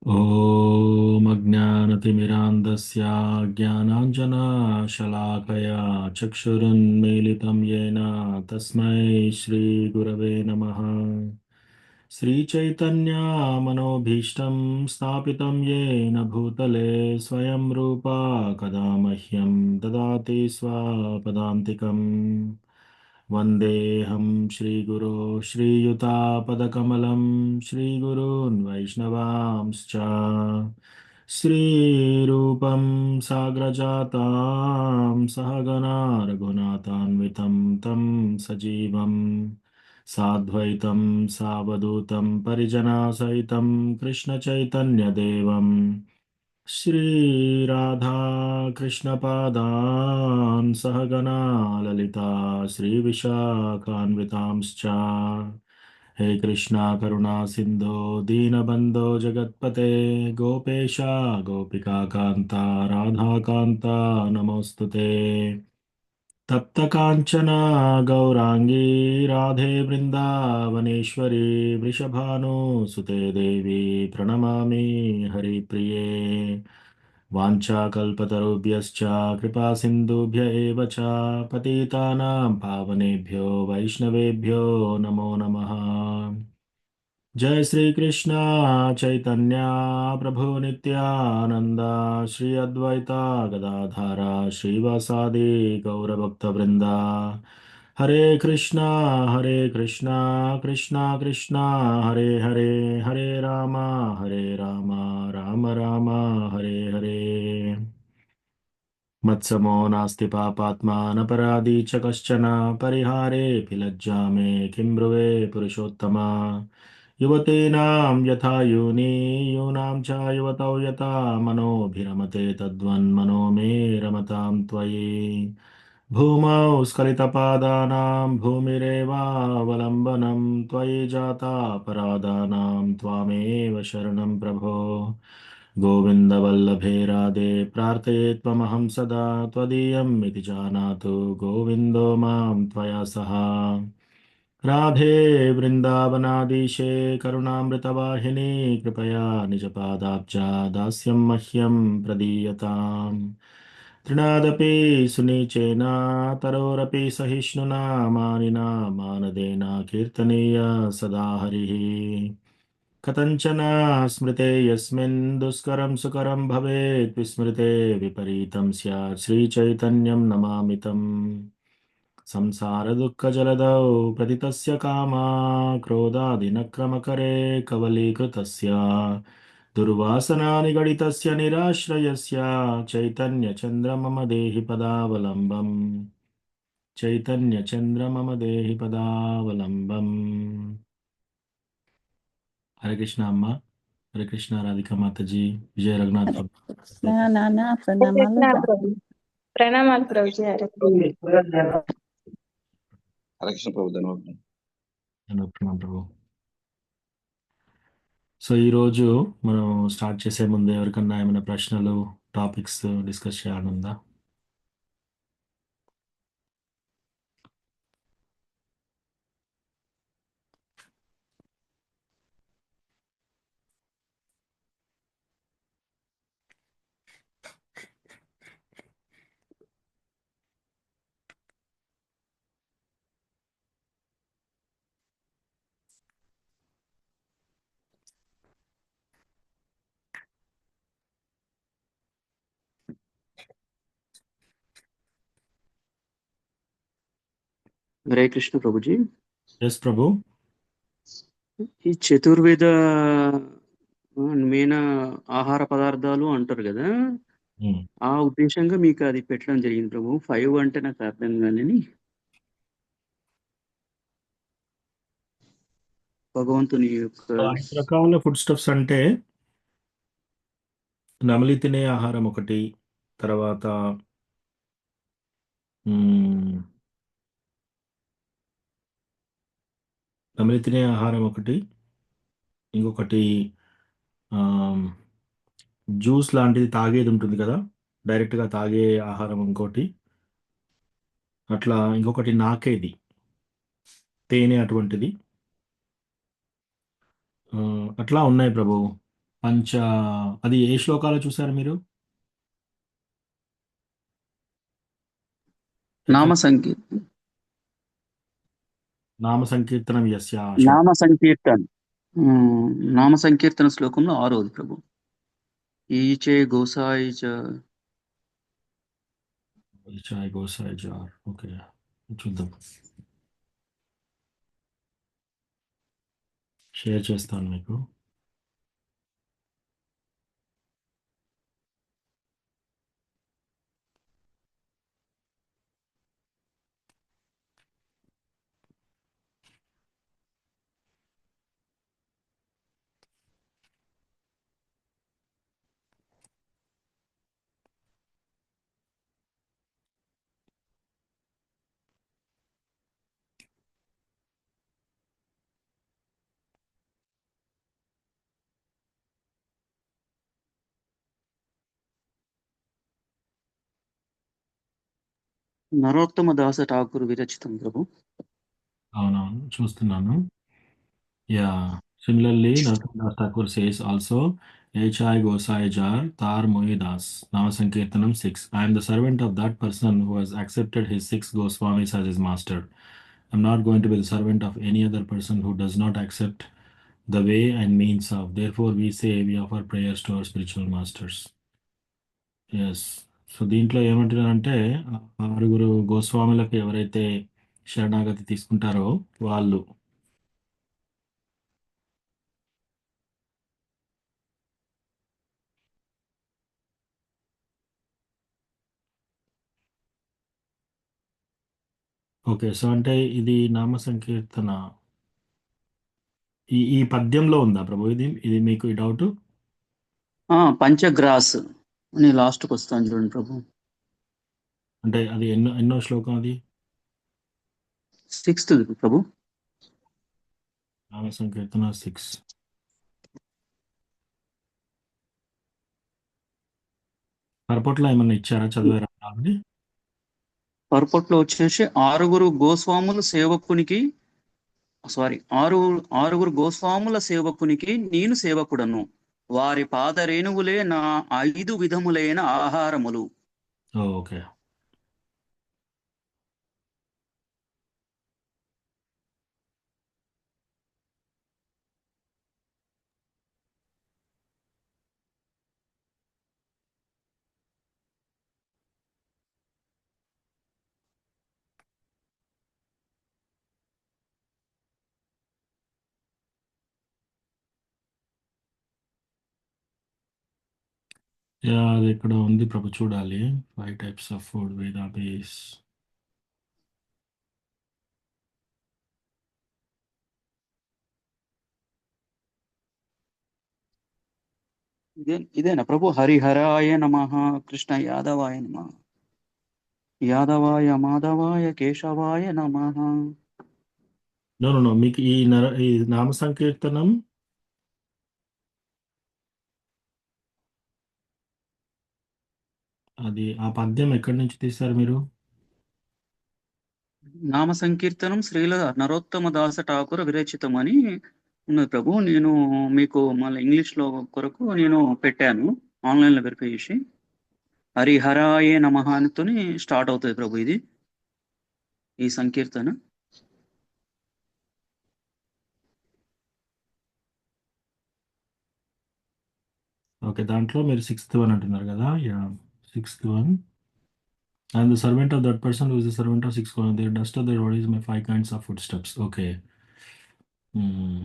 ॐ अज्ञानतिमिरान्धस्य ज्ञानाञ्जनशलाकया चक्षुरुन्मीलितं येन तस्मै श्रीगुरवे नमः। श्रीचैतन्यमनोभीष्टं स्थापितं येन भूतले स्वयं रूपा कदा मह्यं ददाति स्वपदान्तिकम्। वन्देऽहं श्रीगुरो श्रीयुतापदकमलं श्रीगुरून् वैष्णवांश्च श्रीरूपं साग्रजातां सहगना रघुनाथान्वितं तं सजीवं साद्वैतं सावधूतं परिजनासहितं कृष्णचैतन्यदेवं श्रीराधा कृष्णपादान् सहगना ललिता श्रीविशाखान्वितांश्च हे कृष्णा करुणा सिन्धो दीनबन्धो जगत्पते गोपेश गोपिकान्ता राधाकान्ता नमोऽस्तु ते तप्तकाञ्चना गौराङ्गी राधे वृन्दावनेश्वरी वृषभानुसुते देवी प्रणमामि हरिप्रिये वाञ्छाकल्पतरुभ्यश्च कृपासिन्धुभ्य एव च पतितानां पावनेभ्यो वैष्णवेभ्यो नमो नमः। जय श्री कृष्ण चैतन्य प्रभु नित्यानंद श्री अद्वैता गदाधारा श्रीवासादि गौरभक्तवृंदा हरे कृष्णा कृष्णा कृष्णा हरे हरे हरे रामा राम राम हरे हरे। मत्समो नास्ति पापात्मा नपराधी च कश्चन परिहारेऽपि लज्जा मे किं ब्रुवे पुरुषोत्तमा। युवतीनां यथा योनि यूनां च युवतौ यथा मनोभिरमते तद्वन्मनो मे रमतां त्वयि। भूमौ स्खलितपादानां भूमिरेवावलम्बनं त्वयि जाता परादानां त्वामेव शरणं प्रभो। गोविन्दवल्लभे राधे प्रार्थये त्वमहं सदा त्वदीयम् इति जानातु गोविन्दो मां त्वया सह। राधे वृन्दावनाधीशे करुणामृतवाहिनी कृपया निजपादाब्जा दास्यं मह्यं प्रदीयताम्। तृणादपि सुनीचेन तरोरपि सहिष्णुना मानिना मानदेन कीर्तनीय सदा हरिः। कथञ्चन स्मृते यस्मिन् दुष्करं सुकरं भवेत् विस्मृते विपरीतं स्यात् श्रीचैतन्यं नमामि तम्। संसारदुःखजलधौ प्रतितस्य कामा क्रोधादिनक्रमकरे कवलीकृतस्य दुर्वासनानि गणितस्य निराश्रयस्य चैतन्यचन्द्र मम देहि पदावलम्बम्। चैतन्यचन्द्र मम देहि पदावलम्बम्। हरे कृष्ण अम्मा। हरे कृष्ण राधिका माता जी। विजय रघुनाथ प्रभु। నాన్న ప్రణామాలు కృష్ణ ప్రభు ప్రణామాలు ప్రభుజీ హరే హరే కృష్ణ ప్రభు ధన్యవాదాలు. ప్రणाम ప్రభు। సో ఈరోజు మనం స్టార్ట్ చేసే ముందు ఎవరికన్నా ఏమైనా ప్రశ్నలు topics discuss చేయాలనుందా? Hare Krishna Prabhuji. Yes ప్రభు. ఈ చతుర్వేద మెయిన్ ఆహార పదార్థాలు అంటారు కదా, ఆ ఉద్దేశంగా మీకు అది పెట్టడం జరిగింది ప్రభు. 5 అంటే నాకు అర్థం కాని భగవంతుని యొక్క 5 రకాల ఫుడ్ స్టఫ్స్ అంటే నమిలి తినే ఆహారం ఒకటి, తర్వాత నమిలి తినే ఆహారం ఒకటి, ఇంకొకటి జ్యూస్ లాంటిది తాగేది ఉంటుంది కదా, డైరెక్ట్గా తాగే ఆహారం ఇంకోటి, అట్లా ఇంకొకటి నాకేది తేనె అటువంటిది, అట్లా ఉన్నాయి ప్రభు. పంచ అది ఏ శ్లోకాలు చూసారు మీరు? ఎక్కడ? నామ సంకీర్తన. నామ సంకీర్తనం యస్య నామ శ్లోకం. సంకీర్తన. నామ సంకీర్తన శ్లోకంలో 6వ ప్రభు. ఈచే గోసాయి చ. చాయ్ గోసాయి జార్. ఓకే, చూద్దాం. షేర్ చేస్తాను మీకు. నరోత్తమ దాస ఠాకూర్ విరచితం ప్రభు. అవునవును, చూస్తున్నాను. Yeah, similarly Narasimhadas Thakur says also ఏ చాయ్ గోసాయి జార్ తార్ మోయి దాస్. నామ సంకీర్తనం 6. I am the servant of that person who has accepted his 6 Goswamis as his master. I'm not going to be the servant of any other person who does not accept the way and means of. Therefore, we say we offer prayers to our spiritual masters. Yes. So దీంట్లో ఏమంటున్నారంటే, ఆరుగురు గోస్వాములకు ఎవరైతే శరణాగతి తీసుకుంటారో వాళ్ళు. Okay, so అంటే ఇది నామ సంకీర్తన ఈ పద్యంలో ఉందా ప్రభు? ఇది ఇది మీకు ఈ డౌట్? పంచగ్రాస్ అని లాస్ట్కి వస్తాను చూడండి ప్రభు. అంటే అది ఎన్నో ఎన్నో శ్లోకం అది? 6th ప్రభు. నామ సంకీర్తన 6. పరపట్లో ఏమన్నా ఇచ్చారా, చదివారా ఆల్రెడీ? పర్పట్లో వచ్చేసి ఆరుగురు గోస్వాముల సేవకునికి నేను సేవకుడను, వారి పాదరేణువులే నా 5 విధములైన ఆహారములు. ఓకే. యా, అది ఇక్కడ ఉంది ప్రభు, చూడాలి. 5 types of food వేద బేస్. ఇదేనా ప్రభు? హరిహరాయ నమః, కృష్ణ యాదవాయ నమః, యాదవాయ మాధవాయ కేశవాయ నమః. నో నో నో, మీకు ఈ నామ సంకీర్తనం అది ఆ పద్యం ఎక్కడి నుంచి తీశారు మీరు? నామ సంకీర్తనం శ్రీల నరోత్తమ దాస ఠాకూర్ విరచితం అని ఉన్నది ప్రభు. నేను మీకు మళ్ళీ ఇంగ్లీష్లో కొరకు నేను పెట్టాను, ఆన్లైన్లో వెరిఫై చేసి. హరిహరాయ నమః అనితోని స్టార్ట్ అవుతుంది ప్రభు ఇది, ఈ సంకీర్తన. ఓకే, దాంట్లో మీరు 6th 1 అంటున్నారు కదా. Yeah, 6th 1. I'm the servant of that person who is the servant of 6 Their dust of their bodies, my 5 kinds of footsteps. Okay. Hmm.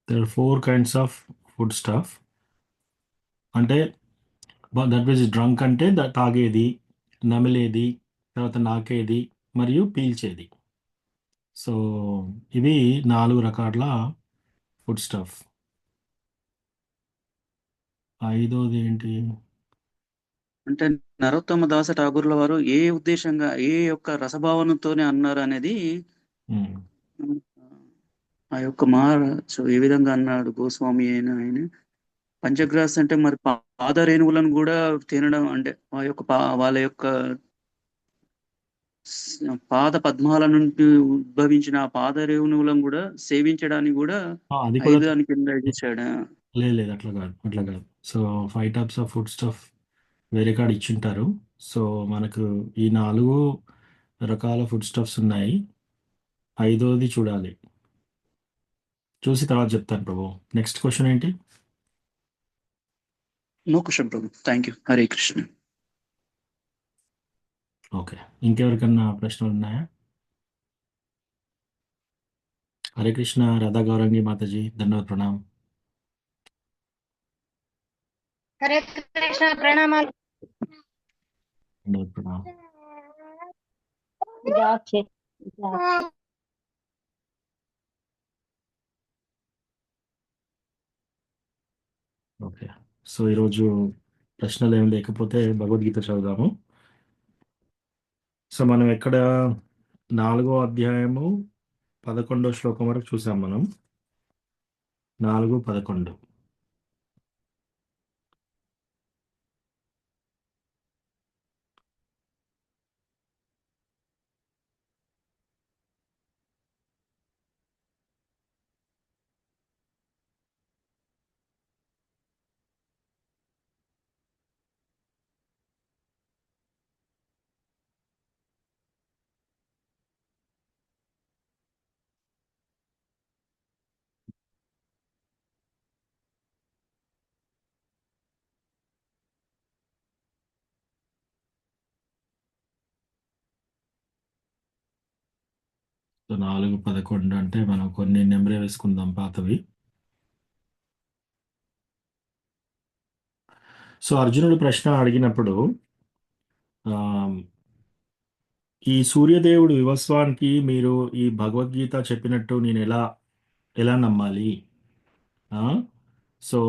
There are 4 kinds of food stuff. అంటే that means drunk అంటే తాగేది, నమిలేది, తర్వాత నాకేది మరియు పీల్చేది. So ఇవి 4 రకాల food stuff. ఐదోది ఏంటి? అంటే నరోత్తమ దాస ఠాగూర్ల వారు ఏ ఉద్దేశంగా ఏ యొక్క రసభావనతోనే అన్నారు అనేది మ్మ్. ఆ యొక్క సో ఏ విధంగా అన్నాడు గోస్వామి అయిన ఆయన పంచగ్రాస్ అంటే మరి పాదరేణువులను కూడా తినడం అంటే ఆ యొక్క వాళ్ళ యొక్క పాద పద్మాల నుండి ఉద్భవించిన ఆ పాదరేణువులను కూడా సేవించడానికి కూడా అది కూడా 5 అని కింద ఇచ్చాడు. లేదు లేదు, అట్లా కాదు, అట్లా కాదు. So 5 types of food stuff వేరే కాడ ఇచ్చింటారు. సో మనకు ఈ 4 రకాల ఫుడ్ స్టఫ్స్ ఉన్నాయి. ఐదోది చూడాలి, చూసి తర్వాత చెప్తాను ప్రభు. నెక్స్ట్ క్వశ్చన్ ఏంటి? నో క్వశ్చన్ ప్రభు. Thank you. Hare Krishna. Okay, ఇంకెవరికన్నా ప్రశ్నలు ఉన్నాయా? హరే కృష్ణ. రాధా గౌరంగి మాతాజీ, ధన్యవాద ప్రణామ్. హరే కృష్ణ, ప్రణామాలు. ధన్యవాద ప్రణామ్. ఓకే, సో ఈరోజు ప్రశ్నలు ఏం లేకపోతే భగవద్గీత చదువుదాము. సో మనం ఎక్కడ 4వ అధ్యాయము 11వ శ్లోకం వరకు చూసాం మనం. 4, 11. సో 4, 11 అంటే మనం కొన్ని నెంబరే వేసుకుందాం పాతవి. సో అర్జునుడు ప్రశ్న అడిగినప్పుడు ఆ, ఈ సూర్యదేవుడు వివస్వానికి మీరు ఈ భగవద్గీత చెప్పినట్టు నేను ఎలా ఎలా నమ్మాలి? ఆ? సో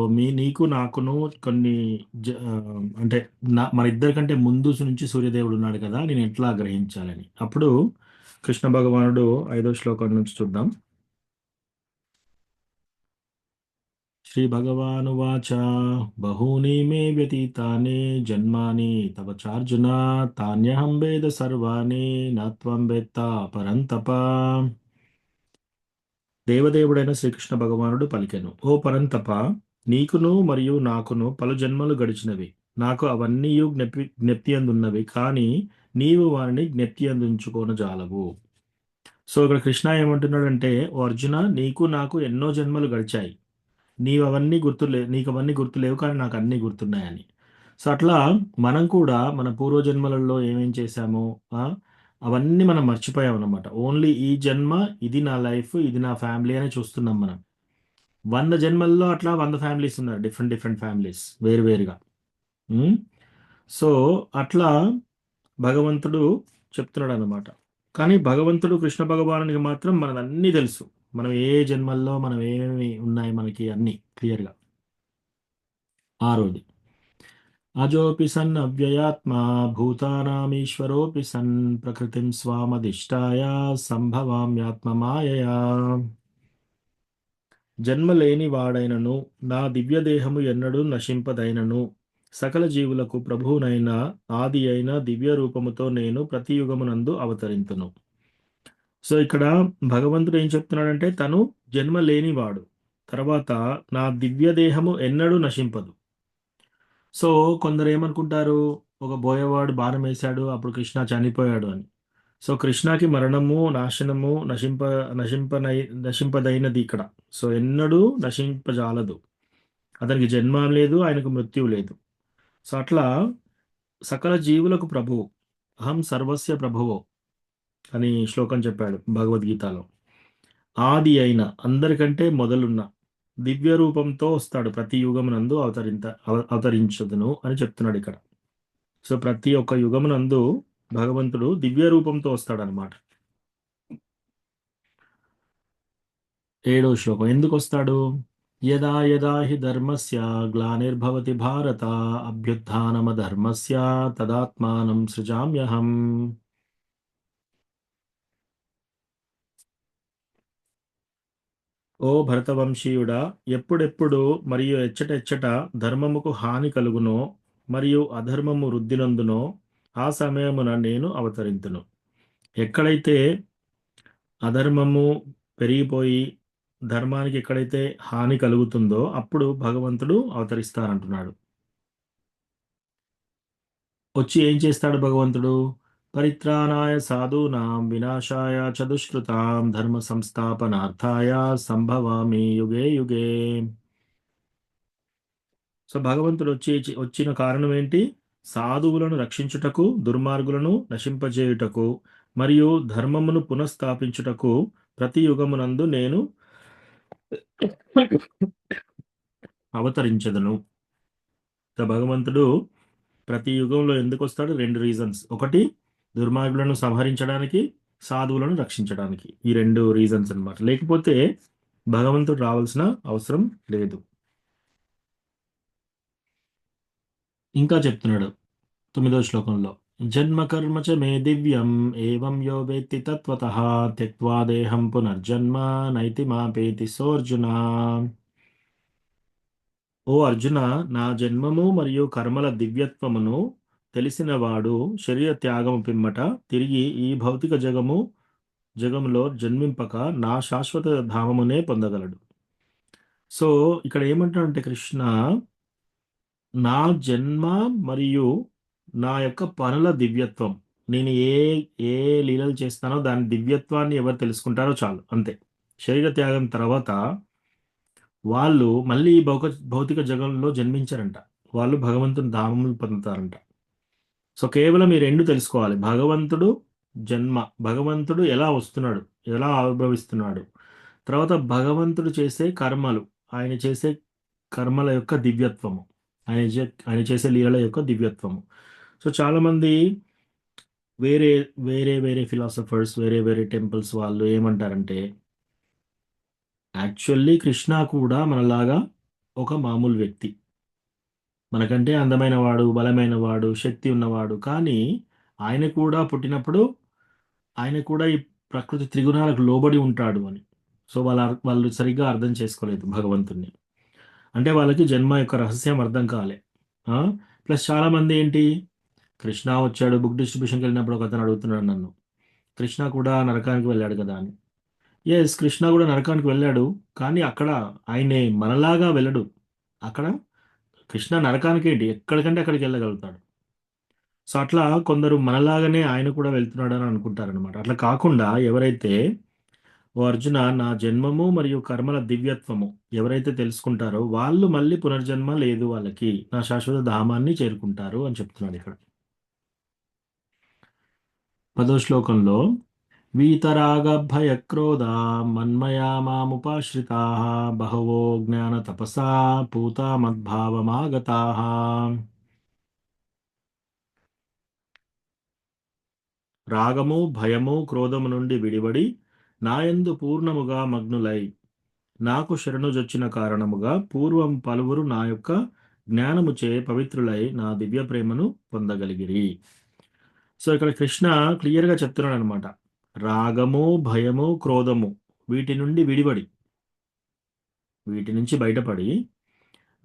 నీకు నాకును కొన్ని అంటే మన ఇద్దరి కంటే ముందు నుంచి సూర్యదేవుడు ఉన్నాడు కదా, నేను ఎట్లా గ్రహించాలని. అప్పుడు కృష్ణ భగవానుడు 5వ శ్లోకం నుంచి చూద్దాం. శ్రీ భగవానువాచ బహూని మే వ్యతీతాని జన్మాని తవ చార్జున తాన్యహం వేద సర్వాణి నత్వం వేత్త పరంతప. దేవదేవుడైన శ్రీకృష్ణ భగవానుడు పలికెను, ఓ పరంతప, నీకును మరియు నాకును పలు జన్మలు గడిచినవి. నాకు అవన్నీ జ్ఞప్తియందున్నవి, కానీ నీవు వారిని జ్ఞప్తియందుంచుకోనజాలవు. సో ఇక్కడ కృష్ణ ఏమంటున్నాడంటే, ఓ అర్జున, నీకు నాకు ఎన్నో జన్మలు గడిచాయి, నీకు అవన్నీ గుర్తులేవు, కానీ నాకు అన్నీ గుర్తున్నాయని. సో అట్లా మనం కూడా మన పూర్వజన్మలలో ఏమేం చేశామో అవన్నీ మనం మర్చిపోయాం అనమాట. ఓన్లీ ఈ జన్మ, ఇది నా లైఫ్, ఇది నా ఫ్యామిలీ అని చూస్తున్నాం మనం. 100 జన్మల్లో అట్లా 100 ఫ్యామిలీస్ ఉన్నారు, డిఫరెంట్ డిఫరెంట్ ఫ్యామిలీస్, వేరువేరుగా. సో అట్లా భగవంతుడు చెప్తున్నాడు అనమాట. కానీ భగవంతుడు కృష్ణ భగవానునికి మాత్రం మనదన్నీ తెలుసు. మనం ఏ జన్మల్లో మనం ఏమేమి ఉన్నాయి మనకి అన్నీ క్లియర్గా. 6వది, అజోపి సన్ అవ్యయాత్మా భూతానామీశ్వరోపి సన్ ప్రకృతిం స్వామధిష్టాయ సంభవామ్యాత్మ మాయయా. జన్మ లేని వాడైనను నా దివ్యదేహము ఎన్నడూ నశింపదైనను సకల జీవులకు ప్రభువునైన ఆది అయిన దివ్య రూపముతో నేను ప్రతి యుగమునందు అవతరింతును. సో ఇక్కడ భగవంతుడు ఏం చెప్తున్నాడంటే, తను జన్మ లేనివాడు, తర్వాత నా దివ్య దేహము ఎన్నడూ నశింపదు. సో కొందరు ఏమనుకుంటారు, ఒక బోయవాడు బాణం వేశాడు, అప్పుడు కృష్ణ చనిపోయాడు అని. సో కృష్ణకి మరణము నాశనము నశింపదైనది ఇక్కడ. సో ఎన్నడూ నశింపజాలదు. అతనికి జన్మ లేదు, ఆయనకు మృత్యువు లేదు. సో అట్లా సకల జీవులకు ప్రభువు, అహం సర్వస్య ప్రభువో అని శ్లోకం చెప్పాడు భగవద్గీతలో. ఆది అయిన, అందరికంటే మొదలున్న, దివ్య రూపంతో వస్తాడు, ప్రతి యుగమునందు అవతరించదును అని చెప్తున్నాడు ఇక్కడ. సో ప్రతి ఒక్క యుగమునందు భగవంతుడు దివ్య రూపంతో వస్తాడనమాట. 7వ శ్లోకం ఎందుకు వస్తాడు? యదా యదా హి ధర్మస్య గ్లానిర్భవతి భారత అభ్యుత్థానమధర్మస్య తదాత్మానం సృజామ్యహం. ఓ భరతవంశీయుడా, ఎప్పుడెప్పుడు మరియు ఎచ్చటెచ్చట ధర్మముకు హాని కలుగునో మరియు అధర్మము వృద్ధినందునో ఆ సమయమున నేను అవతరింతును. ఎక్కడైతే అధర్మము పెరిగిపోయి ధర్మానికి ఎక్కడైతే హాని కలుగుతుందో అప్పుడు భగవంతుడు అవతరిస్తారంటున్నాడు. వచ్చి ఏం చేస్తాడు భగవంతుడు? పరిత్రాణాయ సాధూనాం వినాశాయ చదుష్కృతాం ధర్మ సంస్థాపనార్థాయ సంభవామి యుగే యుగే. సో భగవంతుడు వచ్చిన కారణం ఏంటి? సాధువులను రక్షించుటకు, దుర్మార్గులను నశింపజేయుటకు మరియు ధర్మమును పునఃస్థాపించుటకు ప్రతి యుగమునందు నేను అవతరించదను. సో భగవంతుడు ప్రతి యుగంలో ఎందుకు వస్తాడు? 2 రీజన్స్. ఒకటి దుర్మార్గులను సంహరించడానికి, సాధువులను రక్షించడానికి. ఈ 2 రీజన్స్ అన్నమాట. లేకపోతే భగవంతుడు రావాల్సిన అవసరం లేదు. ఇంకా చెప్తున్నాడు 9వ శ్లోకంలో, జన్మ కర్మ చ మే దివ్యం ఏవం యో వేత్తి తత్వతః త్యక్త్వా దేహం పునర్జన్మ నైతి మాపేతి సోర్జున. ఓ అర్జున, నా జన్మము మరియు కర్మల దివ్యత్వమును తెలిసినవాడు శరీర త్యాగము పిమ్మట తిరిగి ఈ భౌతిక జగములో జన్మింపక నా శాశ్వత ధామమునే పొందగలడు. సో ఇక్కడ ఏమంటాడంటే కృష్ణ, నా జన్మ మరియు నా యొక్క పనుల దివ్యత్వం, నేను ఏ ఏ లీలలు చేస్తానో దాని దివ్యత్వాన్ని ఎవరు తెలుసుకుంటారో చాలు, అంతే. శరీర త్యాగం తర్వాత వాళ్ళు మళ్ళీ ఈ భౌతిక జగంలో జన్మించారంట. వాళ్ళు భగవంతుని ధామములు పొందుతారంట. సో కేవలం ఈ 2 తెలుసుకోవాలి. భగవంతుడు జన్మ, భగవంతుడు ఎలా వస్తున్నాడు, ఎలా ఆవిర్భవిస్తున్నాడు, తర్వాత భగవంతుడు చేసే కర్మలు, ఆయన చేసే కర్మల యొక్క దివ్యత్వము, ఆయన చేసే లీలల యొక్క దివ్యత్వము. సో చాలామంది వేరే వేరే వేరే ఫిలాసఫర్స్, వేరే వేరే టెంపుల్స్ వాళ్ళు ఏమంటారంటే, యాక్చువల్లీ కృష్ణ కూడా మనలాగా ఒక మామూలు వ్యక్తి, మనకంటే అందమైన వాడు, బలమైన వాడు, శక్తి ఉన్నవాడు. కానీ ఆయన కూడా పుట్టినప్పుడు ఆయన కూడా ఈ ప్రకృతి త్రిగుణాలకు లోబడి ఉంటాడు అని. సో వాళ్ళు సరిగ్గా అర్థం చేసుకోలేదు భగవంతుణ్ణి. అంటే వాళ్ళకి జన్మ యొక్క రహస్యం అర్థం కాలే. ప్లస్ చాలామంది ఏంటి, కృష్ణ వచ్చాడు, బుక్ డిస్ట్రిబ్యూషన్కి వెళ్ళినప్పుడు ఒక అతను అడుగుతున్నాడు నన్ను, కృష్ణ కూడా నరకానికి వెళ్ళాడు కదా అని. ఎస్, కృష్ణ కూడా నరకానికి వెళ్ళాడు, కానీ అక్కడ ఆయనే మనలాగా వెళ్ళడు. అక్కడ కృష్ణ నరకానికి ఏంటి, ఎక్కడికంటే అక్కడికి వెళ్ళగలుగుతాడు. సో అట్లా కొందరు మనలాగానే ఆయన కూడా వెళ్తున్నాడు అని అనుకుంటారనమాట. అట్లా కాకుండా ఎవరైతే, ఓ అర్జున, నా జన్మము మరియు కర్మల దివ్యత్వము ఎవరైతే తెలుసుకుంటారో వాళ్ళు మళ్ళీ పునర్జన్మ లేదు వాళ్ళకి, నా శాశ్వత ధామాన్ని చేరుకుంటారు అని చెప్తున్నాడు ఇక్కడ. 10వ శ్లోకంలో, వీతరాగ భయ క్రోధ మన్మయా మాముపాశ్రితా బహవో జ్ఞాన తపసా పూతా మద్భావమాగతా. రాగము, భయము, క్రోధము నుండి విడివడి నాయందు పూర్ణముగా మగ్నులై నాకు శరణుజొచ్చిన కారణముగా పూర్వం పలువురు నా యొక్క జ్ఞానముచే పవిత్రులై నా దివ్య ప్రేమను పొందగలిగిరి. సో ఇక్కడ కృష్ణ క్లియర్గా చెప్తున్నాడు అనమాట, రాగము, భయము, క్రోధము వీటి నుండి విడిపడి, వీటి నుంచి బయటపడి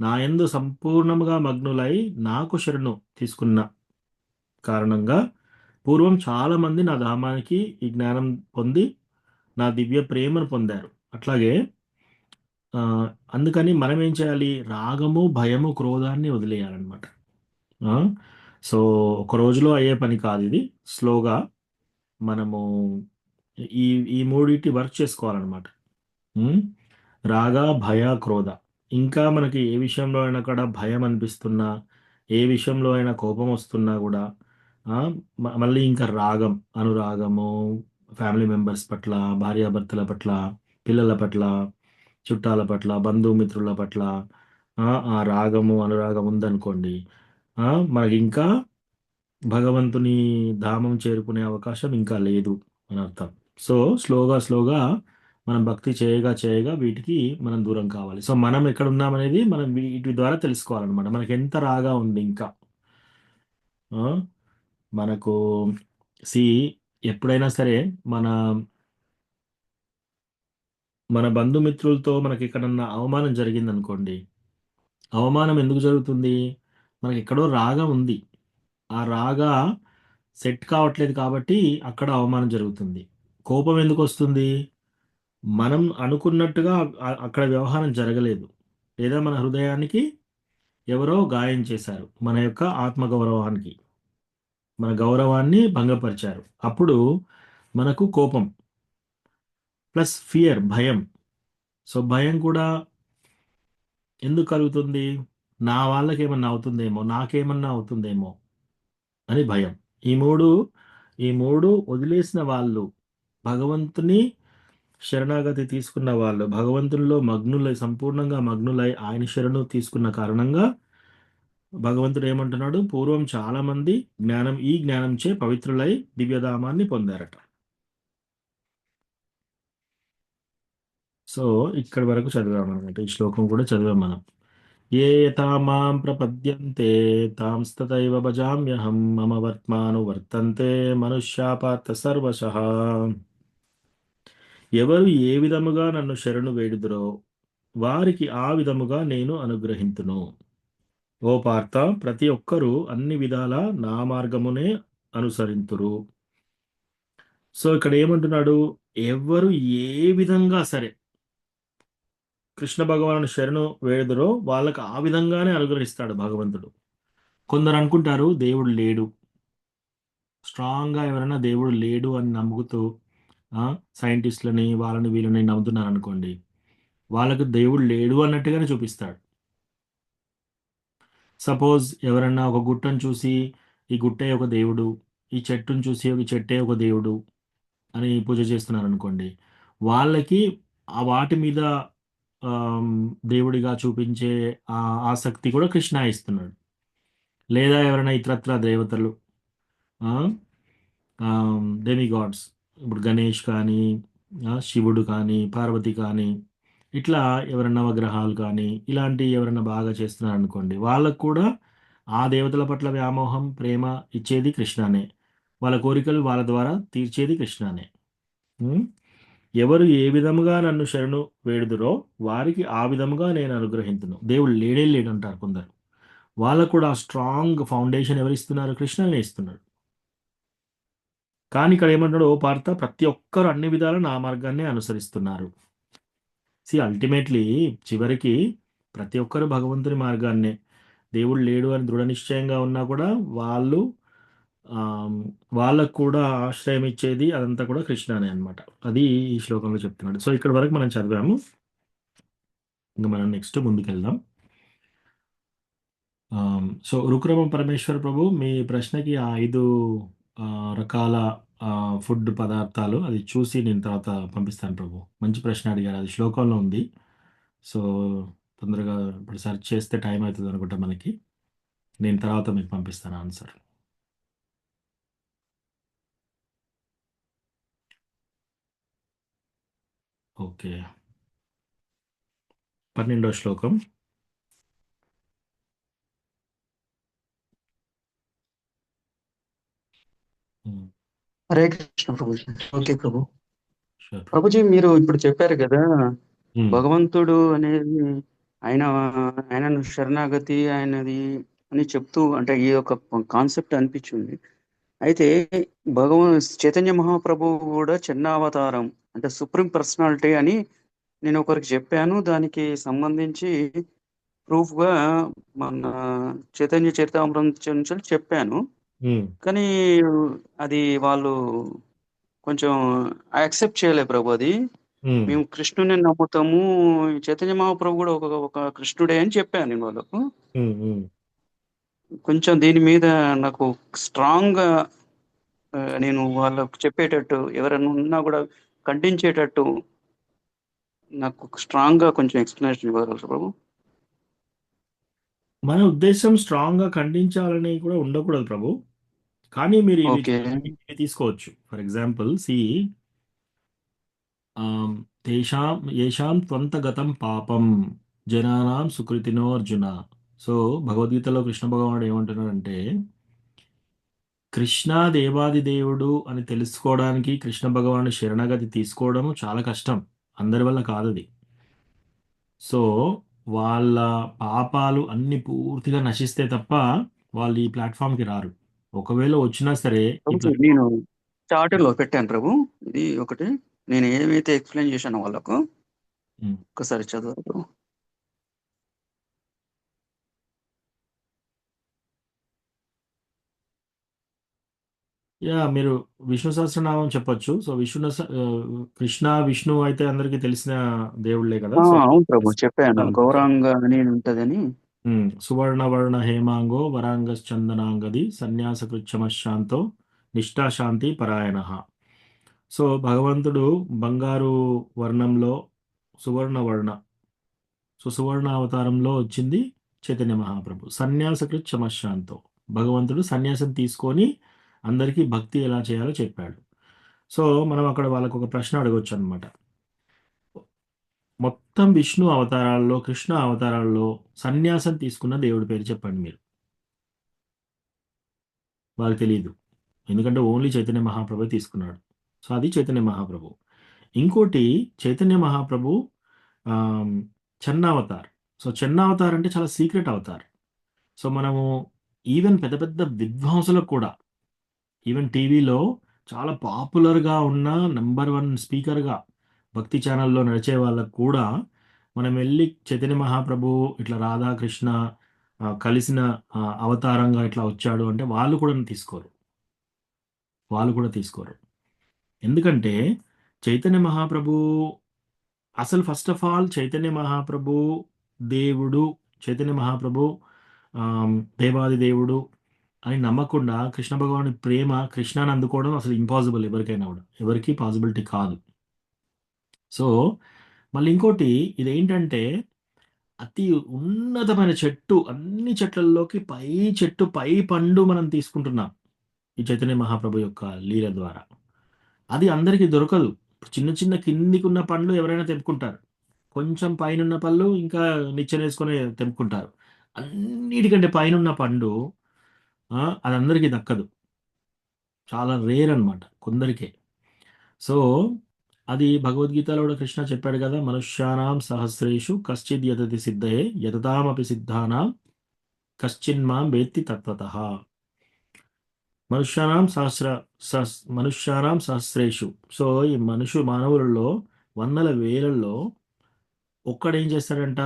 నాయందు సంపూర్ణముగా మగ్నులై నాకు శరణు తీసుకున్న కారణంగా పూర్వం చాలామంది నా ధామానికి ఈ జ్ఞానం పొంది నా దివ్య ప్రేమను పొందారు. అట్లాగే అందుకని మనం ఏం చేయాలి? రాగము, భయము, క్రోధాన్ని వదిలేయాలన్నమాట. సో ఒక రోజులో అయ్యే పని కాదు ఇది. స్లోగా మనము ఈ ఈ మూడింటి వర్క్ చేసుకోవాలన్నమాట. రాగ, భయ, క్రోధ. ఇంకా మనకి ఏ విషయంలో అయినా కూడా భయం అనిపిస్తున్నా, ఏ విషయంలో అయినా కోపం వస్తున్నా కూడా మళ్ళీ ఇంకా రాగం, అనురాగము, ఫ్యామిలీ మెంబర్స్ పట్ల, భార్యాభర్తల పట్ల, పిల్లల పట్ల, చుట్టాల పట్ల, బంధుమిత్రుల పట్ల ఆ రాగము, అనురాగం ఉందనుకోండి, మనకి ఇంకా భగవంతుని ధామం చేరుకునే అవకాశం ఇంకా లేదు అని అర్థం. సో స్లోగా స్లోగా మనం భక్తి చేయగా చేయగా వీటికి మనం దూరం కావాలి. సో మనం ఎక్కడ ఉన్నామనేది మనం వీటి ద్వారా తెలుసుకోవాలన్నమాట. మనకి ఎంత రాగా ఉంది ఇంకా. ఆ, మనకు సి ఎప్పుడైనా సరే మన మన బంధుమిత్రులతో మనకి ఎక్కడన్నా అవమానం జరిగిందనుకోండి, అవమానం ఎందుకు జరుగుతుంది? మనకి ఎక్కడో రాగా ఉంది. ఆ రాగా సెట్ కావట్లేదు కాబట్టి అక్కడ అవమానం జరుగుతుంది. కోపం ఎందుకు వస్తుంది? మనం అనుకున్నట్టుగా అక్కడ వ్యవహారం జరగలేదు, లేదా మన హృదయానికి ఎవరో గాయం చేశారు, మన యొక్క ఆత్మగౌరవానికి, మన గౌరవాన్ని భంగపరిచారు. అప్పుడు మనకు కోపం ప్లస్ ఫియర్, భయం. సో భయం కూడా ఎందుకు కలుగుతుంది? నా వాళ్ళకి ఏమన్నా అవుతుందేమో, నాకేమన్నా అవుతుందేమో అని భయం. ఈ మూడు ఈ మూడు వదిలేసిన వాళ్ళు, భగవంతుని శరణాగతి తీసుకున్న వాళ్ళు, భగవంతునిలో మగ్నులై, సంపూర్ణంగా మగ్నులై ఆయన శరణు తీసుకున్న కారణంగా భగవంతుడు ఏమంటున్నాడు? పూర్వం చాలా మంది ఈ జ్ఞానంచే పవిత్రులై దివ్యధామాన్ని పొందారట. సో ఇక్కడి వరకు చదివాం అనమాట. ఈ శ్లోకం కూడా చదివాం మనం. ఏ యథా మాం ప్రపద్యంతే తాంస్తతైవ భజామ్యహం మమ వర్త్మానువర్తంతే మనుష్యా పార్థ సర్వశః. ఎవరు ఏ విధముగా నన్ను శరణు వేడుదురో వారికి ఆ విధముగా నేను అనుగ్రహింతును. ఓ పార్థ, ప్రతి ఒక్కరూ అన్ని విధాల నా మార్గమునే అనుసరింతురు. సో ఇక్కడ ఏమంటున్నాడు? ఎవరు ఏ విధంగా సరే కృష్ణ భగవాను శరణు వేడుదురో వాళ్ళకి ఆ విధంగానే అనుగ్రహిస్తాడు భగవంతుడు. కొందరు అనుకుంటారు దేవుడు లేడు. స్ట్రాంగ్గా ఎవరైనా దేవుడు లేడు అని నమ్ముతూ సైంటిస్టులని వాళ్ళని వీళ్ళని నమ్ముతున్నారు అనుకోండి, వాళ్ళకు దేవుడు లేడు అన్నట్టుగానే చూపిస్తాడు. సపోజ్ ఎవరన్నా ఒక గుట్టను చూసి ఈ గుట్టే ఒక దేవుడు, ఈ చెట్టును చూసి ఒక చెట్టే ఒక దేవుడు అని పూజ చేస్తున్నారు అనుకోండి, వాళ్ళకి ఆ వాటి మీద ఆమ్, దేవుడిగా చూపించే ఆ ఆసక్తి కూడా కృష్ణ ఇస్తున్నాడు. లేదా ఎవరైనా ఇతరత్ర దేవతలు, డెమిగాడ్స్, ఇప్పుడు గణేష్ కానీ, శివుడు కానీ, పార్వతి కానీ, ఇట్లా ఎవరైనా నవగ్రహాలు కానీ ఇలాంటి ఎవరైనా బాగా చేస్తున్నారు అనుకోండి, వాళ్ళకు కూడా ఆ దేవతల పట్ల వ్యామోహం, ప్రేమ ఇచ్చేది కృష్ణనే. వాళ్ళ కోరికలు వాళ్ళ ద్వారా తీర్చేది కృష్ణనే. ఉం? ఎవరు ఏ విధముగా నన్ను శరణు వేడుదురో వారికి ఆ విధముగా నేను అనుగ్రహించును. దేవుడు లేడే లేడు అంటారు కొందరు. వాళ్ళకు కూడా స్ట్రాంగ్ ఫౌండేషన్ ఎవరు ఇస్తున్నారు? కృష్ణనే ఇస్తున్నాడు. కానీ ఇక్కడ ఏమంటాడు? ఓ పార్త, ప్రతి ఒక్కరు అన్ని విధాలు నా మార్గాన్ని అనుసరిస్తున్నారు. అల్టిమేట్లీ చివరికి ప్రతి ఒక్కరు భగవంతుని మార్గాన్నే, దేవుడు లేడు అని దృఢ నిశ్చయంగా ఉన్నా కూడా వాళ్ళు వాళ్ళకు కూడా ఆశ్రయం ఇచ్చేది అదంతా కూడా కృష్ణనే అన్నమాట. అది ఈ శ్లోకంలో చెప్తున్నాడు. సో ఇక్కడ వరకు మనం చదివాము. ఇంకా మనం నెక్స్ట్ ముందుకెళ్దాం. సో రుక్రమ పరమేశ్వర ప్రభు, మీ ప్రశ్నకి ఆ 5 రకాల ఫుడ్ పదార్థాలు అది చూసి నేను తర్వాత పంపిస్తాను ప్రభు. మంచి ప్రశ్న అడిగారు, అది శ్లోకంలో ఉంది. సో తొందరగా ఇప్పుడు సెర్చ్ చేస్తే టైం అవుతుంది అనుకుంటా మనకి. నేను తర్వాత మీకు పంపిస్తాను ఆన్సర్. ఓకే, 12వ శ్లోకం. హరే కృష్ణ ప్రభుజీ. ఓకే ప్రభు. షూర్ ప్రభు. ప్రభుజీ, మీరు ఇప్పుడు చెప్పారు కదా, ఉమ్, భగవంతుడు అనేది ఆయన ఆయనను శరణాగతి ఆయనది అని చెప్తూ, అంటే ఈ యొక్క కాన్సెప్ట్ అనిపించింది. అయితే చైతన్య మహాప్రభు కూడా చిన్న అవతారం, అంటే సుప్రీం పర్సనాలిటీ అని నేను ఒకరికి చెప్పాను. దానికి సంబంధించి ప్రూఫ్ గా మన చైతన్య చరితామృతం నుంచి చెప్పాను. ఉమ్, కానీ అది వాళ్ళు కొంచెం యాక్సెప్ట్ చేయలేదు ప్రభు. అది ఉమ్, మేము కృష్ణుని నమ్ముతాము, చైతన్య మహాప్రభు కూడా ఒక కృష్ణుడే అని చెప్పాను నేను వాళ్ళకు. ఉమ్, ఉమ్. కొంచెం దీని మీద నాకు స్ట్రాంగ్ గా నేను వాళ్ళకు చెప్పేటట్టు, ఎవరైనా ఉన్నా కూడా ఖండించేటట్టు నాకు స్ట్రాంగ్గా కొంచెం ఎక్స్ప్లెనేషన్ ఇవ్వగలరా ప్రభు? మన ఉద్దేశం స్ట్రాంగ్గా ఖండించాలని కూడా ఉండకూడదు ప్రభు. కానీ మీరు ఇవి ఓకే. ఇవి తీసుకోవచ్చు. ఫర్ ఎగ్జాంపుల్ ఆమ్, ఏషాం త్వంతగతం పాపం జనానాం సుకృతినో అర్జున. సో భగవద్గీతలో కృష్ణ భగవానుడు ఏమంటున్నాడంటే, కృష్ణ దేవాది దేవుడు అని తెలుసుకోవడానికి కృష్ణ భగవాను శరణగతి తీసుకోవడము చాలా కష్టం. అందరి వల్ల కాదది. సో వాళ్ళ పాపాలు అన్ని పూర్తిగా నశిస్తే తప్ప వాళ్ళు ఈ ప్లాట్ఫామ్కి రారు. ఒకవేళ వచ్చినా సరే ఈ ప్రభు ప్లాట్ఫామ్. నేను చార్టులో పెట్టాను ప్రభు. ఇది ఒకటి నేను ఏమైతే ఎక్స్ప్లెయిన్ చేశానో వాళ్ళకు ఒకసారి చదవాలి ప్రభు. యా మీరు విష్ణు సహస్రనామం చెప్పొచ్చు. సో కృష్ణ విష్ణు అయితే అందరికీ తెలిసిన దేవుళ్ళే కదా. సో అవును ప్రభు, చెప్పాను గౌరాంగ అని ఉంటదని. సువర్ణవర్ణ హేమాంగో వరాంగశ్చందనాంగది సన్యాసకృచ్చమశాంతో నిష్ఠాశాంతి పరాయణ. సో భగవంతుడు బంగారు వర్ణంలో సువర్ణ సువర్ణ అవతారంలో వచ్చింది చైతన్య మహాప్రభు. సన్యాసకృత్ చమశాంతో భగవంతుడు సన్యాసం తీసుకొని అందరికీ భక్తి ఎలా చేయాలో చెప్పాడు. సో మనం అక్కడ వాళ్ళకు ఒక ప్రశ్న అడగొచ్చు అనమాట. మొత్తం విష్ణు అవతారాల్లో కృష్ణ అవతారాల్లో సన్యాసం తీసుకున్న దేవుడి పేరు చెప్పండి మీరు. వాళ్ళకి తెలియదు, ఎందుకంటే ఓన్లీ చైతన్య మహాప్రభు తీసుకున్నాడు. సో అది చైతన్య మహాప్రభు. ఇంకోటి చైతన్య మహాప్రభు ఆమ్, చెన్నావతార్. సో చెన్నావతార్ అంటే చాలా సీక్రెట్ అవతార్. సో మనము ఈవెన్ పెద్ద పెద్ద విద్వాంసులకు కూడా, ఈవెన్ టీవీలో చాలా పాపులర్గా ఉన్న నంబర్ వన్ స్పీకర్గా భక్తి ఛానల్లో నడిచే వాళ్ళకు కూడా మనం వెళ్ళి చైతన్య మహాప్రభు ఇట్లా రాధాకృష్ణ కలిసిన అవతారంగా ఇట్లా వచ్చాడు అంటే వాళ్ళు కూడా తీసుకోరు. ఎందుకంటే చైతన్య మహాప్రభు అసలు first of all Chaitanya Mahaprabhu దేవుడు, చైతన్య మహాప్రభు దేవాది దేవుడు అని నమ్మకుండా కృష్ణ భగవాని ప్రేమ కృష్ణాన్ని అందుకోవడం అసలు ఇంపాసిబుల్. ఎవరికైనా కూడా ఎవరికి పాసిబిలిటీ కాదు. సో మళ్ళీ ఇంకోటి ఇదేంటంటే అతి ఉన్నతమైన చెట్టు, అన్ని చెట్లలోకి పై చెట్టు పై పండు మనం తీసుకుంటున్నాం ఈ చైతన్య మహాప్రభు యొక్క లీల ద్వారా. అది అందరికీ దొరకదు. చిన్న చిన్న కిందికి ఉన్న పండ్లు ఎవరైనా తెంపుకుంటారు, కొంచెం పైనున్న పళ్ళు ఇంకా నిచ్చెనేసుకొని తెంపుకుంటారు. అన్నిటికంటే పైనున్న పండు అది అందరికీ దక్కదు, చాలా రేర్ అన్నమాట, కొందరికే. సో అది భగవద్గీతలో కూడా కృష్ణ చెప్పాడు కదా, మనుష్యానాం సహస్రేషు కశ్చిద్ యతతి సిద్ధయే యతతామపి సిద్ధానాం కశ్చిన్మాం వేత్తి తత్వతః. మనుష్యానాం సహస్రేషు. సో ఈ మానవులలో వందల వేలల్లో ఒక్కడేం చేస్తాడంట,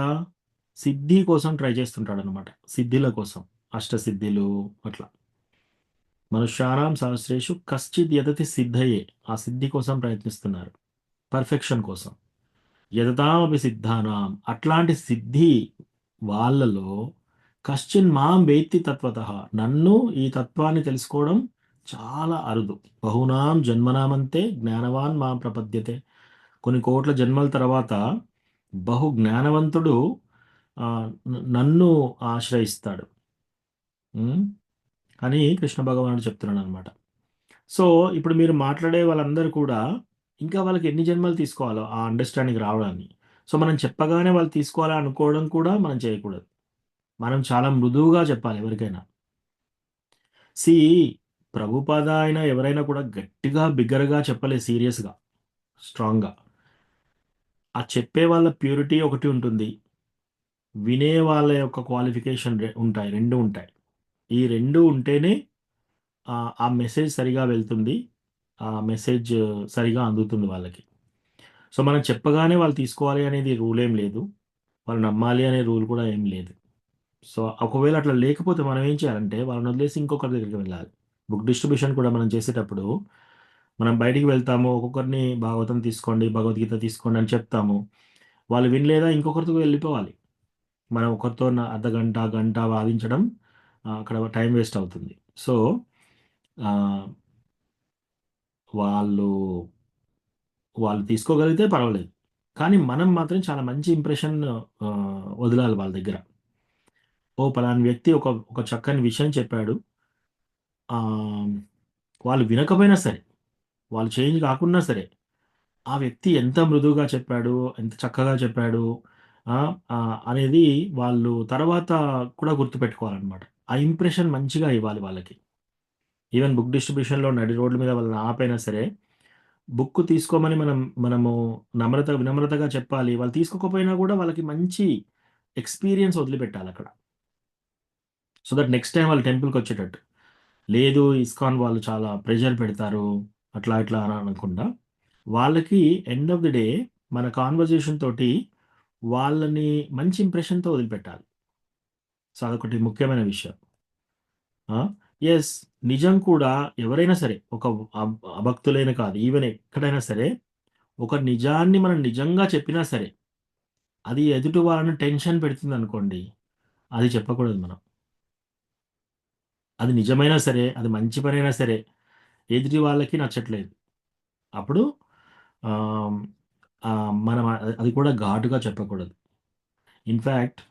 సిద్ధి కోసం ట్రై చేస్తుంటాడు అనమాట, సిద్ధిల కోసం, అష్టసిద్ధిలు అట్లా. మనుష్యానాం సహస్రేషు కశ్చిద్ యతతి సిద్ధయే, ఆ సిద్ధి కోసం ప్రయత్నిస్తున్నారు, పర్ఫెక్షన్ కోసం. యతతామపి సిద్ధానాం, అట్లాంటి సిద్ధి వాళ్ళలో కశ్చిన్ మాం వేత్తి తత్వతః, నన్ను ఈ తత్వాన్ని తెలుసుకోవడం చాలా అరుదు. బహునాం జన్మనామంతే జ్ఞానవాన్ మాం ప్రపద్యతే. కొన్ని కోట్ల జన్మల తర్వాత బహు జ్ఞానవంతుడు నన్ను ఆశ్రయిస్తాడు అని కృష్ణ భగవానుడు చెప్తున్నాడు అనమాట. సో ఇప్పుడు మీరు మాట్లాడే వాళ్ళందరూ కూడా ఇంకా వాళ్ళకి ఎన్ని జన్మలు తీసుకోవాలో ఆ అండర్స్టాండింగ్ రావడానికి. సో మనం చెప్పగానే వాళ్ళు తీసుకోవాలని అనుకోవడం కూడా మనం చేయకూడదు. మనం చాలా మృదువుగా చెప్పాలి ఎవరికైనా. సి ప్రభుపాద అయినా ఎవరైనా కూడా గట్టిగా బిగ్గరగా చెప్పలేదు, సీరియస్గా స్ట్రాంగ్గా. ఆ చెప్పే వాళ్ళ ప్యూరిటీ ఒకటి ఉంటుంది, వినే వాళ్ళ యొక్క క్వాలిఫికేషన్ ఉంటాయి, రెండు ఉంటాయి. ఈ రెండు ఉంటేనే ఆ మెసేజ్ సరిగా వెళ్తుంది, ఆ మెసేజ్ సరిగా అందుతుంది వాళ్ళకి. సో మనం చెప్పగానే వాళ్ళు తీసుకోవాలి అనేది రూల్ ఏం లేదు, వాళ్ళు నమ్మాలి అనే రూల్ కూడా ఏం లేదు. సో ఒకవేళ అట్లా లేకపోతే మనం ఏం చేయాలంటే వాళ్ళని వదిలేసి ఇంకొకరి దగ్గరికి వెళ్ళాలి. బుక్ డిస్ట్రిబ్యూషన్ కూడా మనం చేసేటప్పుడు మనం బయటికి వెళ్తాము, ఒక్కొక్కరిని భాగవతం తీసుకోండి, భగవద్గీత తీసుకోండి అని చెప్తాము. వాళ్ళు వినలేదా ఇంకొకరితో వెళ్ళిపోవాలి. మనం ఒకరితో అర్ధగంట గంట వాదించడం అక్కడ టైం వేస్ట్ అవుతుంది. సో వాళ్ళు వాళ్ళు తీసుకోగలిగితే పర్వాలేదు, కానీ మనం మాత్రం చాలా మంచి ఇంప్రెషన్ వదలాలి వాళ్ళ దగ్గర. ఓ పలానా వ్యక్తి ఒక ఒక చక్కని విషయం చెప్పాడు. ఆహ్, వాళ్ళు వినకపోయినా సరే, వాళ్ళు చేంజ్ కాకున్నా సరే, ఆ వ్యక్తి ఎంత మృదువుగా చెప్పాడు, ఎంత చక్కగా చెప్పాడు అనేది వాళ్ళు తర్వాత కూడా గుర్తుపెట్టుకోవాలనమాట. ఆ ఇంప్రెషన్ మంచిగా ఇవ్వాలి వాళ్ళకి. ఈవెన్ బుక్ డిస్ట్రిబ్యూషన్‌లో నడి రోడ్ల మీద వాళ్ళని ఆపైనా సరే, బుక్ తీసుకోమని మనము వినమ్రతగా చెప్పాలి. వాళ్ళు తీసుకోకపోయినా కూడా వాళ్ళకి మంచి ఎక్స్‌పీరియన్స్ వదిలిపెట్టాలక్కడ. సో దట్ నెక్స్ట్ టైమ్ వాళ్ళు టెంపుల్‌కొచ్చేటట్టు. లేదు ఇస్కాన్ వాళ్ళు చాలా ప్రెషర్ పెడతారు. అట్లా ఇట్లా అని అనకుండా, వాళ్ళకి ఎండ్ ఆఫ్ ది డే మన కాన్వర్జేషన్ తోటి వాళ్ళని మంచి ఇంప్రెషన్‌తో వదిలిపెట్టాలి. సో అదొకటి ముఖ్యమైన విషయం. ఆ! యెస్. నిజం కూడా ఎవరైనా సరే ఒక అభక్తులైన కాదు. ఈవెన్ ఎక్కడైనా సరే ఒక నిజాన్ని మనం నిజంగా చెప్పినా సరే, అది ఎదుటి వాళ్ళని టెన్షన్ పెడుతుందనుకోండి, అది చెప్పకూడదు మనం. అది నిజమైనా సరే, అది మంచి పనైనా సరే, ఎదుటి వాళ్ళకి నచ్చట్లేదు. అప్పుడు ఆహ్, మనం అది కూడా ఘాటుగా చెప్పకూడదు. ఇన్‌ఫాక్ట్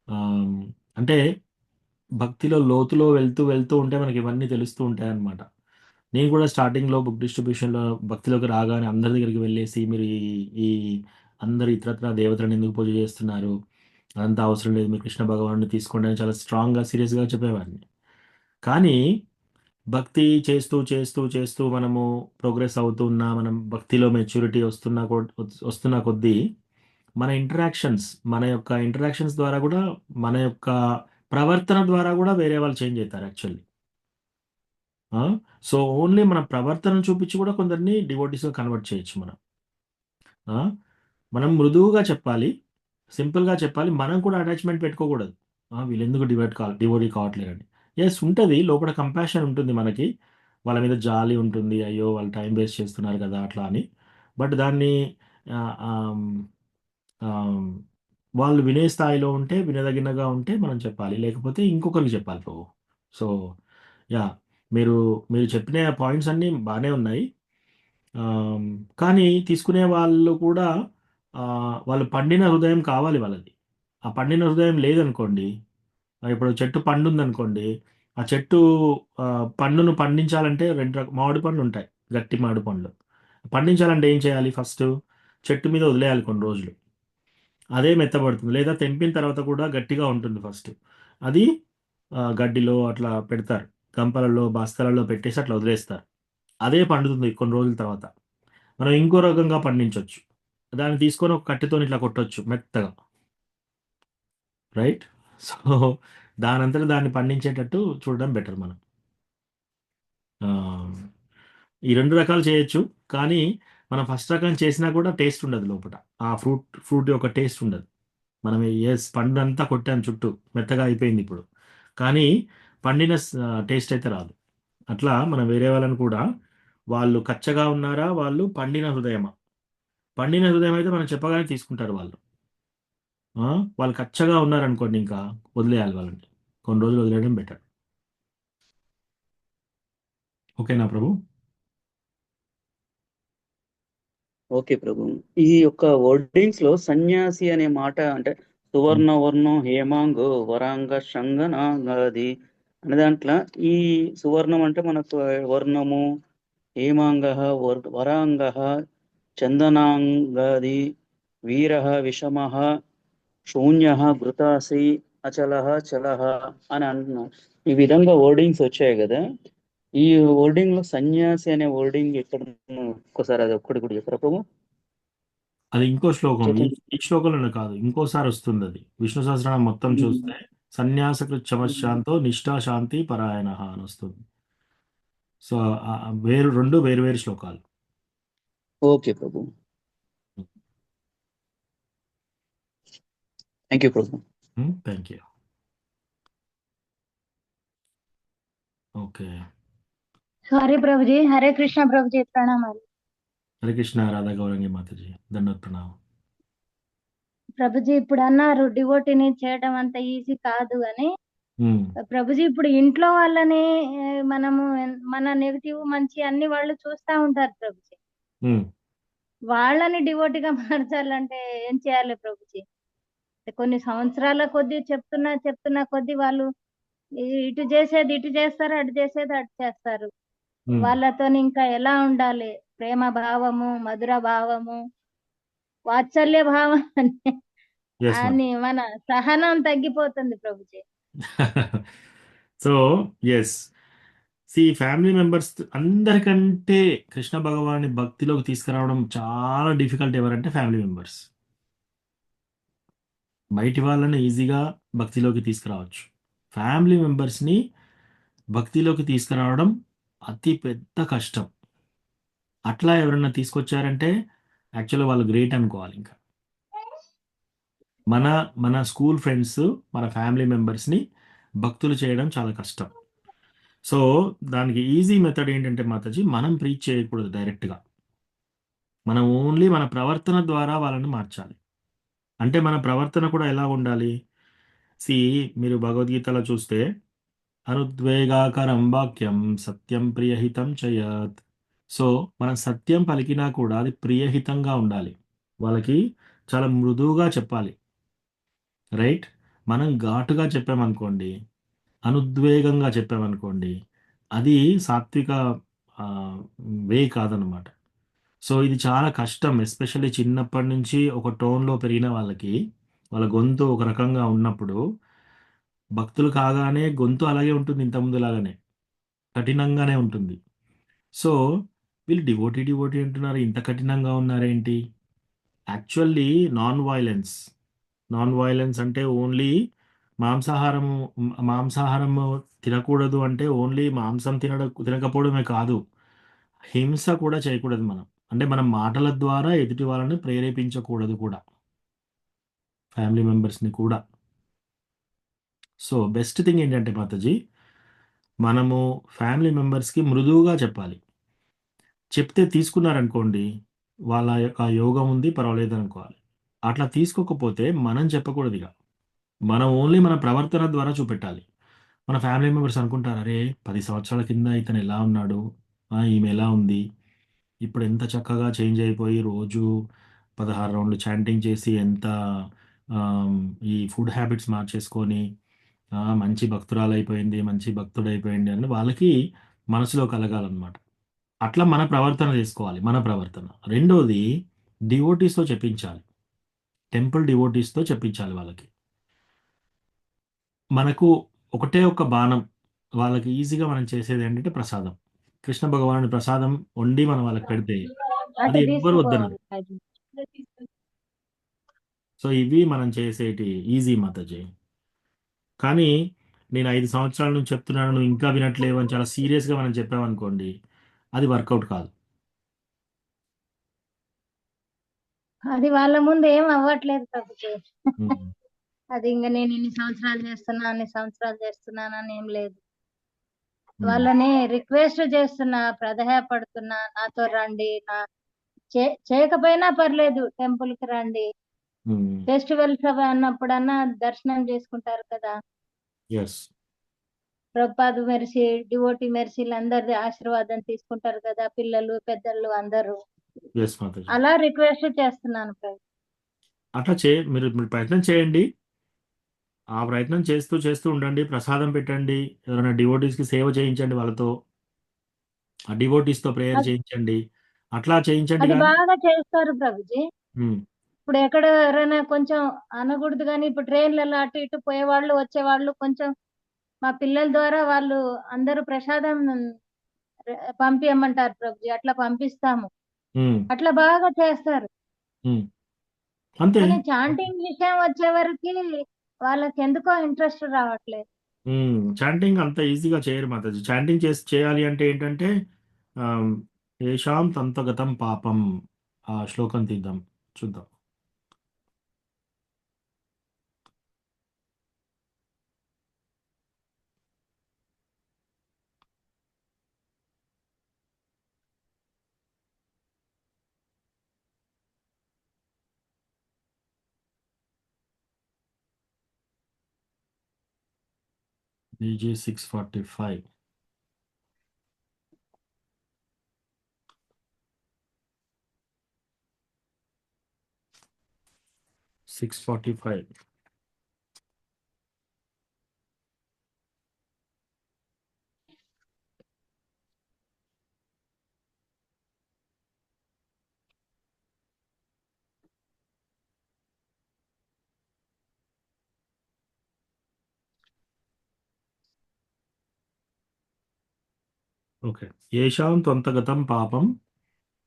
ఆహ్, అంటే భక్తిలో లోతులో వెళ్తూ ఉంటే మనకి ఇవన్నీ తెలుస్తూ ఉంటాయన్నమాట. నేను కూడా స్టార్టింగ్‌లో బుక్ డిస్ట్రిబ్యూషన్‌లో భక్తిలోకి రాగానే అందరి దగ్గరికి వెళ్ళేసి మీరు ఈ ఈ అందరు ఇతరత్రా దేవతలను ఎందుకు పూజ చేస్తున్నారు? అదంతా అవసరం లేదు. మీరు కృష్ణ భగవానుడిని తీసుకోండి అని చాలా స్ట్రాంగ్‌గా, సీరియస్‌గా చెప్పేవాడిని. కానీ భక్తి చేస్తూ మనము ప్రోగ్రెస్ అవుతున్నా, మనం భక్తిలో మెచ్యూరిటీ వస్తున్న కొద్దీ మన యొక్క ఇంటరాక్షన్స్ ద్వారా గూడా, మన యొక్క ప్రవర్తన ద్వారా గూడా వేరే వాళ్ళు చేంజ్ అయితారు యాక్చువల్లీ. ఆ! సో, ఓన్లీ మన ప్రవర్తనను చూపించి గూడా కొందరిని డివోటీస్‌గా కన్వర్ట్ చేయొచ్చు మనం. ఆ! మనం మృదువుగా చెప్పాలి. సింపుల్‌గా చెప్పాలి. మనం కూడా అటాచ్‌మెంట్ పెట్టుకోకూడదు. వీళ్ళెందుకు డివోటీ కావట్లేరని. యెస్ ఉంటది. లోపల కంపాషన్ ఉంటుంది మనకి. వాళ్ళ మీద జాలి ఉంటుంది. అయ్యో! వాళ్ళు టైమ్ వేస్ట్ చేస్తున్నారు కదా! అట్లా అని. బట్ దాన్ని ఆహ్, ఆహ్, ఆహ్, వాళ్ళు వినే స్థాయిలో ఉంటే, వినదగినగా ఉంటే మనం చెప్పాలి. లేకపోతే ఇంకొకరికి చెప్పాలి ప్రభు. So, yeah! మీరు మీరు చెప్పిన పాయింట్స్ అన్నీ బానే ఉన్నాయి. ఆహ్, కానీ తీసుకునే వాళ్ళు కూడా వాళ్ళు పండిన హృదయం కావాలి వాళ్ళది. ఆ పండిన హృదయం లేదనుకోండి, ఇప్పుడు చెట్టు పండుందనుకోండి, ఆ చెట్టు పండును పండించాలంటే 2 మామిడి పండ్లుంటాయి. గట్టి మామిడి పండ్లు. పండించాలంటే ఏం చేయాలి ఫస్టు? చెట్టు మీద వదిలేయాలి కొన్ని రోజులు. అదే మెత్తబడుతుంది. లేదా తెంపిన తర్వాత కూడా గట్టిగా ఉంటుంది ఫస్ట్. అది గడ్డిలో అట్లా పెడతారు. గంపలలో, బస్తాలలో పెట్టేసి అట్లా వదిలేస్తారు. అదే పండుతుంది కొన్ని రోజుల తర్వాత. మనం ఇంకో రకంగా పండించొచ్చు. దాన్ని తీసుకొని ఒక కట్టెతోని ఇట్లా కొట్టొచ్చు మెత్తగా. రైట్? సో, దానంతట దాన్ని పండించేటట్టు చూడడం బెటర్ మనం. ఆహ్, ఈ 2 రకాలు చేయొచ్చు. కానీ మనం ఫస్ట్ రకం చేసినా కూడా టేస్ట్ ఉండదు లోపట. ఆ ఫ్రూట్ యొక్క టేస్ట్ ఉండదు. మనం పండంతా కొట్టాం చుట్టూ. మెత్తగా అయిపోయిందిప్పుడు. కానీ పండిన టేస్ట్ అయితే రాదు. అట్లా మనం వేరే వాళ్ళని కూడా వాళ్ళు కచ్చగా ఉన్నారా? వాళ్ళు పండిన హృదయమా? పండిన హృదయం అయితే మనం చెప్పగానే తీసుకుంటారు వాళ్ళు. ఆ! వాళ్ళు కచ్చగా ఉన్నారనుకోండి ఇంకా వదిలేయాలి వాళ్ళని. కొన్ని రోజులు వదిలేయడం బెటర్. ఓకేనా ప్రభు? ఓకే ప్రభు. ఈ యొక్క వర్డింగ్స్ లో సన్యాసి అనే మాట అంటే హ్మ్. సువర్ణ వర్ణం హేమాంగో వరాంగ శంగనాగది అనే దాంట్లో ఈ సువర్ణం అంటే మనకు వర్ణము హేమాంగ వరాంగ చందనాంగది వీర విషమ శూన్య భృతాసి అచల చల అని అంటున్నాం. ఈ విధంగా వర్డింగ్స్ వచ్చాయి కదా. ఈ వర్డింగ్ లో సన్యాసి అనే వర్డింగ్ ఎక్కడ ఒక్కసారి అది ఒక్కటి కూడా చెప్పరా ప్రభు? అది ఇంకో శ్లోకం. ఈ చైతన్య. ఈ శ్లోకంలోనే కాదు. ఇంకోసారి వస్తుందది. విష్ణు సహస్రనామం మొత్తం చూస్తే సన్యాసకృత్ చమశ్శాంతో నిష్ఠా శాంతి పరాయణః అనొస్తుంది. సో, వేరు 2 వేరు వేరు శ్లోకాలు. Okay Prabhu. Thank you Prabhu. Thank you. Okay. Sorry Prabhuji. Hare Krishna Prabhuji. ప్రణామాలు. హరే కృష్ణ రాధా గౌరంగి మాతాజీ. దండవత్ ప్రణామం. ప్రభుజీ ఇప్పుడు అన్నారు డివోటీని చేయడం అంత ఈజీ కాదు అని. హ్మ్. ప్రభుజీ ఇప్పుడు ఇంట్లో వాళ్ళని మనము మన నెగటివ్ మంచి అన్ని వాళ్ళు చూస్తా ఉంటారు ప్రభుజీ. హ్మ్. వాళ్ళని డివోటీగా మార్చాలంటే ఏం చేయాలి ప్రభుజీ? కొన్ని సంవత్సరాల కొద్దీ చెప్తున్నా కొద్దీ వాళ్ళు ఇటు చేసేది ఇటు చేస్తారు, అటు చేసేది అటు చేస్తారు. వాళ్ళతోని ఇంకా ఎలా ఉండాలి? ప్రేమ భావము, మధుర భావము, వాత్సల్య భావం ఎస్ మ్యామ్. అని మన సహనం తగ్గిపోతుంది Prabhuji. So yes, family members అందరికంటే కృష్ణ భగవాన్ని భక్తిలోకి తీసుకురావడం చాలా డిఫికల్ట్. ఎవరంటే ఫ్యామిలీ మెంబర్స్. బయటి వాళ్ళని ఈజీగా భక్తిలోకి తీసుకురావచ్చు, ఫ్యామిలీ మెంబర్స్ని భక్తిలోకి తీసుకురావడం అతి పెద్ద కష్టం. అట్లా ఎవరన్నా తీసుకొచ్చారంటే యాక్చువల్గా వాళ్ళు గ్రేట్ అనుకోవాలి. ఇంకా మన మన స్కూల్ ఫ్రెండ్స్, మన ఫ్యామిలీ మెంబర్స్ని భక్తులు చేయడం చాలా కష్టం. సో దానికి ఈజీ మెథడ్ ఏంటంటే మాతాజీ, మనం ప్రీచ్ చేయకూడదు డైరెక్ట్గా. మనం ఓన్లీ మన ప్రవర్తన ద్వారా వాళ్ళని మార్చాలి. అంటే మన ప్రవర్తన కూడా ఎలా ఉండాలి? సి మీరు భగవద్గీతలో చూస్తే, అనుద్వేగాకరం వాక్యం సత్యం ప్రియహితం చయత్. సో మనం సత్యం పలికినా కూడా అది ప్రియహితంగా ఉండాలి. వాళ్ళకి చాలా మృదువుగా చెప్పాలి, రైట్? మనం ఘాటుగా చెప్పామనుకోండి, అనుద్వేగంగా చెప్పామనుకోండి, అది సాత్విక వే కాదనమాట. సో ఇది చాలా కష్టం, ఎస్పెషల్లీ చిన్నప్పటి నుంచి ఒక టోన్లో పెరిగిన వాళ్ళకి, వాళ్ళ గొంతు ఒక రకంగా ఉన్నప్పుడు భక్తులు కాగానే గొంతు అలాగే ఉంటుంది, ఇంతకుముందు లాగానే కఠినంగానే ఉంటుంది. సో వీళ్ళు డివోటీ డివోటీ అంటున్నారు, ఇంత కఠినంగా ఉన్నారేంటి? యాక్చువల్లీ నాన్ వైలెన్స్ అంటే ఓన్లీ మాంసాహారము మాంసాహారము తినకూడదు అంటే ఓన్లీ మాంసం తినకపోవడమే కాదు, హింస కూడా చేయకూడదు మనం. అంటే మనం మాటల ద్వారా ఎదుటి వాళ్ళని ప్రేరేపించకూడదు కూడా, ఫ్యామిలీ మెంబర్స్ని కూడా. సో బెస్ట్ థింగ్ ఏంటంటే మాతాజీ, మనము ఫ్యామిలీ మెంబర్స్కి మృదువుగా చెప్పాలి. చెప్తే తీసుకున్నారనుకోండి, వాళ్ళ యొక్క యోగం ఉంది పర్వాలేదు అనుకోవాలి. అట్లా తీసుకోకపోతే మనం చెప్పకూడదు ఇక. మనం ఓన్లీ మన ప్రవర్తన ద్వారా చూపెట్టాలి. మన ఫ్యామిలీ మెంబర్స్ అనుకుంటారు, అరే 10 సంవత్సరాల కింద ఇతను ఎలా ఉన్నాడు, ఈమె ఎలా ఉంది, ఇప్పుడు ఎంత చక్కగా చేంజ్ అయిపోయి రోజు 16 రౌండ్లు చాంటింగ్ చేసి ఎంత ఆమ్, ఈ ఫుడ్ హ్యాబిట్స్ మార్చేసుకొని మంచి భక్తురాలైపోయింది, మంచి భక్తుడైపోయింది అని వాళ్ళకి మనసులో కలగాలన్నమాట. అట్లా మన ప్రవర్తన చేసుకోవాలి, మన ప్రవర్తన. రెండోది, డివోటీస్తో చెప్పించాలి, టెంపుల్ డివోటీస్తో చెప్పించాలి వాళ్ళకి. మనకు ఒకటే ఒక బాణం, వాళ్ళకి ఈజీగా మనం చేసేది ఏంటంటే ప్రసాదం. కృష్ణ భగవానుడి ప్రసాదం వండి మనం వాళ్ళకి పెడితే అది అటు ఎవ్వరు వద్దనరు. తీసుకుపోవాలి. సో ఇవి మనం చేసేటి ఈజీ మాతాజీ. కానీ నేను 5 సంవత్సరాల నుంచి చెప్తున్నాను, నువ్వు ఇంకా వినట్లేవు అని చాలా సీరియస్గా మనం చెప్పామనుకోండి, అది వర్కౌట్ కాదు. అది వాళ్ళ ముందు ఏం అవ్వట్లేదు ప్రభుజీ. ఉమ్, అది ఇంకా నేను అన్ని సంవత్సరాలు చేస్తున్నానని ఏం లేదు. ఉమ్, వాళ్ళని రిక్వెస్ట్ చేస్తున్నా, ప్రాధేయపడుతున్నా, నాతో రండి, చేయకపోయినా పర్లేదు, టెంపుల్ కి రండి. ఉమ్, ఫెస్టివల్స్ అవి అన్నప్పుడన్నా దర్శనం చేసుకుంటారు కదా. ఎస్ ప్రభుపాద మెర్సీ, డివోటీ మెర్సీలు అందరి ఆశీర్వాదం తీసుకుంటారు కదా, పిల్లలు పెద్దలు అందరూ. ఎస్ మాతాజీ. అలా రిక్వెస్ట్ చేస్తున్నాను ప్రభు. అట్లా మీరు మీరు ప్రయత్నం చేయండి. ఆ ప్రయత్నం చేస్తూ చేస్తూ ఉండండి. ప్రసాదం పెట్టండి, ఎవరైనా డివోటీస్కి సేవ చేయించండి, వాళ్ళతో ఆ డివోటీస్తో ప్రేయర్ అది చేయించండి. అట్లా చేయించండి అది కానీ బాగా చేస్తారు ప్రభుజీ. ఉమ్, ఇప్పుడు ఎక్కడ ఎవరైనా కొంచెం అనకూడదు కానీ, ఇప్పుడు ట్రైన్లలో అటు ఇటు పోయేవాళ్ళు వచ్చేవాళ్ళు కొంచెం మా పిల్లల ద్వారా వాళ్ళు అందరూ ప్రసాదం పంపియమంటారు ప్రభుజీ, అట్లా పంపిస్తాము. ఉమ్, అట్లా బాగా చేస్తారు. ఉమ్, అంతే. కానీ చాంటింగ్ విషయం వచ్చే వరకు వాళ్ళకి ఎందుకో ఇంట్రెస్ట్ రావట్లేదు. చాంటింగ్ అంత ఈజీగా చేయరు మాతాజీ. చాంటింగ్ చేయాలి అంటే ఏంటంటే ఆమ్, ఏషాం తంతగతం పాపం, ఆ శ్లోకం తీద్దాం, చూద్దాం. BG 645. 6:45. ఓకే. ఏషాం త్వంతగతం పాపం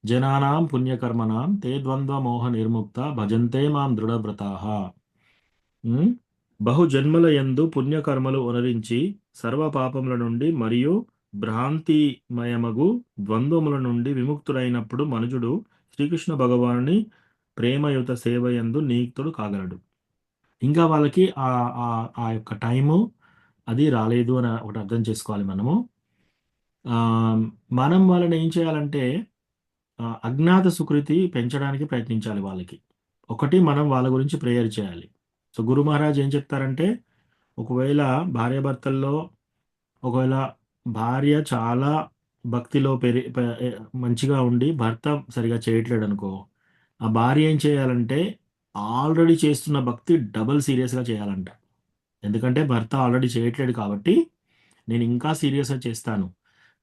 జనానాం పుణ్యకర్మణాం తే ద్వంద్వమోహ నిర్ముక్త భజంతే మాం దృఢవ్రతాః. ఉమ్, బహు జన్మల యందు పుణ్యకర్మలు ఒనరించి సర్వ పాపముల నుండి మరియు భ్రాంతిమయమగు ద్వంద్వముల నుండి విముక్తుడైనప్పుడు మనుజుడు శ్రీకృష్ణ భగవానుని ప్రేమయుత సేవయందు నియుక్తుడు కాగలడు. ఇంకా వాళ్ళకి ఆ ఆ ఆ యొక్క టైము అది రాలేదు అని ఒకటి అర్థం చేసుకోవాలి మనము. ఆ, మనం వాళ్ళని ఏం చేయాలంటే అజ్ఞాత సుకృతి పెంచడానికి ప్రయత్నించాలి వాళ్ళకి. ఒకటి మనం వాళ్ళ గురించి ప్రేయర్ చేయాలి. సో గురు మహారాజ్ ఏం చెప్తారంటే, ఒకవేళ భార్యాభర్తల్లో ఒకవేళ భార్య చాలా భక్తిలో మంచిగా ఉండి భర్త సరిగా చేయట్లేడు అనుకో, ఆ భార్య ఏం చేయాలంటే ఆల్రెడీ చేస్తున్న భక్తి డబల్ సీరియస్గా చేయాలంట. ఎందుకంటే భర్త ఆల్రెడీ చేయట్లేడు కాబట్టి నేను ఇంకా సీరియస్గా చేస్తాను,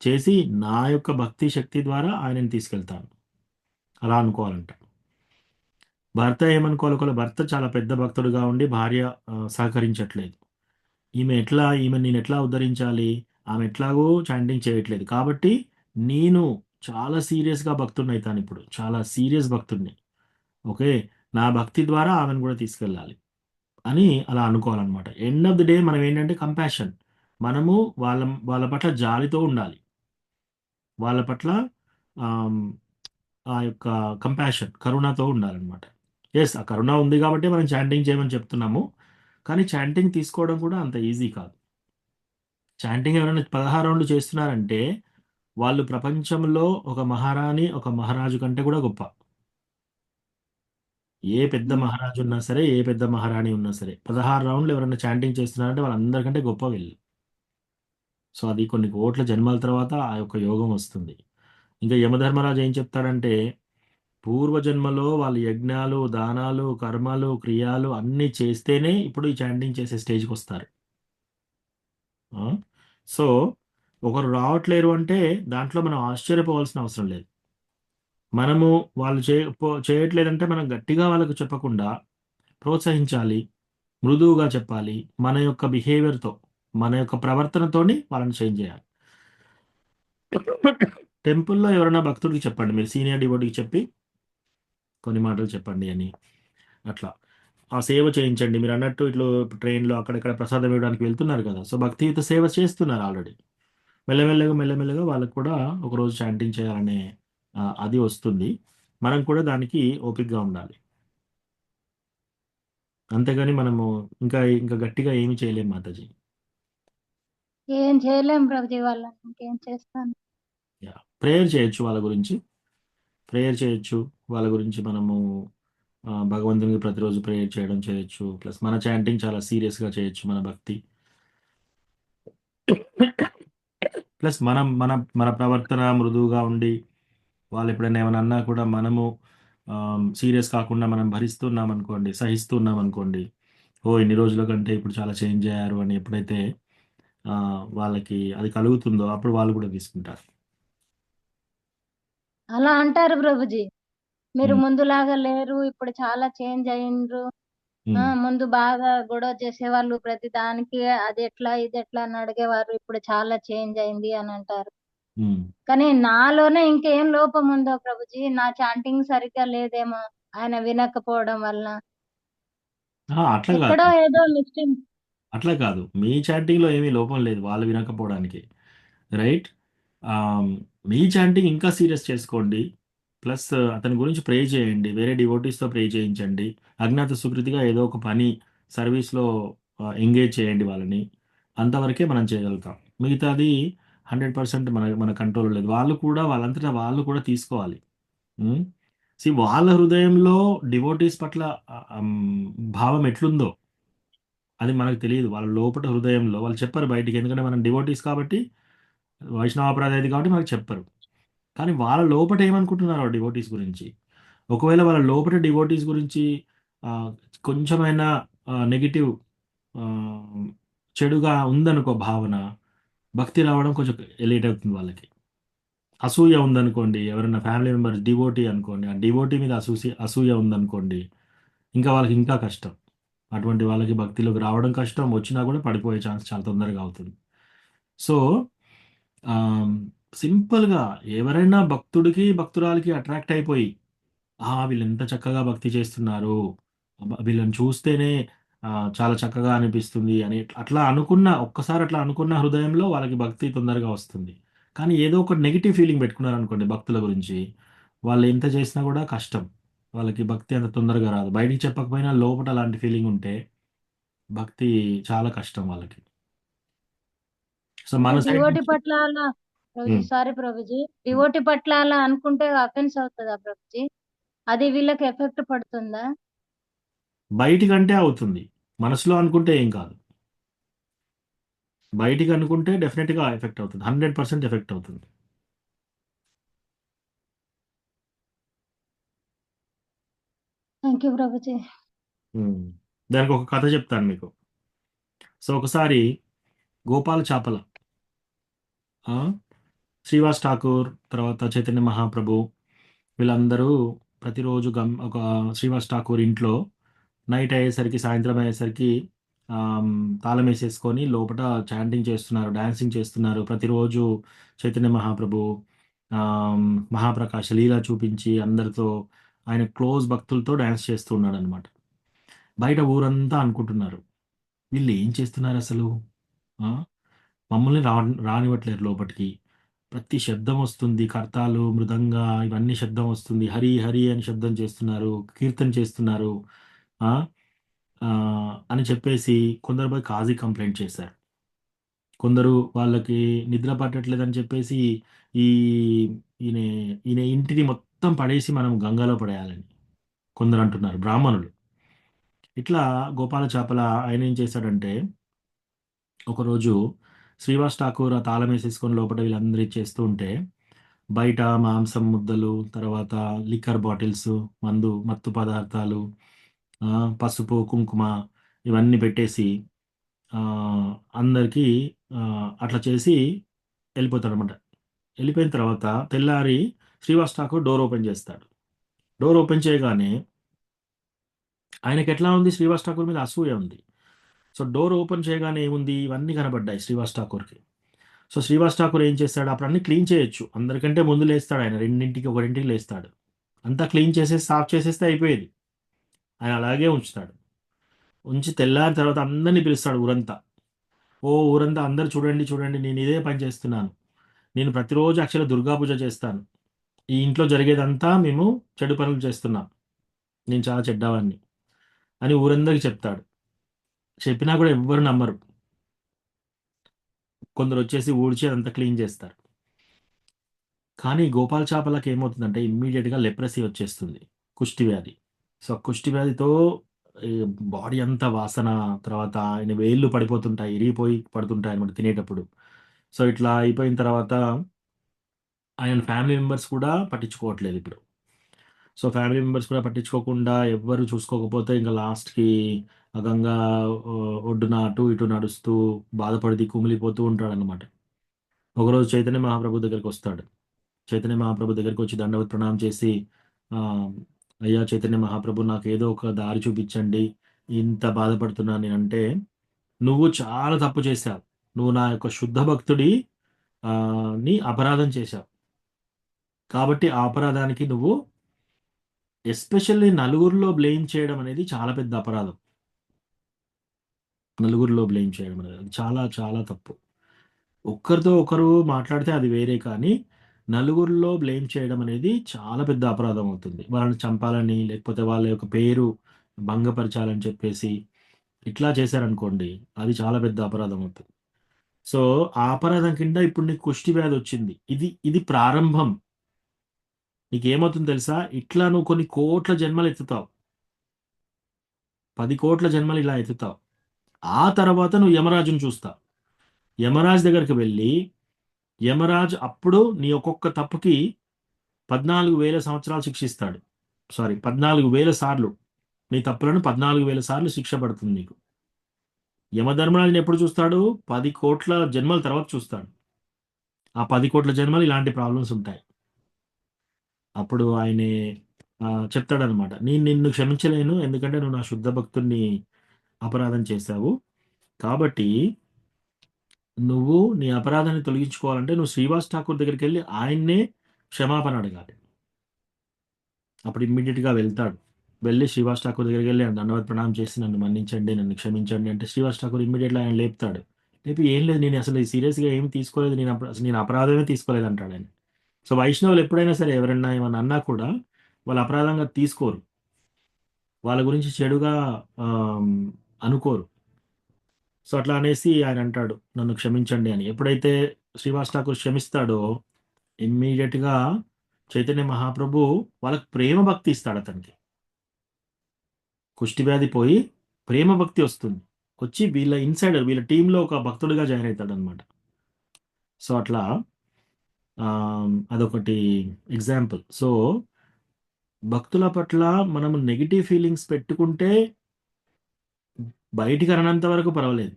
చేసి నా యొక్క భక్తి శక్తి ద్వారా ఆయనని తీసుకెళ్తాను, అలా అనుకోవాలంట. భర్త ఏమనుకోవాలి, ఒకవేళ భర్త చాలా పెద్ద భక్తుడుగా ఉండి భార్య సహకరించట్లేదు, ఈమె నేను ఎట్లా ఉద్ధరించాలి, ఆమె ఎట్లాగో చాంటింగ్ చేయట్లేదు కాబట్టి నేను చాలా సీరియస్గా భక్తుడిని అవుతాను, ఇప్పుడు చాలా సీరియస్ భక్తుడిని, ఓకే, నా భక్తి ద్వారా ఆమెను కూడా తీసుకెళ్ళాలి అని అలా అనుకోవాలన్నమాట. ఎండ్ ఆఫ్ ది డే మనం ఏంటంటే కంపాషన్, మనము వాళ్ళ వాళ్ళ పట్ల జాలితో ఉండాలి, వాళ్ళ పట్ల ఆమ్, ఆ యొక్క కంపాషన్ కరుణతో ఉండాలన్నమాట. ఎస్, ఆ కరుణ ఉంది కాబట్టి మనం చాంటింగ్ చేయమని చెప్తున్నాము, కానీ చాంటింగ్ తీసుకోవడం కూడా అంత ఈజీ కాదు. చాంటింగ్ ఎవరైనా 16 రౌండ్లు చేస్తున్నారంటే వాళ్ళు ప్రపంచంలో ఒక మహారాణి ఒక మహారాజు కంటే కూడా గొప్ప. ఏ పెద్ద మహారాజు ఉన్నా సరే, ఏ పెద్ద మహారాణి ఉన్నా సరే, 16 రౌండ్లు ఎవరైనా చాంటింగ్ చేస్తున్నారంటే వాళ్ళందరికంటే గొప్ప వీళ్ళు. సో అది కొన్ని కోట్ల జన్మల తర్వాత ఆ యొక్క యోగం వస్తుంది. ఇంకా యమధర్మరాజు ఏం చెప్తాడంటే, పూర్వజన్మలో వాళ్ళు యజ్ఞాలు దానాలు కర్మలు క్రియాలు అన్నీ చేస్తేనే ఇప్పుడు ఈ చాంటింగ్ చేసే స్టేజ్కి వస్తారు. ఆ? సో ఒకరు రావట్లేరు అంటే దాంట్లో మనం ఆశ్చర్యపోవాల్సిన అవసరం లేదు. మనము వాళ్ళు చేయట్లేదంటే మనం గట్టిగా వాళ్ళకు చెప్పకుండా ప్రోత్సహించాలి, మృదువుగా చెప్పాలి, మన యొక్క బిహేవియర్తో, మన యొక్క ప్రవర్తనతోని వాళ్ళని చేంజ్ చేయాలి. టెంపుల్లో ఎవరైనా భక్తుడికి చెప్పండి, మీరు సీనియర్ డివోటీకి చెప్పి కొన్ని మాటలు చెప్పండి అని, అట్లా ఆ సేవ చేయించండి. మీరు అన్నట్టు ఇట్లా ట్రైన్లో అక్కడెక్కడ ప్రసాదం ఇవ్వడానికి వెళ్తున్నారు కదా, సో భక్తియుత సేవ చేస్తున్నారు ఆల్రెడీ. మెల్లమెల్లగా మెల్లమెల్లగా వాళ్ళకు కూడా ఒకరోజు చాంటింగ్ చేయాలనే అది వస్తుంది. మనం కూడా దానికి ఓపికగా ఉండాలి. అంతేగాని మనము ఇంకా ఇంకా గట్టిగా ఏమి చేయలేం మాతాజీ. ఏం చేయలేం ప్రభుజీ, వాళ్ళని ఇంకేం చేస్తాను. యా, ప్రేయర్ చేయొచ్చు వాళ్ళ గురించి, ప్రేయర్ చేయొచ్చు వాళ్ళ గురించి మనము భగవంతునికి ప్రతిరోజు ప్రేయర్ చేయడం చేయొచ్చు. ప్లస్ మన చాంటింగ్ చాలా సీరియస్గా చేయొచ్చు, మన భక్తి. ప్లస్ మనం మన మన ప్రవర్తన మృదువుగా ఉండి వాళ్ళు ఎప్పుడైనా ఏమైనా అన్నా కూడా మనము సీరియస్ కాకుండా మనం భరిస్తున్నాం అనుకోండి, సహిస్తున్నాం అనుకోండి, ఓ ఇన్ని రోజుల కంటే ఇప్పుడు చాలా చేంజ్ అయ్యారు అని ఎప్పుడైతే ఆ, వాళ్ళకి అది కలుగుతుందో అప్పుడు వాళ్ళు కూడా తీసుకుంటారు. అలా అంటారు ప్రభుజీ, మీరు ఉమ్, ముందులాగా లేరు, ఇప్పుడు చాలా చేంజ్ అయ్యిండ్రు. ఉమ్, ముందు బాగా గొడవ చేసేవాళ్ళు, ప్రతి దానికి అది ఎట్లా ఇది ఎట్లా అని అడిగేవారు, ఇప్పుడు చాలా చేంజ్ అయింది అని అంటారు. ఉమ్. కానీ నాలోనే ఇంకేం లోపం ఉందో ప్రభుజీ, నా చాంటింగ్ సరిగ్గా లేదేమో ఆయన వినకపోవడం వల్ల, అట్లా కాదు, ఎక్కడో ఏదో మిస్టేక్. అట్లా కాదు, మీ చాటింగ్లో ఏమీ లోపం లేదు వాళ్ళు వినకపోవడానికి, రైట్. మీ చాంటింగ్ ఇంకా సీరియస్ చేసుకోండి. ప్లస్ అతని గురించి ప్రే చేయండి, వేరే డివోటీస్తో ప్రే చేయించండి, అజ్ఞాత సుకృతిగా ఏదో ఒక పని సర్వీస్లో ఎంగేజ్ చేయండి వాళ్ళని. అంతవరకే మనం చేయగలుగుతాం. మిగతాది 100% మన మన కంట్రోల్ లేదు. వాళ్ళు కూడా వాళ్ళంతటా వాళ్ళు కూడా తీసుకోవాలి. వాళ్ళ హృదయంలో డివోటీస్ పట్ల ఆ, ఆమ్, భావం ఎట్లుందో అది మనకు తెలియదు. వాళ్ళ లోపల హృదయంలో వాళ్ళు చెప్పరు బయటికి, ఎందుకంటే మనం డివోటీస్ కాబట్టి, వైష్ణవాపరాధి కాబట్టి మనకు చెప్పరు. కానీ వాళ్ళ లోపట ఏమనుకుంటున్నారు డివోటీస్ గురించి, ఒకవేళ వాళ్ళ లోపల డివోటీస్ గురించి కొంచెమైనా నెగటివ్ చెడుగా ఉందనుకో భావన, భక్తి రావడం కొంచెం లేట్ అవుతుంది వాళ్ళకి. అసూయ ఉందనుకోండి, ఎవరైనా ఫ్యామిలీ మెంబర్స్ డివోటీ అనుకోండి, ఆ డివోటీ మీద అసూయ ఉందనుకోండి, ఇంకా వాళ్ళకి ఇంకా కష్టం. అటువంటి వాళ్ళకి భక్తిలోకి రావడం కష్టం, వచ్చినా కూడా పడిపోయే ఛాన్స్ చాలా తొందరగా అవుతుంది. సో ఆమ్, సింపుల్గా ఎవరైనా భక్తుడికి భక్తురాలికి అట్రాక్ట్ అయిపోయి, వీళ్ళు ఎంత చక్కగా భక్తి చేస్తున్నారు, వీళ్ళని చూస్తేనే చాలా చక్కగా అనిపిస్తుంది అని అట్లా అనుకున్న, ఒక్కసారి అట్లా అనుకున్న హృదయంలో వాళ్ళకి భక్తి తొందరగా వస్తుంది. కానీ ఏదో ఒక నెగిటివ్ ఫీలింగ్ పెట్టుకున్నారు అనుకోండి భక్తుల గురించి, వాళ్ళు ఎంత చేసినా కూడా కష్టం. వాళ్ళకి భక్తి అంత తొందరగా రాదు. బయటికి చెప్పకపోయినా లోపల అలాంటి ఫీలింగ్ ఉంటే భక్తి చాలా కష్టం వాళ్ళకి. సో అంటే మన సైడ్ డివోటి నుంచి పట్ల అలా ప్రభుజీ, ఉమ్, సారీ ప్రభుజీ, ఉమ్. డివోటి పట్ల అలా అనుకుంటే అఫెన్స్ అవుతుందా ప్రభుజీ? అది వీళ్ళకి ఎఫెక్ట్ పడుతుందా? బయటికంటే అవుతుంది, మనసులో అనుకుంటే ఏం కాదు. బయటికి అనుకుంటే డెఫినెట్గా ఎఫెక్ట్ అవుతుంది, 100% ఎఫెక్ట్ అవుతుంది. Thank you Prabhuji. ఉమ్. దానికి ఒక కథ చెప్తాను మీకు. సో ఒకసారి గోపాల చాపల, ఆ, శ్రీవాస్ ఠాకూర్, తర్వాత చైతన్య మహాప్రభు, వీళ్ళందరూ ప్రతిరోజు ఒక శ్రీవాస్ ఠాకూర్ ఇంట్లో నైట్ అయ్యేసరికి, సాయంత్రం అయ్యేసరికి ఆమ్, తాళం వేసేసుకొని లోపల చాంటింగ్ చేస్తున్నారు, డాన్సింగ్ చేస్తున్నారు. ప్రతిరోజు చైతన్య మహాప్రభు మహాప్రకాశ లీల చూపించి అందరితో, ఆయన క్లోజ్ భక్తులతో డాన్స్ చేస్తూ ఉన్నాడు అనమాట. బయట ఊరంతా అనుకుంటున్నారు, వీళ్ళు ఏం చేస్తున్నారు అసలు, ఆ? మమ్మల్ని రానివ్వట్లేరు లోపలికి. ప్రతి శబ్దం వస్తుంది, కర్తాలు, మృదంగా, ఇవన్నీ శబ్దం వస్తుంది, హరి హరి అని శబ్దం చేస్తున్నారు, కీర్తన చేస్తున్నారు, ఆ ఆ, అని చెప్పేసి కొందరు పోయి కాజీ కంప్లైంట్ చేశారు. కొందరు వాళ్ళకి నిద్ర పట్టట్లేదని చెప్పేసి ఈ ఈయన ఈయన ఇంటిని మొత్తం పడేసి మనం గంగాలో పడేయాలని కొందరు అంటున్నారు, బ్రాహ్మణులు. ఇట్లా గోపాల చేపల ఆయన ఏం చేశాడంటే, ఒకరోజు శ్రీవాస్ ఠాకూర్ ఆ తాళం వేసేసుకొని లోపల వీళ్ళందరూ చేస్తూ ఉంటే, బయట మాంసం ముద్దలు, తర్వాత లిక్కర్ బాటిల్స్, మత్తు పదార్థాలు, ఆ, పసుపు కుంకుమ, ఇవన్నీ పెట్టేసి ఆ, అందరికీ ఆ, అట్లా చేసి వెళ్ళిపోతాడనమాట. వెళ్ళిపోయిన తర్వాత తెల్లారి శ్రీవాస్ ఠాకూర్ డోర్ ఓపెన్ చేస్తాడు. డోర్ ఓపెన్ చేయగానే ఆయనకి ఎట్లా ఉంది, శ్రీవాస్ ఠాకూర్ మీద అసూయ ఉంది. సో డోర్ ఓపెన్ చేయగానే ఏముంది, ఇవన్నీ కనబడ్డాయి శ్రీవాస్ ఠాకూర్కి. సో శ్రీవాస్ ఠాకూర్ ఏం చేస్తాడు, అప్పుడు అన్ని క్లీన్ చేయొచ్చు, అందరికంటే ముందు లేస్తాడు ఆయన, 2ంటికి 1ంటికి లేస్తాడు. అంతా క్లీన్ చేసేసి సాఫ్ చేసేస్తే అయిపోయేది. ఆయన అలాగే ఉంచుతాడు. ఉంచి తెల్లారి తర్వాత అందరినీ పిలుస్తాడు ఊరంతా. ఓ ఊరంతా, అందరు చూడండి చూడండి, నేను ఇదే పని చేస్తున్నాను. నేను ప్రతిరోజు యాక్చువల్గా దుర్గా పూజ చేస్తాను. ఈ ఇంట్లో జరిగేదంతా మేము చెడు పనులు చేస్తున్నాం, నేను చాలా చెడ్డవాడిని అని ఊరందరికి చెప్తాడు. చెప్పినా కూడా ఎవ్వరు నమ్మరు. కొందరు వచ్చేసి ఊడ్చి అదంతా క్లీన్ చేస్తారు. కానీ గోపాల్ చేపలకి ఏమవుతుందంటే ఇమ్మీడియట్గా లెప్రసీ వచ్చేస్తుంది, కుష్టి వ్యాధి. సో కుష్టి వ్యాధితో బాడీ అంతా వాసన, తర్వాత ఆయన వేళ్ళు పడిపోతుంటాయి, ఇరిగిపోయి పడుతుంటాయి అనమాట తినేటప్పుడు. సో ఇట్లా అయిపోయిన తర్వాత ఆయన ఫ్యామిలీ మెంబర్స్ కూడా పట్టించుకోవట్లేదు ఇప్పుడు. సో ఫ్యామిలీ మెంబర్స్ కూడా పట్టించుకోకుండా, ఎవ్వరు చూసుకోకపోతే ఇంకా లాస్ట్కి ఆ గంగా ఒడ్డున అటు ఇటు నడుస్తూ బాధపడి కుమిలిపోతూ ఉంటాడనమాట. ఒకరోజు చైతన్య మహాప్రభు దగ్గరికి వస్తాడు. చైతన్య మహాప్రభు దగ్గరికి వచ్చి దండవత్ ప్రణామం చేసి, ఆ, అయ్యా చైతన్య మహాప్రభు, నాకు ఏదో ఒక దారి చూపించండి, ఇంత బాధపడుతున్నాను నేనంటే, నువ్వు చాలా తప్పు చేశావు, నువ్వు నా యొక్క శుద్ధ భక్తుడి ని అపరాధం చేశావు. కాబట్టి ఆ అపరాధానికి నువ్వు ఎస్పెషల్లీ నలుగురిలో బ్లేమ్ చేయడం అనేది చాలా పెద్ద అపరాధం. నలుగురిలో బ్లేమ్ చేయడం అనేది అది చాలా చాలా తప్పు. ఒక్కరితో ఒకరు మాట్లాడితే అది వేరే, కానీ నలుగురిలో బ్లేమ్ చేయడం అనేది చాలా పెద్ద అపరాధం అవుతుంది. వాళ్ళని చంపాలని, లేకపోతే వాళ్ళ యొక్క పేరు భంగపరచాలని చెప్పేసి ఇట్లా చేశారనుకోండి, అది చాలా పెద్ద అపరాధం అవుతుంది. సో ఆ అపరాధం కింద ఇప్పుడు నీకు కుష్టి వ్యాధి వచ్చింది, ఇది ఇది ప్రారంభం. నీకేమవుతుంది తెలుసా, ఇట్లా నువ్వు కొన్ని కోట్ల జన్మలు ఎత్తుతావు, 10 కోట్ల జన్మలు ఇలా ఎత్తుతావు. ఆ తర్వాత నువ్వు యమరాజును చూస్తావు. యమరాజు దగ్గరికి వెళ్ళి, యమరాజు అప్పుడు నీ ఒక్కొక్క తప్పుకి 14,000 సంవత్సరాలు శిక్షిస్తాడు. సారీ, 14,000 సార్లు నీ తప్పులను 14,000 సార్లు శిక్ష పడుతుంది నీకు. యమధర్మరాజుని ఎప్పుడు చూస్తాడు? 10 కోట్ల జన్మల తర్వాత చూస్తాడు. ఆ 10 కోట్ల జన్మలు ఇలాంటి ప్రాబ్లమ్స్ ఉంటాయి. అప్పుడు ఆయనే చెప్తాడనమాట, నేను నిన్ను క్షమించలేను, ఎందుకంటే నువ్వు నా శుద్ధ భక్తుడిని అపరాధం చేశావు. కాబట్టి నువ్వు నీ అపరాధాన్ని తొలగించుకోవాలంటే నువ్వు శ్రీవాస్ ఠాకూర్ దగ్గరికి వెళ్ళి ఆయన్నే క్షమాపణ అడగాలి. అప్పుడు ఇమ్మీడియట్‌గా వెళ్తాడు. వెళ్ళి శ్రీవాస్ ఠాకూర్ దగ్గరికి వెళ్ళి దండవత్ ప్రణామం చేసి నన్ను మన్నించండి, నన్ను క్షమించండి అంటే శ్రీవాస్ ఠాకూర్ ఇమ్మీడియేట్‌గా ఆయన లేపుతాడు. లేపి ఏం లేదు, నేను అసలు సీరియస్‌గా ఏమి తీసుకోలేదు. అసలు నేను అపరాధమే తీసుకోలేదు అంటాడాయన. సో, వైష్ణవులు ఎప్పుడైనా సరే ఎవరైనా ఏమన్నా అన్నా కూడా వాళ్ళు అపరాధంగా తీసుకోరు. వాళ్ళ గురించి చెడుగా ఆహ్, అనుకోరు. సో, అట్లా అనేసి ఆయన అంటాడు, నన్ను క్షమించండి అని. ఎప్పుడైతే శ్రీవాస్ ఠాకూర్ క్షమిస్తాడో ఇమ్మీడియేట్‌గా చైతన్య మహాప్రభు వాళ్ళకి ప్రేమ భక్తి ఇస్తాడు అతనికి. కుష్టి వ్యాధి పోయి ప్రేమ భక్తి వస్తుంది. వచ్చి వీళ్ళ ఇన్సైడర్ వీళ్ళ టీమ్‌లో ఒక భక్తుడిగా జాయిన్ అయితాడనమాట. సో, అట్లా అదొకటి ఎగ్జాంపుల్. సో, భక్తుల పట్ల మనము నెగెటివ్ ఫీలింగ్స్ పెట్టుకుంటే బయటికి అననంత వరకు పర్వాలేదు.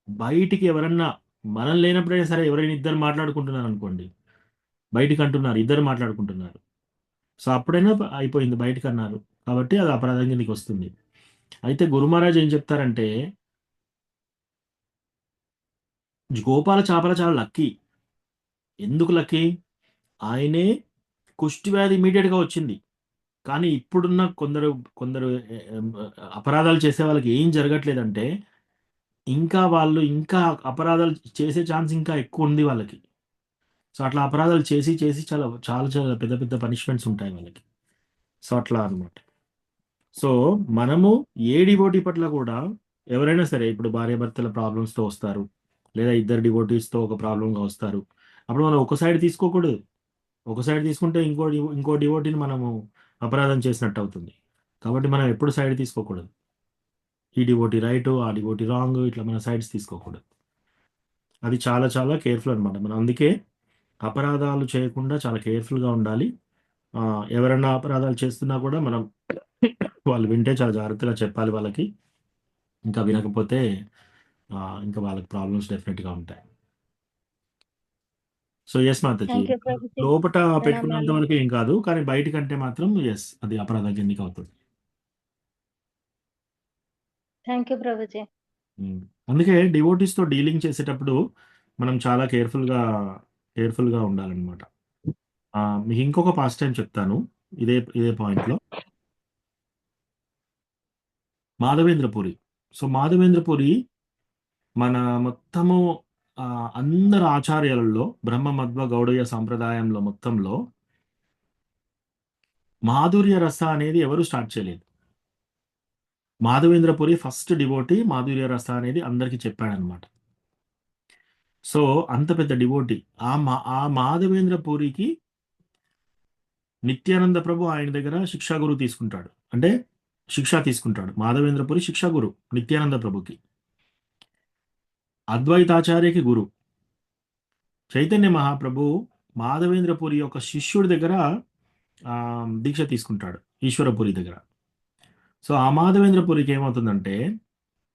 బయటికి ఎవరన్నా మనం లేనప్పుడైనా సరే ఎవరైనా ఇద్దరు మాట్లాడుకుంటున్నారనుకోండి. బయటికంటున్నారు, ఇద్దరు మాట్లాడుకుంటున్నారు. సో, అప్పుడైనా అయిపోయింది బయటికన్నారు. కాబట్టి అది అపరాధం కిందకొస్తుంది. అయితే గురు మహారాజ్ ఏం చెప్తారంటే, గోపాల చాపల చాలా లక్కీ. ఎందుకు లక్కీ? ఆయనే కుష్టి వ్యాధి ఇమ్మీడియేట్‌గా వచ్చింది. కానీ ఇప్పుడున్న కొందరు కొందరు ఎ ఎం అపరాధాలు చేసే వాళ్ళకి ఏం జరగట్లేదంటే, ఇంకా అపరాధాలు చేసే ఛాన్స్ ఇంకా ఎక్కువుంది వాళ్ళకి. సో, అట్లా అపరాధాలు చేసి చేసి చాలా పెద్ద పెద్ద పనిష్మెంట్స్ ఉంటాయి వాళ్ళకి. సో, అట్లా అన్నమాట. సో, మనము ఏ డివోటీ పట్ల కూడా ఎవరైనా సరే ఇప్పుడు భార్యాభర్తల ప్రాబ్లమ్స్‌తో వస్తారు. లేదా ఇద్దరు డివోటీస్‌తో ఒక ప్రాబ్లమ్‌గా వస్తారు. అప్పుడు మనం ఒక సైడ్ తీసుకోకూడదు. ఒక సైడ్ తీసుకుంటే ఇంకో డివోటీని మనము అపరాధం చేసినట్టు అవుతుంది. కాబట్టి మనం ఎప్పుడు సైడ్ తీసుకోకూడదు. ఈ డివోటీ రైటు, ఆ డివోటీ రాంగు, ఇట్లా మనం సైడ్స్ తీసుకోకూడదు. అది చాలా చాలా కేర్‌ఫుల్ అనమాట. మనం అందుకే అపరాధాలు చేయకుండా చాలా కేర్‌ఫుల్‌గా ఉండాలి. ఎవరన్నా అపరాధాలు చేస్తున్నా కూడా మనం వాళ్ళు వింటే చాలా జాగ్రత్తగా చెప్పాలి వాళ్ళకి. ఇంకా వినకపోతే ఇంకా వాళ్ళకి ప్రాబ్లమ్స్ డెఫినిట్‌గా ఉంటాయి. So, yes Mataji. Thank you Prabhuji. లోపట పెట్టుకున్నంత ప్రణామాలు. వరకు ఏం కాదు. కానీ బయటికంటే మాత్రం యెస్, అది అపరాధం కిందకవుతుంది. Thank you Prabhuji. హ్మ్. అందుకే డివోటీస్‌తో డీలింగ్ చేసేటప్పుడు మనం చాలా కేర్‌ఫుల్‌గా ఉండాలనమాట. మీకు ఇంకొక పాస్ట్ టైమ్ చెప్తాను. ఇదే పాయింట్‌లో. మాధవేంద్రపురి. సో, మాధవేంద్రపురి మన మొత్తము అందరు ఆచార్యాలలో బ్రహ్మ, మధ్వ, గౌడీయ సంప్రదాయంలో మొత్తంలో మాధుర్య రస అనేది ఎవరు స్టార్ట్ చేయలేదు. మాధవేంద్రపురి ఫస్ట్ డివోటీ మాధుర్య రస అనేది అందరికీ చెప్పాడనమాట. సో, అంత పెద్ద డివోటీ. ఆ మాధవేంద్రపురికి నిత్యానంద ప్రభు ఆయన దగ్గర శిక్షా గురువు తీసుకుంటాడు. అంటే శిక్ష తీసుకుంటాడు. మాధవేంద్రపురి శిక్షా గురు నిత్యానంద ప్రభుకి. అద్వైతాచార్యకి గురు. చైతన్య మహాప్రభు మాధవేంద్రపురి యొక్క శిష్యుడి దగ్గర దీక్ష తీసుకుంటాడు ఈశ్వరపురి దగ్గర. సో, ఆ మాధవేంద్రపురికి ఏమవుతుందంటే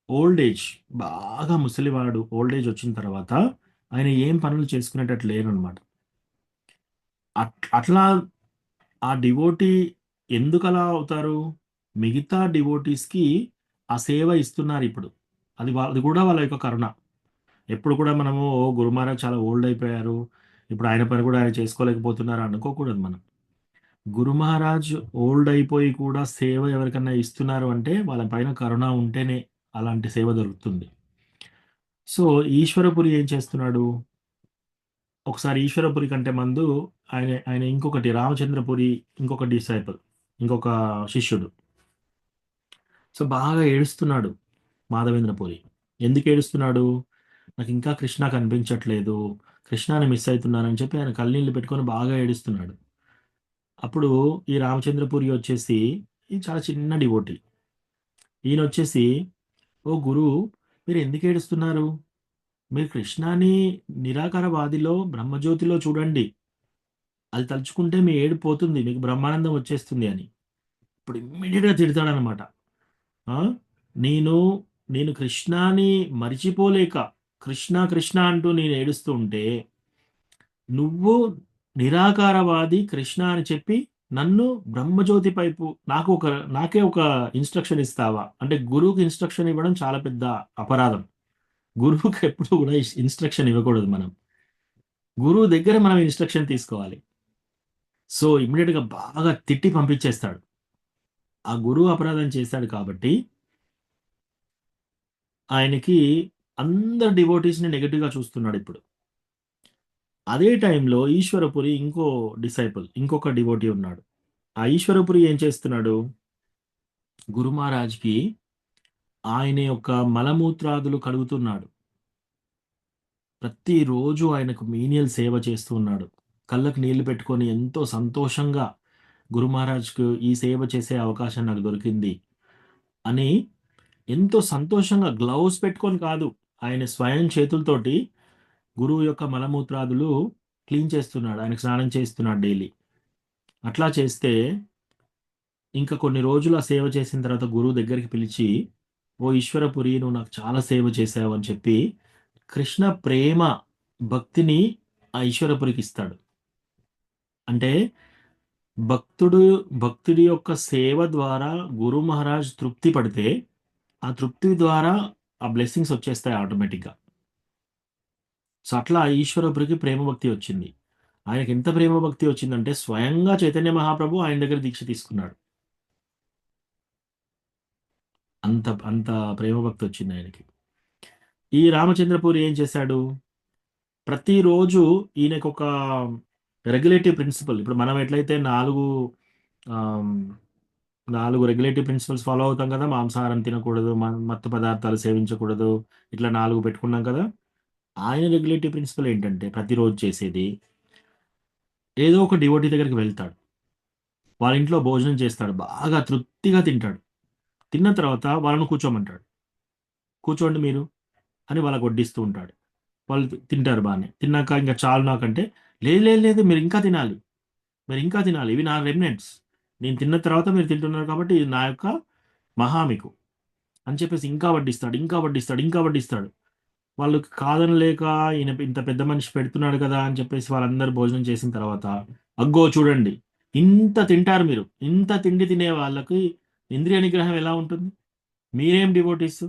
ఓల్డ్ ఏజ్, బాగా ముసలివాడు ఓల్డ్ ఏజ్ వచ్చిన తర్వాత ఆయన ఏం పనులు చేసుకునేటట్టు లేరనమాట. అట్లా ఆ డివోటీ ఎందుకలా అవుతారు? మిగతా డివోటీస్‌కి ఆ సేవ ఇస్తున్నారిప్పుడు. అది కూడా వాళ్ళ యొక్క కరుణ. ఎప్పుడు కూడా మనము గురు మహారాజ్ చాలా ఓల్డ్ అయిపోయారు. ఇప్పుడు ఆయన పని కూడా ఆయన చేసుకోలేకపోతున్నారు అనుకోకూడదు మనం. గురు మహారాజ్ ఓల్డ్ అయిపోయి కూడా సేవ ఎవరికన్నా ఇస్తున్నారు అంటే వాళ్ళ పైన కరుణ ఉంటేనే అలాంటి సేవ దొరుకుతుంది. సో, ఈశ్వరపురి ఏం చేస్తున్నాడు? ఒకసారి ఈశ్వరపురి కంటే ముందు ఆయన ఇంకొకటి రామచంద్రపురి ఇంకొక డిసైపుల్, ఇంకొక శిష్యుడు. సో, బాగా ఏడుస్తున్నాడు మాధవేంద్రపురి. ఎందుకు ఏడుస్తున్నాడు? నాకింకా కృష్ణ కనిపించట్లేదు. కృష్ణని మిస్ అయితున్నానని చెప్పి ఆయన కళ్ళనీళ్ళు పెట్టుకొని బాగా ఏడుస్తున్నాడు. అప్పుడు ఈ రామచంద్రపురి వచ్చేసి ఈ చాలా చిన్న డివోటీ. ఈయనొచ్చేసి, "ఓ గురు, మీరు ఎందుకు ఏడుస్తున్నారు? మీరు కృష్ణని నిరాకారవాదిలో బ్రహ్మజ్యోతిలో చూడండి. అది తలుచుకుంటే మీ ఏడుపు పోతుంది. మీకు బ్రహ్మానందం వచ్చేస్తుంది" అని. ఇప్పుడు ఇమ్మీడియేట్‌గా తిడతాడనమాట. ఆ, నేను నేను కృష్ణాని మరిచిపోలేక కృష్ణ కృష్ణ అంటూ నేను ఏడుస్తూ ఉంటే నువ్వు నిరాకారవాది కృష్ణ అని చెప్పి నన్ను బ్రహ్మజ్యోతి పైపు నాకే ఒక ఇన్స్ట్రక్షన్ ఇస్తావా? అంటే గురువుకి ఇన్స్ట్రక్షన్ ఇవ్వడం చాలా పెద్ద అపరాధం. గురువుకి ఎప్పుడు కూడా ఇన్స్ట్రక్షన్ ఇవ్వకూడదు మనం. గురువు దగ్గర మనం ఇన్స్ట్రక్షన్ తీసుకోవాలి. సో ఇమ్మీడియట్ గా బాగా తిట్టి పంపించేస్తాడు. ఆ గురువు అపరాధం చేశాడు కాబట్టి ఆయనకి అందరు డివోటీస్ ని నెగటివ్ గా చూస్తున్నాడు ఇప్పుడు. అదే టైంలో ఈశ్వరపురి ఇంకొక డివోటీ ఉన్నాడు. ఆ ఈశ్వరపురి ఏం చేస్తున్నాడు? గురు మహారాజ్కి ఆయన యొక్క మలమూత్రాదులు కడుగుతున్నాడు. ప్రతిరోజు ఆయనకు మీనియల్ సేవ చేస్తూ ఉన్నాడు. కళ్ళకు నీళ్లు పెట్టుకొని ఎంతో సంతోషంగా గురు మహారాజ్కు ఈ సేవ చేసే అవకాశం నాకు దొరికింది అని ఎంతో సంతోషంగా గ్లౌస్ పెట్టుకొని కాదు, ఆయన స్వయం చేతులతోటి గురువు యొక్క మలమూత్రాదులు క్లీన్ చేస్తున్నాడు. ఆయనకు స్నానం చేస్తున్నాడు డైలీ. అట్లా చేస్తే ఇంకా కొన్ని రోజులు ఆ సేవ చేసిన తర్వాత గురువు దగ్గరికి పిలిచి, ఓ ఈశ్వరపురి, నువ్వు నాకు చాలా సేవ చేసావు అని చెప్పి కృష్ణ ప్రేమ భక్తిని ఆ ఈశ్వరపురికి ఇస్తాడు. అంటే భక్తుడు భక్తుడి యొక్క సేవ ద్వారా గురు మహారాజ్ తృప్తి పడితే ఆ తృప్తి ద్వారా ఆ బ్లెస్సింగ్స్ వచ్చేస్తాయి ఆటోమేటిక్గా. సో అట్లా ఈశ్వరపురికి ప్రేమ భక్తి వచ్చింది. ఆయనకి ఎంత ప్రేమ భక్తి వచ్చిందంటే స్వయంగా చైతన్య మహాప్రభు ఆయన దగ్గర దీక్ష తీసుకున్నాడు. అంత అంత ప్రేమ భక్తి వచ్చింది ఆయనకి. ఈ రామచంద్రపూరి ఏం చేశాడు? ప్రతిరోజు ఈయనకు ఒక రెగ్యులేటివ్ ప్రిన్సిపల్, ఇప్పుడు మనం ఎట్లయితే ఆమ్, 4 రెగ్యులేటివ్ ప్రిన్సిపల్స్ ఫాలో అవుతాం కదా, మాంసాహారం తినకూడదు, మత్తు పదార్థాలు సేవించకూడదు, ఇట్లా 4 పెట్టుకున్నాం కదా. ఆయన రెగ్యులేటివ్ ప్రిన్సిపల్ ఏంటంటే ప్రతిరోజు చేసేది ఏదో ఒక డివోటీ దగ్గరికి వెళ్తాడు, వాళ్ళ ఇంట్లో భోజనం చేస్తాడు, బాగా తృప్తిగా తింటాడు. తిన్న తర్వాత వాళ్ళను కూర్చోమంటాడు. కూర్చోండి మీరు అని వాళ్ళకి వడ్డిస్తూ ఉంటాడు. వాళ్ళు తింటారు బాగానే. తిన్నాక ఇంకా చాలు నాకంటే, లేదు లేదు లేదు, మీరు ఇంకా తినాలి, మీరు ఇంకా తినాలి, ఇవి నా రెమినెంట్స్, నేను తిన్న తర్వాత మీరు తింటున్నారు కాబట్టి ఇది నా యొక్క మహామికు అని చెప్పేసి ఇంకా వడ్డిస్తాడు, ఇంకా వడ్డిస్తాడు, ఇంకా వడ్డిస్తాడు. వాళ్ళు కాదనలేక ఈయన ఇంత పెద్ద మనిషి పెడుతున్నాడు కదా అని చెప్పేసి వాళ్ళందరూ భోజనం చేసిన తర్వాత, అగ్గో చూడండి, ఇంత తింటారు మీరు, ఇంత తిండి తినే వాళ్ళకి ఇంద్రియ నిగ్రహం ఎలా ఉంటుంది? మీరేం డివోటీస్,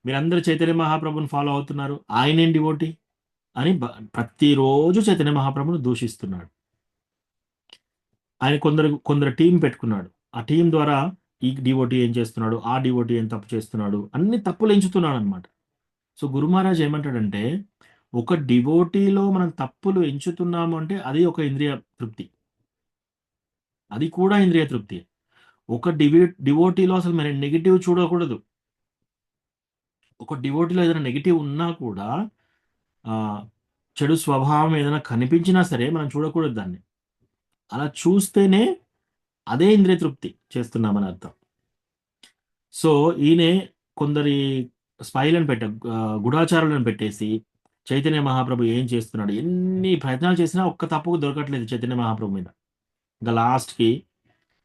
మీరందరూ చైతన్య మహాప్రభుని ఫాలో అవుతున్నారు, ఆయనేం డివోటీ అని ప్రతిరోజు చైతన్య మహాప్రభుని దూషిస్తున్నాడు. ఆయన కొందరు టీం పెట్టుకున్నాడు. ఆ టీం ద్వారా ఈ డివోటీ ఏం చేస్తున్నాడు, ఆ డివోటీ ఏం తప్పు చేస్తున్నాడు, అన్ని తప్పులు ఎంచుతున్నాడు అనమాట. సో గురు మహారాజ్ ఏమంటాడంటే, ఒక డివోటీలో మనం తప్పులు ఎంచుతున్నాము అంటే అది ఒక ఇంద్రియ తృప్తి, అది కూడా ఇంద్రియ తృప్తి. ఒక డివోటీలో అసలు మనం నెగిటివ్ చూడకూడదు. ఒక డివోటీలో ఏదైనా నెగిటివ్ ఉన్నా కూడా ఆ చెడు స్వభావం ఏదైనా కనిపించినా సరే మనం చూడకూడదు దాన్ని. అలా చూస్తేనే అదే ఇంద్రియ తృప్తి చేస్తున్నామని అర్థం. సో ఈయనే కొందరి స్పైలను గుడాచారులను పెట్టేసి చైతన్య మహాప్రభు ఏం చేస్తున్నాడు, ఎన్ని ప్రయత్నాలు చేసినా ఒక్క తప్పు దొరకట్లేదు చైతన్య మహాప్రభు మీద. ఇంకా లాస్ట్కి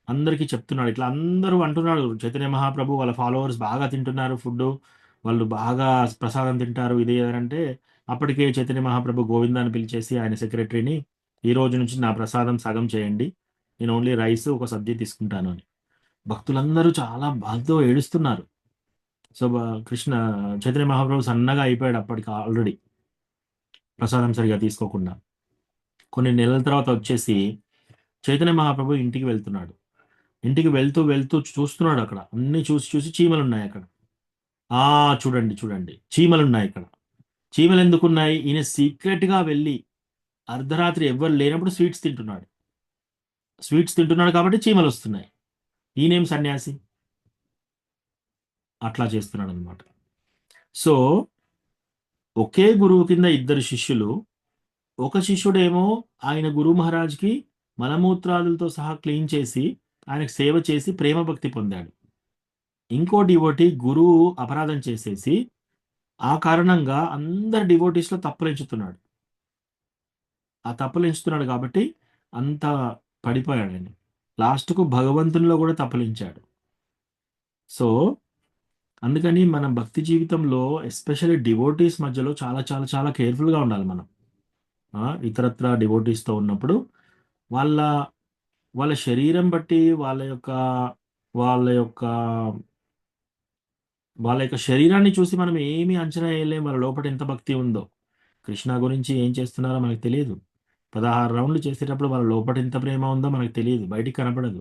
అందరికీ చెప్తున్నాడు, ఇట్లా అందరూ అంటున్నాడు, చైతన్య మహాప్రభు వాళ్ళ ఫాలోవర్స్ బాగా తింటున్నారు ఫుడ్, వాళ్ళు బాగా ప్రసాదం తింటారు, ఇది అంటే అప్పటికే చైతన్య మహాప్రభు గోవిందాన్ని పిలిచేసి ఆయన సెక్రటరీని, ఈ రోజు నుంచి నా ప్రసాదం సగం చేయండి, నేను ఓన్లీ రైస్ ఒక సబ్జీ తీసుకుంటాను అని. భక్తులందరూ చాలా బాధతో ఏడుస్తున్నారు. సో కృష్ణ చైతన్య మహాప్రభు సన్నగా అయిపోయాడు అప్పటికి ఆల్రెడీ, ప్రసాదం సరిగా తీసుకోకుండా. కొన్ని నెలల తర్వాత వచ్చేసి చైతన్య మహాప్రభు ఇంటికి వెళ్తున్నాడు. ఇంటికి వెళ్తూ వెళ్తూ చూస్తున్నాడు, అక్కడ అన్ని చూసి చూసి చీమలు ఉన్నాయి అక్కడ. ఆ చూడండి చూడండి, చీమలు ఉన్నాయి ఇక్కడ. చీమలు ఎందుకున్నాయి? ఈయన సీక్రెట్ గా వెళ్ళి అర్ధరాత్రి ఎవ్వరు లేనప్పుడు స్వీట్స్ తింటున్నాడు కాబట్టి చీమలు వస్తున్నాయి. ఈయనేం సన్యాసి, అట్లా చేస్తున్నాడు అనమాట. సో ఒకే గురువు కింద ఇద్దరు శిష్యులు, ఒక శిష్యుడేమో ఆయన గురు మహారాజ్కి మలమూత్రాదులతో సహా క్లీన్ చేసి ఆయనకు సేవ చేసి ప్రేమ భక్తి పొందాడు. ఇంకో డివోటీ గురువు అపరాధం చేసేసి ఆ కారణంగా అందరు డివోటీస్లో తప్పులు ఎంచుతున్నాడు కాబట్టి అంత పడిపోయాడు ఆయన. లాస్ట్కు భగవంతునిలో కూడా తప్పులించాడు. సో అందుకని మన భక్తి జీవితంలో ఎస్పెషల్లీ డివోటీస్ మధ్యలో చాలా చాలా చాలా కేర్ఫుల్గా ఉండాలి మనం. ఇతరత్ర డివోటీస్తో ఉన్నప్పుడు వాళ్ళ వాళ్ళ శరీరం బట్టి వాళ్ళ యొక్క వాళ్ళ యొక్క శరీరాన్ని చూసి మనం ఏమి అంచనా వేయలేం వాళ్ళ లోపల ఎంత భక్తి ఉందో. కృష్ణ గురించి ఏం చేస్తున్నారో మనకు తెలియదు. 16 రౌండ్లు చేసేటప్పుడు వాళ్ళ లోపల ఎంత ప్రేమ ఉందో మనకు తెలియదు. బయటికి కనపడదు.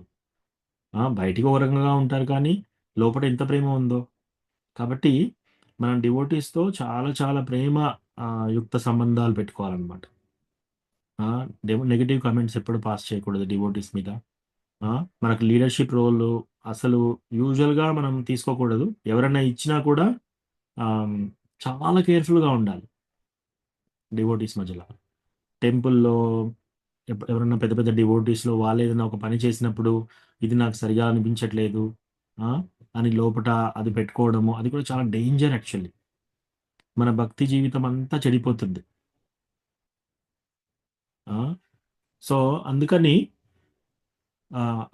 బయటికి ఒక రకంగా ఉంటారు కానీ లోపల ఎంత ప్రేమ ఉందో. కాబట్టి మనం డివోటీస్‌తో చాలా చాలా ప్రేమ యుక్త సంబంధాలు పెట్టుకోవాలనమాట. నెగెటివ్ కామెంట్స్ ఎప్పుడు పాస్ చేయకూడదు డివోటీస్ మీద. ఆ! మనకు లీడర్‌షిప్ రోలు అసలు యూజువల్‌గా మనం తీసుకోకూడదు. ఎవరైనా ఇచ్చినా కూడా ఆహ్, చాలా కేర్‌ఫుల్‌గా ఉండాలి డివోటీస్ మధ్యల. టెంపుల్‌లో ఎవరైనా పెద్ద పెద్ద డివోటీస్‌లో వాళ్ళేదైనా ఒక పని చేసినప్పుడు, ఇది నాకు సరిగా అనిపించట్లేదు. ఆ! అని లోపట అది పెట్టుకోవడము, అది కూడా చాలా డేంజర్ యాక్చువల్లీ. మన భక్తి జీవితం అంతా చెడిపోతుంది. ఆ! సో, అందుకని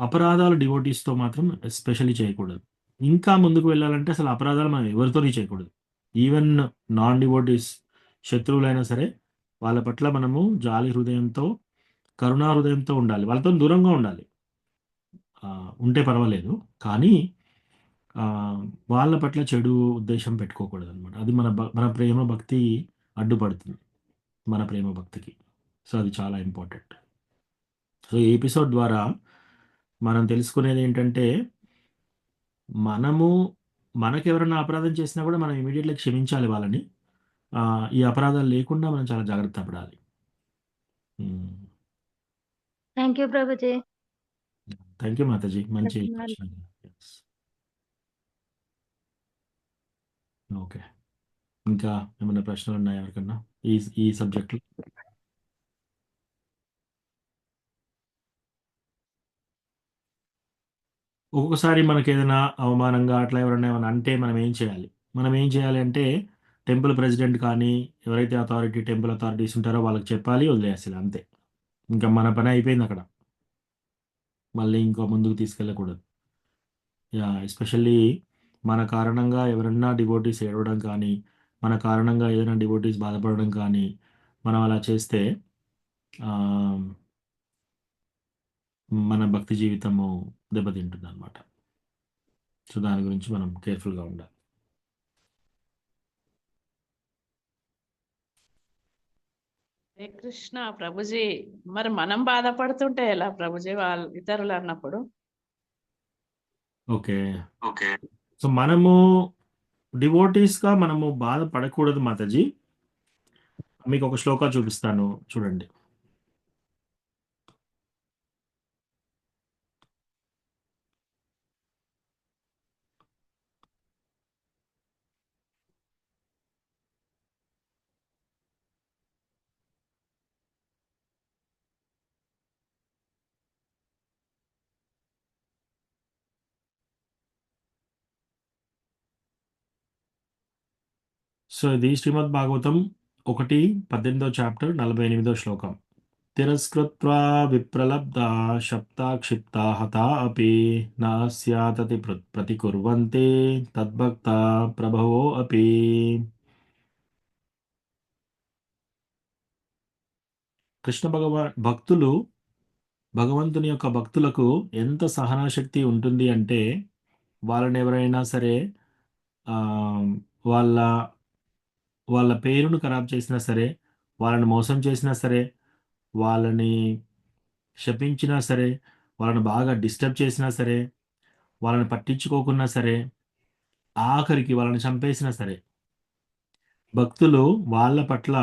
అపరాధాలు డివోటీస్‌తో మాత్రం ఎస్పెషల్లీ చేయకూడదు. ఇంకా ముందుకు వెళ్ళాలంటే అసలు అపరాధాలు మనం ఎవరితోని చేయకూడదు. ఈవెన్ నాన్ డివోటీస్ శత్రువులైనా సరే, వాళ్ళ పట్ల మనము జాలి హృదయంతో, కరుణా హృదయంతో ఉండాలి. వాళ్ళతోని దూరంగా ఉండాలి. ఉంటే పర్వాలేదు. కానీ ఆహ్, వాళ్ళ పట్ల చెడు ఉద్దేశ్యం పెట్టుకోకూడదనమాట. అది మన ప్రేమ భక్తి అడ్డుపడుతుంది. మన ప్రేమ భక్తికి. సో, అది చాలా ఇంపార్టెంట్. సో, ఈ ఎపిసోడ్ ద్వారా మనం తెలుసుకునేదేంటంటే, మనము మనకెవరైనా అపరాధం చేసినా కూడా మనం ఇమ్మీడియేట్‌లీ క్షమించాలి వాళ్ళని. ఈ అపరాధాలు లేకుండా మనం చాలా జాగ్రత్త పడాలి. హ్మ్. Thank you Prabhuji. Thank you Mataji. మంచి దర్శనాలు. ప్రశ్న. యెస్. ఓకే. ఇంకా ఏమన్నా ప్రశ్నలున్నాయా ఎవరికన్నా? ఈ ఈ సబ్జెక్ట్‌లో? ఒక్కొక్కసారి మనకేదైనా అవమానంగా అట్లా ఎవరైనా ఏమన్నా అంటే మనం ఏం చేయాలి? మనం ఏం చేయాలి అంటే టెంపుల్ ప్రెసిడెంట్ కానీ, ఎవరైతే టెంపుల్ అథారిటీస్ ఉంటారో వాళ్ళకి చెప్పాలి, వదిలేయాలి అంతే. ఇంకా మన పని అయిపోయిందక్కడ. మళ్ళీ ఇంకో ముందుకు తీసుకెళ్ళకూడదు. ఎస్పెషల్లీ మన కారణంగా ఎవరన్నా డివోటీస్ ఏడవడం కానీ, మన కారణంగా ఏదైనా డివోటీస్ బాధపడడం కానీ, మనం అలా చేస్తే ఆహ్, మన భక్తి జీవితము దెబ్బతింటుందనమాట. సో, దాని గురించి మనం కేర్‌ఫుల్‌గా ఉండాలి. హరే కృష్ణ ప్రభుజీ. మరి మనం బాధపడుతుంటే ఎలా ప్రభుజీ వాళ్ళు ఇతరులు అన్నప్పుడు? ఓకే. సో, మనము డివోటీస్‌గా మనము బాధపడకూడదు మాతాజీ. మీకొక శ్లోక చూపిస్తాను చూడండి. సో, ఇది శ్రీమద్ భాగవతం 1, 18 చాప్టర్ 48 శ్లోకం. తిరస్కృత్వా విప్రలబ్ధా శప్తాక్షిప్తా హతా అపి నాస్యాతతి ప్రతికుర్వంతే తద్భక్తా ప్రభవో అపి. కృష్ణ భక్తులు భగవంతుని యొక్క భక్తులకు ఎంత సహనశక్తి ఉంటుంది అంటే వాళ్ళని ఎవరైనా సరే ఆహ్, వాళ్ళ వాళ్ళ పేరును ఖరాబ్ చేసినా సరే, వాళ్ళని మోసం చేసినా సరే, వాళ్ళని శపించినా సరే, వాళ్ళని బాగా డిస్టర్బ్ చేసినా సరే, వాళ్ళని పట్టించుకోకున్నా సరే, ఆఖరికి వాళ్ళని చంపేసినా సరే, భక్తులు వాళ్ళ పట్ల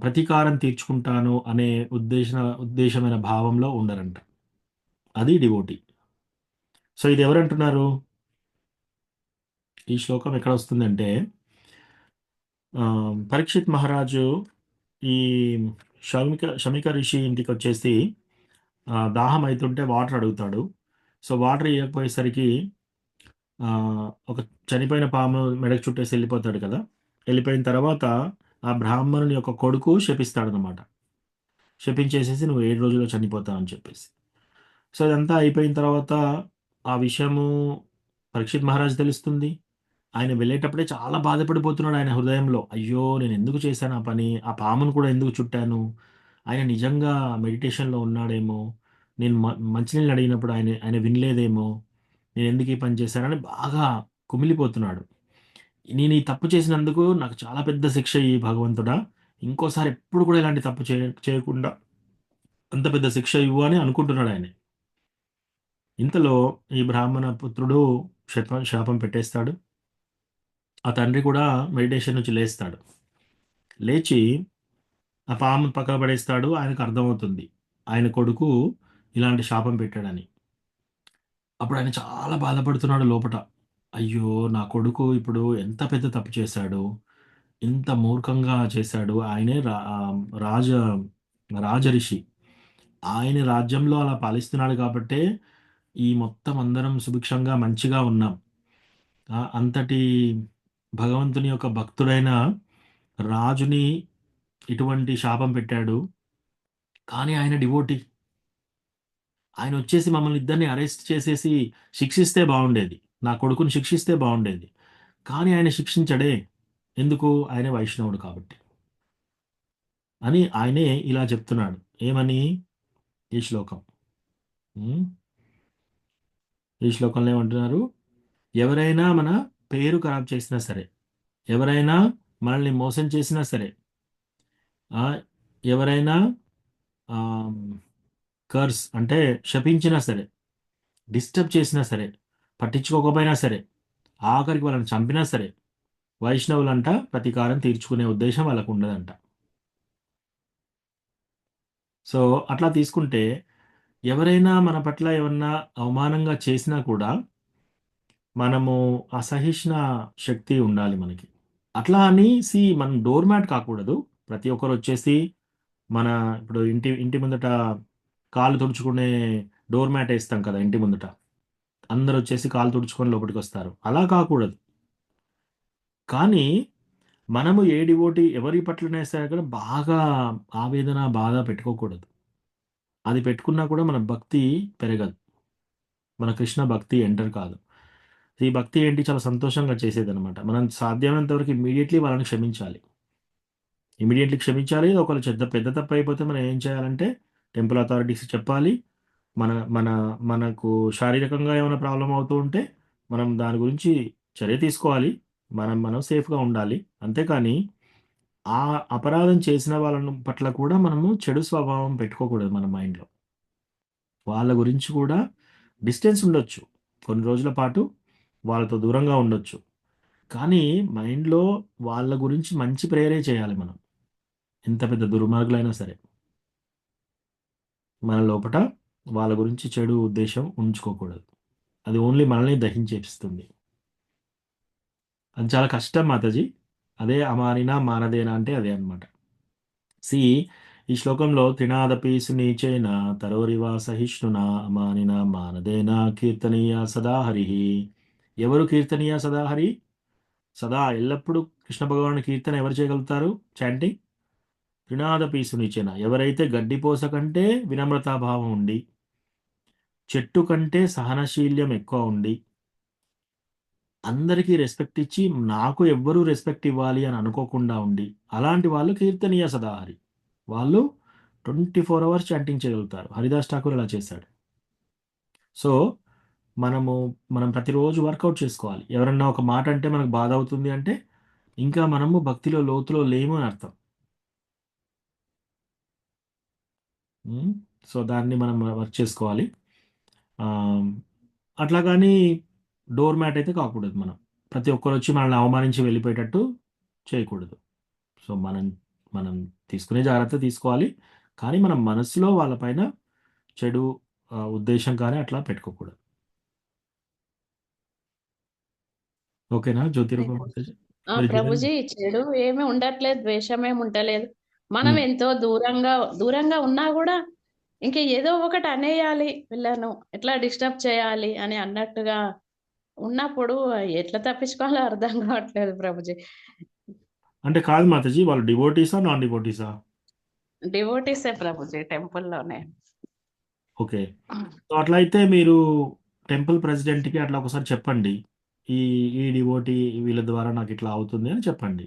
ప్రతీకారం తీర్చుకుంటాను అనే ఉద్దేశమైన భావంలో ఉండరంట. అది డివోటీ. సో, ఇది ఎవరంటున్నారు? ఈ శ్లోకం ఎక్కడొస్తుందంటే పరీక్షిత్ మహారాజు ఈ శమిక ఋషి ఇంటికొచ్చేసి దాహం అయితుంటే వాటర్ అడుగుతాడు. సో, వాటర్ ఇయ్యకపోయేసరికి ఒక చనిపోయిన పాము మెడకు చుట్టేసి ఎళ్ళిపోతాడు కదా! ఎళ్ళిపోయిన తర్వాత ఆ బ్రాహ్మణుని యొక్క కొడుకు శపిస్తాడనమాట. శపించేసేసి "నువ్వు 7 రోజుల్లో చనిపోతావు" అని చెప్పేసి. సో, ఇదంతా అయిపోయిన తర్వాత ఆ విషయము పరీక్షిత్ మహారాజ్ తెలుస్తుంది. ఆయన వెళ్ళేటప్పుడే చాలా బాధపడిపోతున్నాడు ఆయన హృదయంలో. అయ్యో! నేను ఎందుకు చేశాను ఆ పని? ఆ పామును కూడా ఎందుకు చుట్టాను? ఆయన నిజంగా మెడిటేషన్‌లో ఉన్నాడేమో! నేను మంచినీళ్ళు అడిగినప్పుడు ఆయన ఆయన వినలేదేమో! నేనెందుకు ఈ పని చేశానని బాగా కుమిలిపోతున్నాడు. నేను ఈ తప్పు చేసినందుకు నాకు చాలా పెద్ద శిక్ష ఇయ్యి భగవంతుడా! ఇంకోసారి ఎప్పుడు కూడా ఇలాంటి తప్పు చేయకుండా అంత పెద్ద శిక్ష ఇవ్వు అని అనుకుంటున్నాడాయన. ఇంతలో ఈ బ్రాహ్మణ పుత్రుడు శాపం పెట్టేస్తాడు. ఆ తండ్రి కూడా మెడిటేషన్ నుంచి లేస్తాడు. లేచి ఆ పాముని పక్కన పడేస్తాడు. ఆయనకు అర్థమవుతుంది. ఆయన కొడుకు ఇలాంటి శాపం పెట్టాడని. అప్పుడు ఆయన చాలా బాధపడుతున్నాడు లోపట. అయ్యో! నా కొడుకు ఇప్పుడు ఎంత పెద్ద తప్పు చేశాడు. ఇంత మూర్ఖంగా చేశాడు. ఆయనే రాజ రాజరిషి. ఆయన రాజ్యంలో అలా పాలిస్తున్నాడు కాబట్టే ఈ మొత్తం అందరం సుభిక్షంగా మంచిగా ఉన్నాం. అంతటి భగవంతుని యొక్క భక్తుడైన రాజుని ఇటువంటి శాపం పెట్టాడు. కానీ ఆయన డివోటీ. ఆయనొచ్చేసి మమ్మల్ని ఇద్దరిని అరెస్ట్ చేసేసి శిక్షిస్తే బావుండేది. నా కొడుకుని శిక్షిస్తే బావుండేది. కానీ ఆయన శిక్షించడే. ఎందుకు? ఆయన వైష్ణవుడు కాబట్టి. అని ఆయనే ఇలా చెప్తున్నాడు. ఏమని? ఈ శ్లోకం. హ్మ్. ఈ శ్లోకంలో ఏమంటున్నారు? ఎవరైనా మన పేరు ఖరాబ్ చేసినా సరే, ఎవరైనా మనల్ని మోసం చేసినా సరే, ఎవరైనా ఆహ్, కర్స్ అంటే శపించినా సరే, డిస్టర్బ్ చేసినా సరే, పట్టించుకోకపోయినా సరే, ఆఖరికి వాళ్ళని చంపినా సరే, వైష్ణవులంట ప్రతీకారం తీర్చుకునే ఉద్దేశ్యం వాళ్ళకుండదంట. సో, అట్లా తీసుకుంటే ఎవరైనా మన పట్ల ఏమన్నా అవమానంగా చేసినా కూడా మనము అసహిష్ణ శక్తి ఉండాలి మనకి. అట్లా అని మనం డోర్ మ్యాట్ కాకూడదు. ప్రతి ఒక్కరొచ్చేసి మన ఇప్పుడు ఇంటి ఇంటి ముందట కాళ్ళు తుడుచుకునే డోర్ మ్యాట్ ఏస్తాం కదా! ఇంటి ముందట. అందరొచ్చేసి కాళ్ళు తుడుచుకొని లోపటికొస్తారు. అలా కాకూడదు. కానీ మనము ఏ డివోటీ ఎవరి పట్లనైనా సరే కూడా బాగా ఆవేదన, బాధ పెట్టుకోకూడదు. అది పెట్టుకున్నా కూడా మన భక్తి పెరగదు. మన కృష్ణ భక్తి ఎంటర్ కాదు. ఈ భక్తి ఏంటి చాలా సంతోషంగా చేసేదనమాట. మనం సాధ్యమైనంత వరకు ఇమ్మీడియేట్‌లీ వాళ్ళని క్షమించాలి. ఇమ్మీడియేట్‌లీ క్షమించాలి. ఒకవేళ పెద్ద తప్పయిపోతే మనం ఏం చేయాలంటే టెంపుల్ అథారిటీస్‌కి చెప్పాలి. మన మన మనకు శారీరకంగా ఏమైనా ప్రాబ్లమ్ అవుతూ ఉంటే మనం దాని గురించి చర్య తీసుకోవాలి. మనం సేఫ్‌గా ఉండాలి. అంతేకాని ఆ అపరాధం చేసిన వాళ్ళను పట్ల కూడా మనము చెడు స్వభావం పెట్టుకోకూడదు మన మైండ్‌లో. వాళ్ళ గురించి కూడా డిస్టెన్స్ ఉండొచ్చు. కొన్ని రోజుల పాటు వాళ్ళతో దూరంగా ఉండొచ్చు. కానీ మైండ్‌లో వాళ్ళ గురించి మంచి ప్రేయరే చేయాలి మనం. ఎంత పెద్ద దుర్మార్గులైనా సరే. మన లోపట వాళ్ళ గురించి చెడు ఉద్దేశ్యం ఉంచుకోకూడదు. అది ఓన్లీ మనల్ని దహించేపిస్తుంది. అది చాలా కష్టం మాతాజీ. అదే అమానినా మానదేన అంటే అదే అన్నమాట. సీ ఈ శ్లోకంలో త్రినాదపి సునీచేన తరోరివ సహిష్ణునా అమానినా మానదేన కీర్తనీయ సదా హరిః. ఎవరు కీర్తనీయ సదా హరి? సదా ఎల్లప్పుడూ కృష్ణ భగవానుడి కీర్తన ఎవరు చేయగలుగుతారు? చాంటింగ్. త్రినాదపి సునీచేన ఎవరైతే గడ్డిపోస కంటే వినమ్రతాభావం ఉండి, చెట్టు కంటే సహనశీల్యం ఎక్కువ ఉండి, అందరికీ రెస్పెక్ట్ ఇచ్చి నాకు ఎవ్వరూ రెస్పెక్ట్ ఇవ్వాలి అని అనుకోకుండా ఉండి, అలాంటి వాళ్ళు కీర్తనీయ సదాహరి. వాళ్ళు 24 అవర్స్ చాంటింగ్ చేయగలుగుతారు. హరిదాస్ ఠాకూర్ అలా చేశాడు. సో, మనం ప్రతిరోజు వర్కౌట్ చేసుకోవాలి. ఎవరన్నా ఒక మాట అంటే మనకు బాధ అవుతుంది అంటే, ఇంకా మనము భక్తిలో లోతులో లేము అని అర్థం. హ్మ్. సో, దాన్ని మనం వర్క్ చేసుకోవాలి. ఆహ్, అట్లా గాని డోర్ మ్యాట్ అయితే కాకూడదు మనం. ప్రతి ఒక్కరొచ్చి మనల్ని అవమానించి వెళ్ళిపోయేటట్టు చేయకూడదు. సో, మనం తీసుకునే జాగ్రత్త తీసుకోవాలి. కానీ మన మనసులో వాళ్ళ పైన చెడు ఉద్దేశ్యం కానీ అట్లా పెట్టుకోకూడదు. ఓకేనా జ్యోతిరూప మాతాజీ? మరి ప్రభుజీ చెడు ఏమి ఉండట్లేదు, ద్వేషం ఏమి ఉండలేదు. మనం ఎంతో దూరంగా ఉన్నా కూడా ఇంక ఏదో ఒకటి అనేయాలి, వీళ్ళను ఎట్లా డిస్టర్బ్ చేయాలి అని అన్నట్టుగా ఉన్నప్పుడు ఎట్లా తప్పించుకోవాలో అర్థం కావట్లేదు ప్రభుజీ. అంటే కాదు మాతాజీ, వాళ్ళు డివోటీసా? నాన్ డివోటీసా? డివోటీసే ప్రభుజీ, టెంపుల్లోనే. ఓకే. సో, అట్లయితే మీరు టెంపుల్ ప్రెసిడెంట్కి అట్లా ఒకసారి చెప్పండి, ఈ ఈ డివోటీ వీళ్ళ ద్వారా నాకు ఇట్లా అవుతుంది అని చెప్పండి.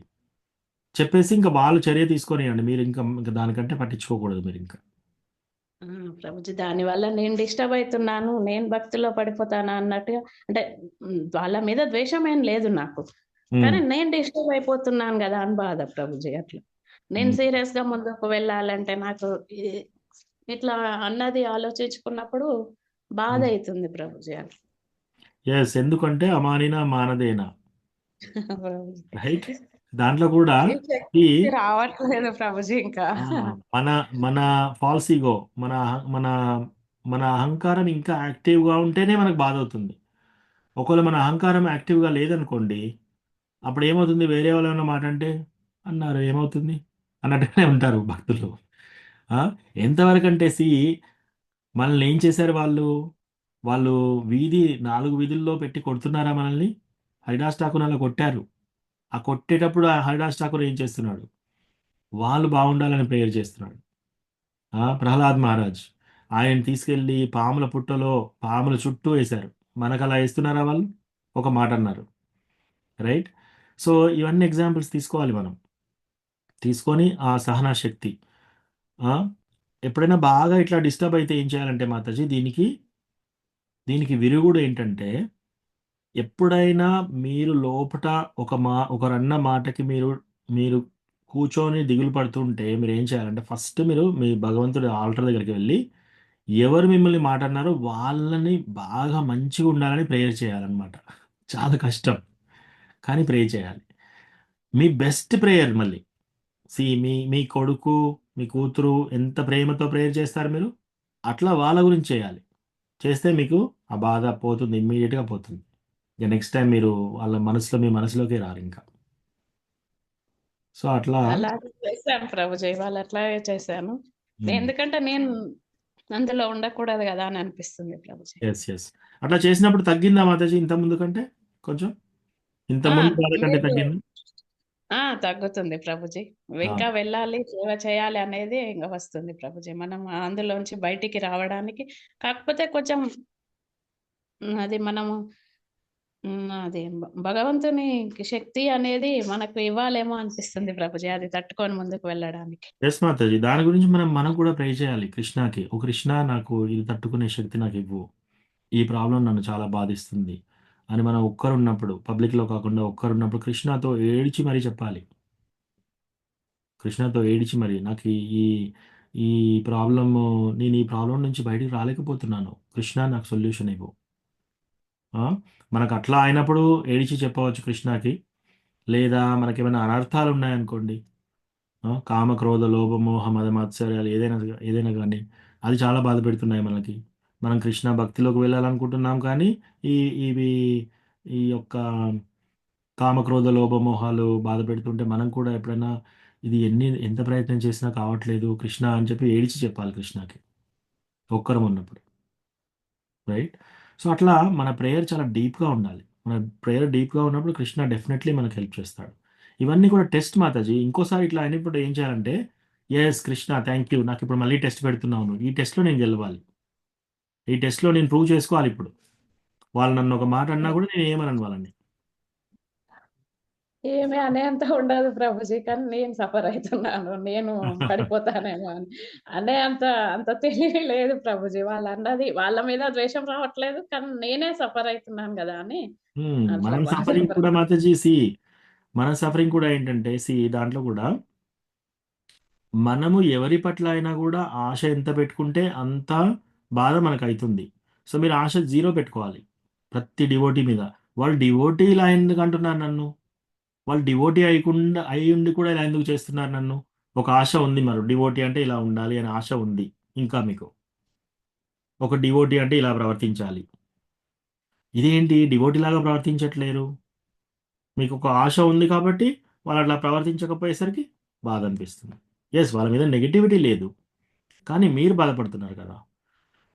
చెప్పేసి ఇంకా వాళ్ళు చర్య తీసుకొనియండి. మీరు ఇంకా దానికంటే పట్టించుకోకూడదు మీరు ఇంకా. ప్రభుజీ దానివల్ల నేను డిస్టర్బ్ అవుతున్నాను, నేను భక్తిలో పడిపోతాను అన్నట్టుగా, అంటే వాళ్ళ మీద ద్వేషం ఏం లేదు నాకు, కానీ నేను డిస్టర్బ్ అయిపోతున్నాను కదా అని బాధ ప్రభుజీ. అట్లా నేను సీరియస్ గా ముందుకు వెళ్ళాలంటే నాకు ఇట్లా అన్నది ఆలోచించుకున్నప్పుడు బాధ అవుతుంది ప్రభుజీ. అట్లా ఎస్, ఎందుకంటే అమానినా మానదేనా, ప్రభుజీ. రైట్? దాంట్లో కూడా ఈ ఈ శక్తి రావట్లేదు ప్రభుజీ ఇంకా. ఆ, మన మన ఫాల్స్ ఈగో, మన మన అహంకారం ఇంకా యాక్టివ్గా ఉంటేనే మనకు బాధ అవుతుంది. ఒకవేళ మన అహంకారం యాక్టివ్గా లేదనుకోండి, అప్పుడు ఏమవుతుంది, వేరే వాళ్ళు ఏమన్నా మాట అంటే అన్నారు ఏమవుతుంది అన్నట్టుగానే ఉంటారు భక్తులు. ఆ, ఎంతవరకు అంటే మనల్ని ఏం చేశారు వాళ్ళు? వాళ్ళు 4 వీధుల్లో పెట్టి కొడుతున్నారా మనల్ని? హరిదాస్ ఠాకూర్ అలా కొట్టారు. ఆ కొట్టేటప్పుడు ఆ హరిదాస్ ఠాకూర్ ఏం చేస్తున్నాడు? వాళ్ళు బాగుండాలని ప్రేయర్ చేస్తున్నాడు. ప్రహ్లాద్ మహారాజ్ ఆయన తీసుకెళ్ళి పాముల పుట్టలో పాముల చుట్టూ వేశారు. మనకు అలా వేస్తున్నారా వాళ్ళు? ఒక మాట అన్నారు, రైట్? సో ఇవన్నీ ఎగ్జాంపుల్స్ తీసుకోవాలి మనం. తీసుకొని ఆ సహనా శక్తి, ఆ, ఎప్పుడైనా బాగా ఇట్లా డిస్టర్బ్ అయితే ఏం చేయాలంటే మాతాజీ, దీనికి విరుగుడు ఏంటంటే, ఎప్పుడైనా మీరు లోపట ఒకరన్న మాటకి మీరు మీరు కూర్చొని దిగులు పడుతుంటే మీరు ఏం చేయాలంటే, ఫస్ట్ మీరు మీ భగవంతుడి ఆల్టర్ దగ్గరికి వెళ్ళి ఎవరు మిమ్మల్ని మాట అన్నారో వాళ్ళని బాగా మంచిగా ఉండాలని ప్రేయర్ చేయాలన్నమాట. చాలా కష్టం, కానీ ప్రేయర్ చేయాలి. మీ బెస్ట్ ప్రేయర్ మళ్ళీ మీ మీ కొడుకు మీ కూతురు ఎంత ప్రేమతో ప్రేయర్ చేస్తారు మీరు, అట్లా వాళ్ళ గురించి చేయాలి. చేస్తే మీకు ఆ బాధ పోతుంది, ఇమ్మీడియట్గా పోతుంది. ఇక నెక్స్ట్ టైం మీరు వాళ్ళ మీ మనసులోకి రారు ఇంకా. సో అట్లా. అలాగే చేశాను ప్రభుజీ, వాళ్ళు అట్లాగే చేశాను. ఎందుకంటే నేను అందులో ఉండకూడదు కదా అని అనిపిస్తుంది ప్రభుజీ. ఎస్ ఎస్, అట్లా చేసినప్పుడు తగ్గిందా మాతాజీ ఇంత ముందు కంటే? కొంచెం ఇంత ముందు బాధ కంటే మీరు తగ్గింది? తగ్గుతుంది ప్రభుజీ. ఇంకా వెళ్ళాలి, సేవ చేయాలి అనేది ఇంకా వస్తుంది ప్రభుజీ, మనం అందులోంచి బయటికి రావడానికి. కాకపోతే కొంచెం అది మనము అది భగవంతుని శక్తి అనేది మనకు ఇవ్వాలేమో అనిపిస్తుంది ప్రభుజీ, అది తట్టుకొని ముందుకు వెళ్ళడానికి. ఎస్ మాతాజీ, దాని గురించి మనం కూడా ప్రే చేయాలి కృష్ణకి. ఓ కృష్ణ, నాకు ఇది తట్టుకునే శక్తి నాకు ఇవ్వు, ఈ ప్రాబ్లం నన్ను చాలా బాధిస్తుంది అని మనం ఒక్కరున్నప్పుడు, పబ్లిక్లో కాకుండా ఒక్కరున్నప్పుడు కృష్ణతో ఏడిచి మరీ చెప్పాలి. కృష్ణతో ఏడిచి మరి, నాకు ఈ ఈ ప్రాబ్లము, నేను ఈ ప్రాబ్లం నుంచి బయటికి రాలేకపోతున్నాను కృష్ణ, నాకు సొల్యూషన్ ఇవ్వు. మనకు అట్లా అయినప్పుడు ఏడిచి చెప్పవచ్చు కృష్ణకి. లేదా మనకేమైనా అనర్థాలు ఉన్నాయనుకోండి, కామ క్రోధ లోభ మోహ మద మాత్సర్యాలు ఏదైనా కానీ అది చాలా బాధ పెడుతున్నాయి మనకి. మనం కృష్ణ భక్తిలోకి వెళ్ళాలనుకుంటున్నాం, కానీ ఈ ఇవి ఈ యొక్క కామక్రోధ లోభ మోహాలు బాధ పెడుతుంటే మనం కూడా ఎప్పుడైనా ఇది ఎంత ప్రయత్నం చేసినా కావట్లేదు కృష్ణ అని చెప్పి ఏడిచి చెప్పాలి కృష్ణకి ఒక్కరం ఉన్నప్పుడు, రైట్? సో అట్లా మన ప్రేయర్ చాలా డీప్గా ఉండాలి. మన ప్రేయర్ డీప్గా ఉన్నప్పుడు కృష్ణ డెఫినెట్లీ మనకు హెల్ప్ చేస్తాడు. ఇవన్నీ కూడా టెస్ట్ మాతాజీ. ఇంకోసారి ఇట్లా అయినప్పుడు ఏం చేయాలంటే, ఎస్ కృష్ణ థ్యాంక్ యూ, నాకు ఇప్పుడు మళ్ళీ టెస్ట్ పెడుతున్నాను, ఈ టెస్ట్లో నేను గెలవాలి, ఈ టెస్ట్లో నేను ప్రూవ్ చేసుకోవాలి. ఇప్పుడు వాళ్ళు నన్ను ఒక మాట అన్నా కూడా నేను ఏమనను వాళ్ళని. ఏమి అనేంత ఉండదు ప్రభుజీ, కానీ నేను సఫర్ అవుతున్నాను, నేను పడిపోతానేమో అని అంత తెలివి లేదు ప్రభుజీ. వాళ్ళు అన్నది వాళ్ళ మీద ద్వేషం రావట్లేదు, కానీ నేనే సఫర్ అవుతున్నాను కదా అని అట్లా మనం బాధ సఫరింగ్ కూడా మాతాజీ మన సఫరింగ్ కూడా ఏంటంటే దాంట్లో కూడా మనము ఎవరి పట్ల అయినా కూడా ఆశ ఎంత పెట్టుకుంటే అంత బాధ మనకు అవుతుంది. సో మీరు ఆశ 0 పెట్టుకోవాలి ప్రతి డివోటీ మీద. వాళ్ళు డివోటీ ఇలా ఎందుకు అంటున్నారు నన్ను, వాళ్ళు డివోటీ అయి ఉండి కూడా ఇలా ఎందుకు చేస్తున్నారు నన్ను? ఒక ఆశ ఉంది, మరి డివోటీ అంటే ఇలా ఉండాలి అనే ఆశ ఉంది. ఇంకా మీకు ఒక డివోటీ అంటే ఇలా ప్రవర్తించాలి, ఇదేంటి డివోటీ లాగా ప్రవర్తించట్లేరు? మీకు ఒక ఆశ ఉంది కాబట్టి వాళ్ళు అట్లా ప్రవర్తించకపోయేసరికి బాధ అనిపిస్తుంది. ఎస్, వాళ్ళ మీద నెగిటివిటీ లేదు, కానీ మీరు బాధపడుతున్నారు కదా.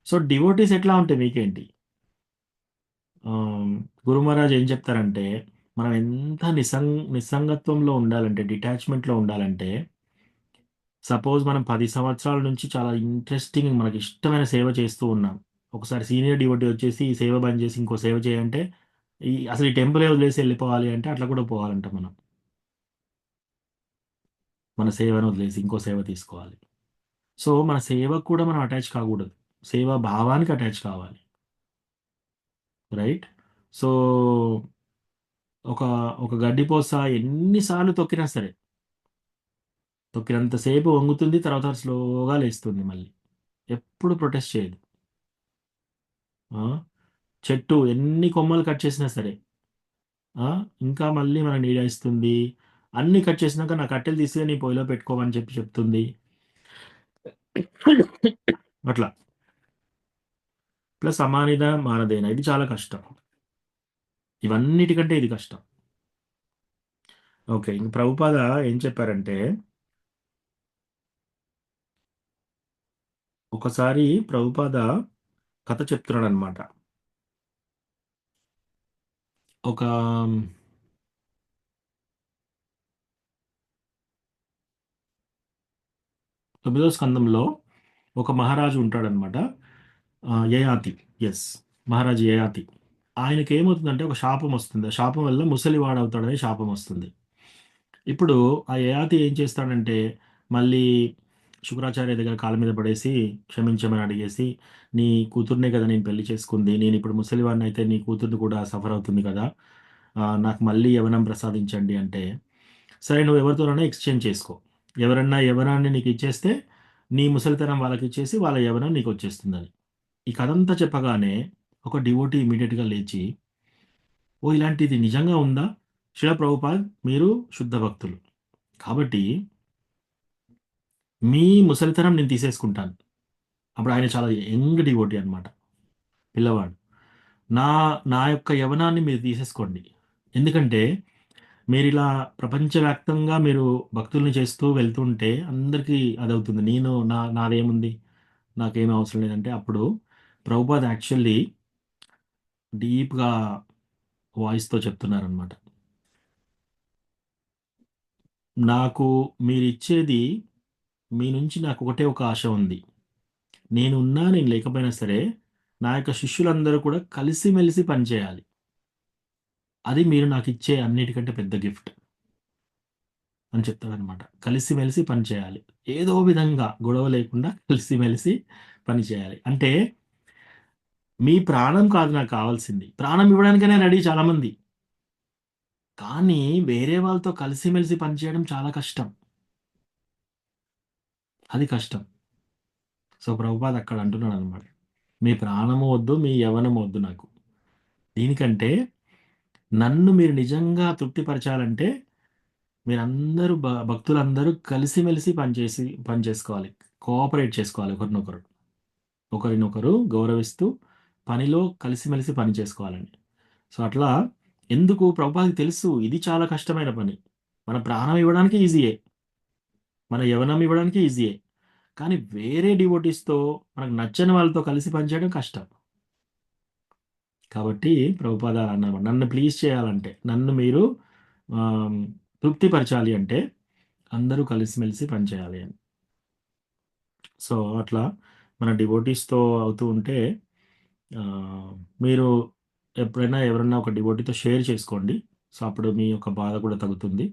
సో డివోటీస్ ఎట్లా ఉంటే మీకేంటి? గురు మహారాజ్ ఏం చెప్తారంటే, మనం ఎంత నిస్సంగత్వంలో ఉండాలంటే, డిటాచ్మెంట్లో ఉండాలంటే, సపోజ్ మనం 10 సంవత్సరాల నుంచి చాలా ఇంట్రెస్టింగ్ మనకి ఇష్టమైన సేవ చేస్తూ ఉన్నాం, ఒకసారి సీనియర్ డివోటీ వచ్చేసి ఈ సేవ బంద్ చేసి ఇంకో సేవ చేయంటే అసలు ఈ టెంపుల్ వదిలేసి వెళ్ళిపోవాలి అంటే అట్లా కూడా పోవాలంట మనం. మన సేవను వదిలేసి ఇంకో సేవ తీసుకోవాలి. సో మన సేవకు కూడా మనం అటాచ్ కాకూడదు, సేవా భావానికి అటాచ్ కావాలి. రైట్. సో ఒక ఒక గడ్డిపోస ఎన్నిసార్లు తొక్కినా సరే, తొక్కినంతసేపు వంగుతుంది, తర్వాత స్లోగా లేస్తుంది మళ్ళీ. ఎప్పుడు ప్రొటెస్ట్ చేయదు. ఆ, చెట్టు ఎన్ని కొమ్మలు కట్ చేసినా సరే ఆ, ఇంకా మళ్ళీ మన నీడ ఇస్తుంది. అన్ని కట్ చేసినాక నా కట్టెలు తీసుకుని నీ పొయ్యిలో పెట్టుకోమని చెప్పి చెప్తుంది. అట్లా. ప్లస్ అమానిద మానదేన, ఇది చాలా కష్టం. ఇవన్నిటికంటే ఇది కష్టం. ఓకే, ఇంక ప్రభుపాద ఏం చెప్పారంటే, ఒకసారి ప్రభుపాద కథ చెప్తున్నాడు అనమాట. ఒక 9వ స్కందంలో ఒక మహారాజు ఉంటాడనమాట. యయాతి. ఎస్, మహారాజు యయాతి. ఆయనకి ఏమవుతుందంటే ఒక శాపం వస్తుంది. ఆ శాపం వల్ల ముసలివాడు అవుతాడనే శాపం వస్తుంది. ఇప్పుడు ఆ యయాతి ఏం చేస్తాడంటే, మళ్ళీ శుక్రాచార్య దగ్గర కాళ్ళ మీద పడేసి క్షమించమని అడిగేసి, నీ కూతుర్నే కదా నేను పెళ్లి చేసుకుంది, నేను ఇప్పుడు ముసలివాడిని అయితే నీ కూతుర్ని కూడా సఫర్ అవుతుంది కదా, నాకు మళ్ళీ యవనం ప్రసాదించండి అంటే, సరే నువ్వు ఎవరితోనైనా ఎక్స్చేంజ్ చేసుకో, ఎవరన్నా యవనాన్ని నీకు ఇచ్చేస్తే నీ ముసలితనం వాళ్ళకి ఇచ్చేసి వాళ్ళ యవనం నీకు వచ్చేస్తుందని. ఈ కథంతా చెప్పగానే ఒక డివోటీ ఇమీడియట్గా లేచి, ఓ ఇలాంటిది నిజంగా ఉందా? శిల ప్రభుపాద్, మీరు శుద్ధ భక్తులు కాబట్టి మీ ముసలితనం నేను తీసేసుకుంటాను. అప్పుడు ఆయన చాలా యంగ్ డివోటీ అనమాట, పిల్లవాడు. నా నా యొక్క యవనాన్ని మీరు తీసేసుకోండి. ఎందుకంటే మీరు ఇలా ప్రపంచవ్యాప్తంగా మీరు భక్తుల్ని చేస్తూ వెళ్తుంటే అందరికీ అదవుతుంది. నాదేముంది, నాకేం అవసరం లేదంటే, అప్పుడు ప్రభుపాద్ యాక్చువల్లీ డీప్గా వాయిస్తో చెప్తున్నారనమాట. నాకు మీరిచ్చేది, మీ నుంచి నాకు ఒకటే ఒక ఆశ ఉంది. నేను లేకపోయినా సరే నా యొక్క శిష్యులందరూ కూడా కలిసిమెలిసి పనిచేయాలి. అది మీరు నాకు ఇచ్చే అన్నిటికంటే పెద్ద గిఫ్ట్ అని చెప్తాడనమాట. కలిసిమెలిసి పనిచేయాలి, ఏదో విధంగా గొడవ లేకుండా కలిసిమెలిసి పనిచేయాలి. అంటే మీ ప్రాణం కాదు నాకు కావాల్సింది, ప్రాణం ఇవ్వడానికైనా రెడీ చాలామంది, కానీ వేరే వాళ్ళతో కలిసిమెలిసి పనిచేయడం చాలా కష్టం. అది కష్టం. సో ప్రభుపాద్ అక్కడ అంటున్నాడు అనమాట, మీ ప్రాణము వద్దు, మీ యవ్వనము వద్దు నాకు. దీనికంటే నన్ను మీరు నిజంగా తృప్తిపరచాలంటే మీరందరూ భక్తులందరూ కలిసిమెలిసి పనిచేసుకోవాలి, కోఆపరేట్ చేసుకోవాలి, ఒకరినొకరు గౌరవిస్తూ పనిలో కలిసిమెలిసి పని చేసుకోవాలండి. సో అట్లా. ఎందుకు ప్రభుపాదకి తెలుసు ఇది చాలా కష్టమైన పని. మన ప్రాణం ఇవ్వడానికి ఈజీయే, మన యవ్వనం ఇవ్వడానికి ఈజీయే, కానీ వేరే డివోటీస్తో, మనకు నచ్చని వాళ్ళతో కలిసి పనిచేయడం కష్టం. కాబట్టి ప్రభుపాద అన్నమాట, నన్ను ప్లీజ్ చేయాలంటే, నన్ను మీరు ఆమ్, తృప్తిపరచాలి అంటే అందరూ కలిసిమెలిసి పనిచేయాలి అని. సో అట్లా మన డివోటీస్తో అవుతూ ఉంటే, ఆ, మీరు ఎప్పుడైనా ఎవరన్నా ఒక డివోటీతో షేర్ చేసుకోండి. సో అప్పుడు మీ యొక్క బాధ కూడా తగ్గుతుంది.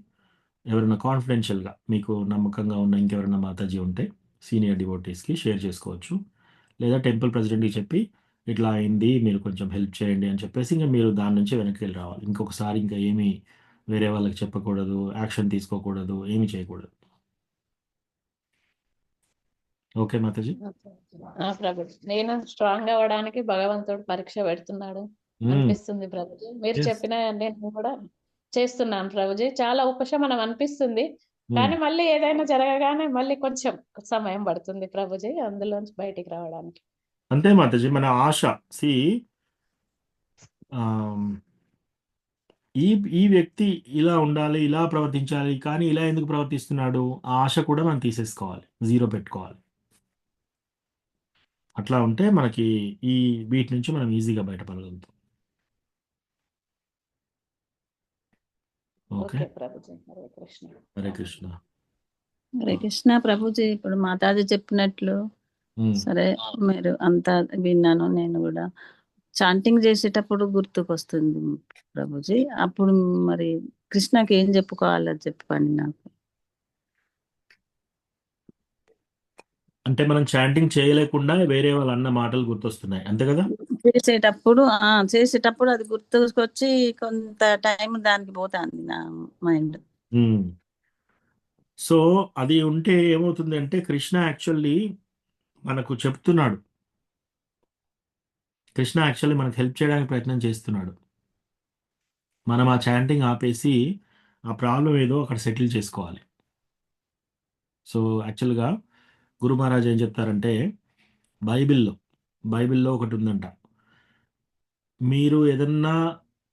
ఎవరైనా కాన్ఫిడెన్షియల్గా మీకు నమ్మకంగా ఉన్న ఇంకెవరైనా మాతాజీ ఉంటే సీనియర్ డివోటీస్కి షేర్ చేసుకోవచ్చు. లేదా టెంపుల్ ప్రెసిడెంట్కి చెప్పి ఇట్లా అయింది, మీరు కొంచెం హెల్ప్ చేయండి అని చెప్పేసి ఇంకా మీరు దాని నుంచి వెనక్కి వెళ్ళి రావాలి. ఇంకొకసారి ఇంకా ఏమీ వేరే వాళ్ళకి చెప్పకూడదు, యాక్షన్ తీసుకోకూడదు, ఏమీ చేయకూడదు. ఓకే మాతాజీ. ప్రభు, నేను స్ట్రాంగ్ అవ్వడానికి భగవంతుడు పరీక్ష పెడుతున్నాడు అనిపిస్తుంది ప్రభుజీ. మీరు చెప్పిన నేను కూడా చేస్తున్నాను ప్రభుజీ. చాలా ఉపశమనం అనిపిస్తుంది, కానీ మళ్ళీ ఏదైనా జరగగానే మళ్ళీ కొంచెం సమయం పడుతుంది ప్రభుజీ అందులోంచి బయటికి రావడానికి. అంతే మాతాజీ, మన ఆశ. సి ఈ ఈ వ్యక్తి ఇలా ఉండాలి, ఇలా ప్రవర్తించాలి, కానీ ఇలా ఎందుకు ప్రవర్తిస్తున్నాడు, ఆ ఆశ కూడా మనం తీసేసుకోవాలి, జీరో పెట్టుకోవాలి. అట్లా ఉంటే మనకి వీటి నుంచి మనం ఈజీగా బయటపడగలుగుతాం. Okay, okay Prabhuji. హరే కృష్ణ. హరే కృష్ణ. హరే కృష్ణ ప్రభుజీ. ఇప్పుడు మాతాజీ చెప్పినట్లు ఉమ్. సరే, మీరు అంతా విన్నాను. నేను కూడా చాంటింగ్ చేసేటప్పుడు గుర్తుకొస్తుంది ప్రభుజీ. అప్పుడు మరి కృష్ణకి ఏం చెప్పుకోవాలో చెప్పండి నాకు. అంటే మనం చాంటింగ్ చేయలేకుండా వేరే వాళ్ళు అన్న మాటలు గుర్తొస్తున్నాయి, అంతే కదా? చేసేటప్పుడు అది గుర్తుకొచ్చి కొంత టైం దానికి పోతుంది నా మైండ్. ఉమ్. సో అది ఉంటే ఏమవుతుంది అంటే కృష్ణ యాక్చువల్లీ మనకు చెప్తున్నాడు, కృష్ణ యాక్చువల్లీ మనకు హెల్ప్ చేయడానికి ప్రయత్నం చేస్తున్నాడు. మనం ఆ చాంటింగ్ ఆపేసి ఆ ప్రాబ్లం ఏదో అక్కడ సెటిల్ చేసుకోవాలి. సో యాక్చువల్గా గురు మహారాజ్ ఏం చెప్తారంటే, బైబిల్లో బైబిల్లో ఒకటి ఉందంట, మీరు ఏదన్నా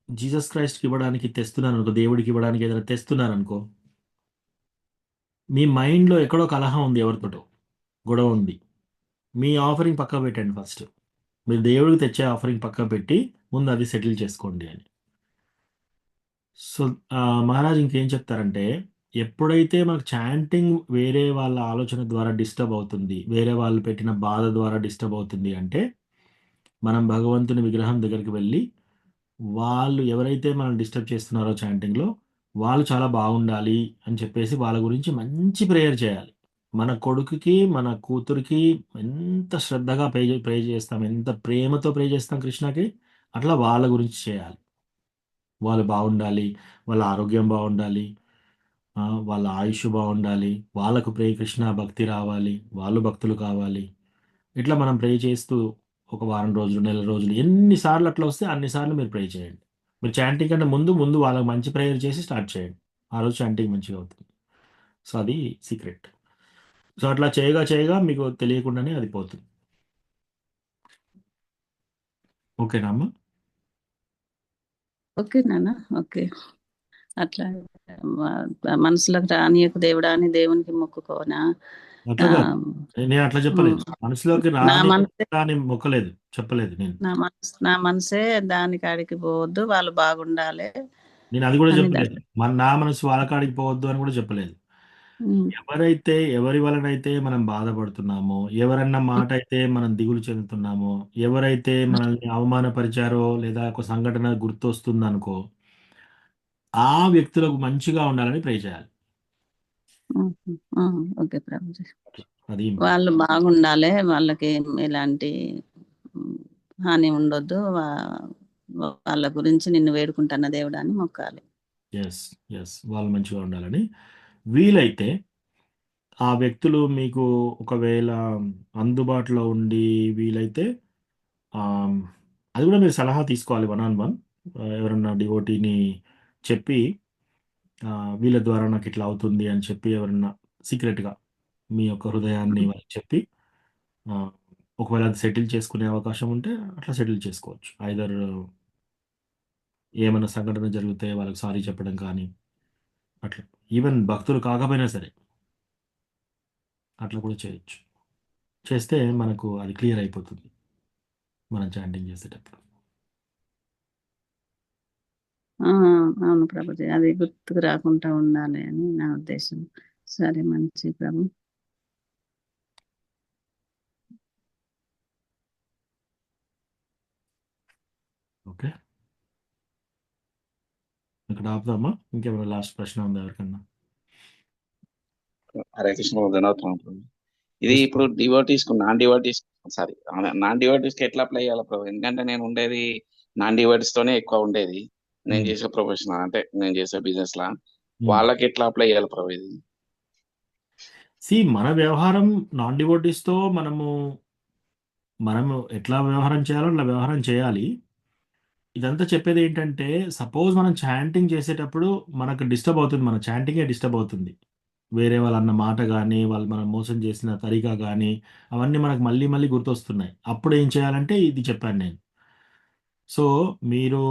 జీసస్ క్రైస్ట్కి ఇవ్వడానికి తెస్తున్నారు అనుకో, దేవుడికి ఇవ్వడానికి ఏదైనా తెస్తున్నారు అనుకో, మీ మైండ్లో ఎక్కడో కలహం ఉంది, ఎవరితోటో గొడవ ఉంది, మీ ఆఫరింగ్ పక్క పెట్టండి ఫస్ట్. మీరు దేవుడికి తెచ్చే ఆఫరింగ్ పక్క పెట్టి ముందు అది సెటిల్ చేసుకోండి అని. సో మహారాజ్ ఇంకేం చెప్తారంటే, ఎప్పుడైతే మనకు చాంటింగ్ వేరే వాళ్ళ ఆలోచన ద్వారా డిస్టర్బ్ అవుతుంది, వేరే వాళ్ళు పెట్టిన బాధ ద్వారా డిస్టర్బ్ అవుతుంది అంటే, మనం భగవంతుని విగ్రహం దగ్గరికి వెళ్ళి వాళ్ళు ఎవరైతే మనం డిస్టర్బ్ చేస్తున్నారో చాంటింగ్లో, వాళ్ళు చాలా బాగుండాలి అని చెప్పేసి వాళ్ళ గురించి మంచి ప్రేయర్ చేయాలి. మన కొడుకుకి మన కూతురికి ఎంత శ్రద్ధగా ప్రే చేస్తాం, ఎంత ప్రేమతో ప్రే చేస్తాం కృష్ణకి, అట్లా వాళ్ళ గురించి చేయాలి. వాళ్ళు బాగుండాలి, వాళ్ళ ఆరోగ్యం బాగుండాలి, వాళ్ళ ఆయుష్ బాగుండాలి, వాళ్ళకు కృష్ణ భక్తి రావాలి, వాళ్ళు భక్తులు కావాలి. ఇట్లా మనం ప్రే చేస్తూ ఒక వారం రోజులు, నెల రోజులు, ఎన్నిసార్లు అట్లా వస్తే అన్నిసార్లు మీరు ప్రే చేయండి. మీరు చాంటింగ్ కంటే ముందు ముందు వాళ్ళకి మంచి ప్రేయర్ చేసి స్టార్ట్ చేయండి. ఆ రోజు చాంటింగ్ మంచిగా అవుతుంది. సో అది సీక్రెట్. సో అట్లా చేయగా చేయగా మీకు తెలియకుండానే అది పోతుంది. ఓకేనా అమ్మా? ఓకే నాన్న, ఓకే. అట్లా మనసులోకి రానియకు దేవుడా అని దేవునికి మొక్కుకోనా? అట్లా ఆ, కాదు, నేను అట్లా చెప్పలేదు. ఉమ్, మనసులోకి నా రాని మనసే అని మొక్కలేదు, చెప్పలేదు నేను. నా మనసే దాని కాడికి పోవద్దు, వాళ్ళు బాగుండాలి నేను అది కూడా అని చెప్పలేదు. నా మనసు వాళ్ళ కాడికి పోవద్దు అని కూడా చెప్పలేదు. ఉమ్, ఎవరి వలనైతే మనం బాధపడుతున్నామో, ఎవరన్న మాట అయితే మనం దిగులు చెందుతున్నామో, ఎవరైతే మనల్ని అవమానపరిచారో లేదా ఒక సంఘటన గుర్తొస్తుందనుకో, ఆ వ్యక్తులకు మంచిగా ఉండాలని ప్రే చేయాలి. ఉమ్, ఓకే ప్రభుజీ. అది వాళ్ళు బాగుండాలి, వాళ్ళకి ఎలాంటి హాని ఉండొద్దు, వాళ్ళ గురించి నిన్ను వేడుకుంటున్న దేవుడా అని మొక్కాలి. ఎస్, ఎస్, వాళ్ళు మంచిగా ఉండాలని. వీలైతే ఆ వ్యక్తులు మీకు ఒకవేళ అందుబాటులో ఉండి వీలైతే ఆమ్, అది కూడా మీరు సలహా తీసుకోవాలి, వన్ ఆన్ వన్. ఎవరన్నా డివోటీని చెప్పి, వీళ్ళ ద్వారా నాకు ఇట్లా అవుతుంది అని చెప్పి ఎవరన్నా సీక్రెట్గా మీ యొక్క హృదయాన్ని వాళ్ళకి చెప్పి, ఆ, ఒకవేళ అది సెటిల్ చేసుకునే అవకాశం ఉంటే అట్లా సెటిల్ చేసుకోవచ్చు. ఐదర్ ఏమైనా సంఘటన జరిగితే వాళ్ళకి సారీ చెప్పడం కానీ, అట్లా ఈవెన్ భక్తులు కాకపోయినా సరే అట్లా కూడా చేయొచ్చు. చేస్తే మనకు అది క్లియర్ అయిపోతుంది మనం చాంటింగ్ చేసేటప్పుడు. అవును ప్రభుజీ, అది గుర్తుకు రాకుండా ఉండాలి అని నా ఉద్దేశం. సరే, మంచి ప్రభు. ఓకే, ఇక్కడ ఆపుదామా? ఇంకేమైనా లాస్ట్ ప్రశ్న ఉందా ఎవరికన్నా? హరే కృష్ణ ప్రభు ధన్యవాదాలు ప్రభు. ఇది ఇప్పుడు డివోటీస్ కు నాన్ డివోటీస్ కి ఎట్లా అప్లై చేయాలి ప్రభు? ఎందుకంటే నేను ఉండేది నాన్ డివోటీస్ తోనే ఎక్కువ ఉండేది. నేను చేసే ప్రొఫెషన్ అంటే నేను చేసే బిజినెస్ లా వాళ్ళకి ఎట్లా అప్లై చేయాలి ప్రభు ఇది? మన వ్యవహారం నాన్ డివోటీస్తో మనము ఎట్లా వ్యవహారం చేయాలో అట్లా వ్యవహారం చేయాలి. ఇదంతా చెప్పేది ఏంటంటే, సపోజ్ మనం చాంటింగ్ చేసేటప్పుడు మనకు డిస్టర్బ్ అవుతుంది, మన చాంటింగే డిస్టర్బ్ అవుతుంది. వేరే వాళ్ళు అన్న మాట కానీ, వాళ్ళు మనం మోసం చేసిన తరీకా కానీ, అవన్నీ మనకు మళ్ళీ మళ్ళీ గుర్తొస్తున్నాయి. అప్పుడు ఏం చేయాలంటే ఇది చెప్పాను నేను. సో మీరు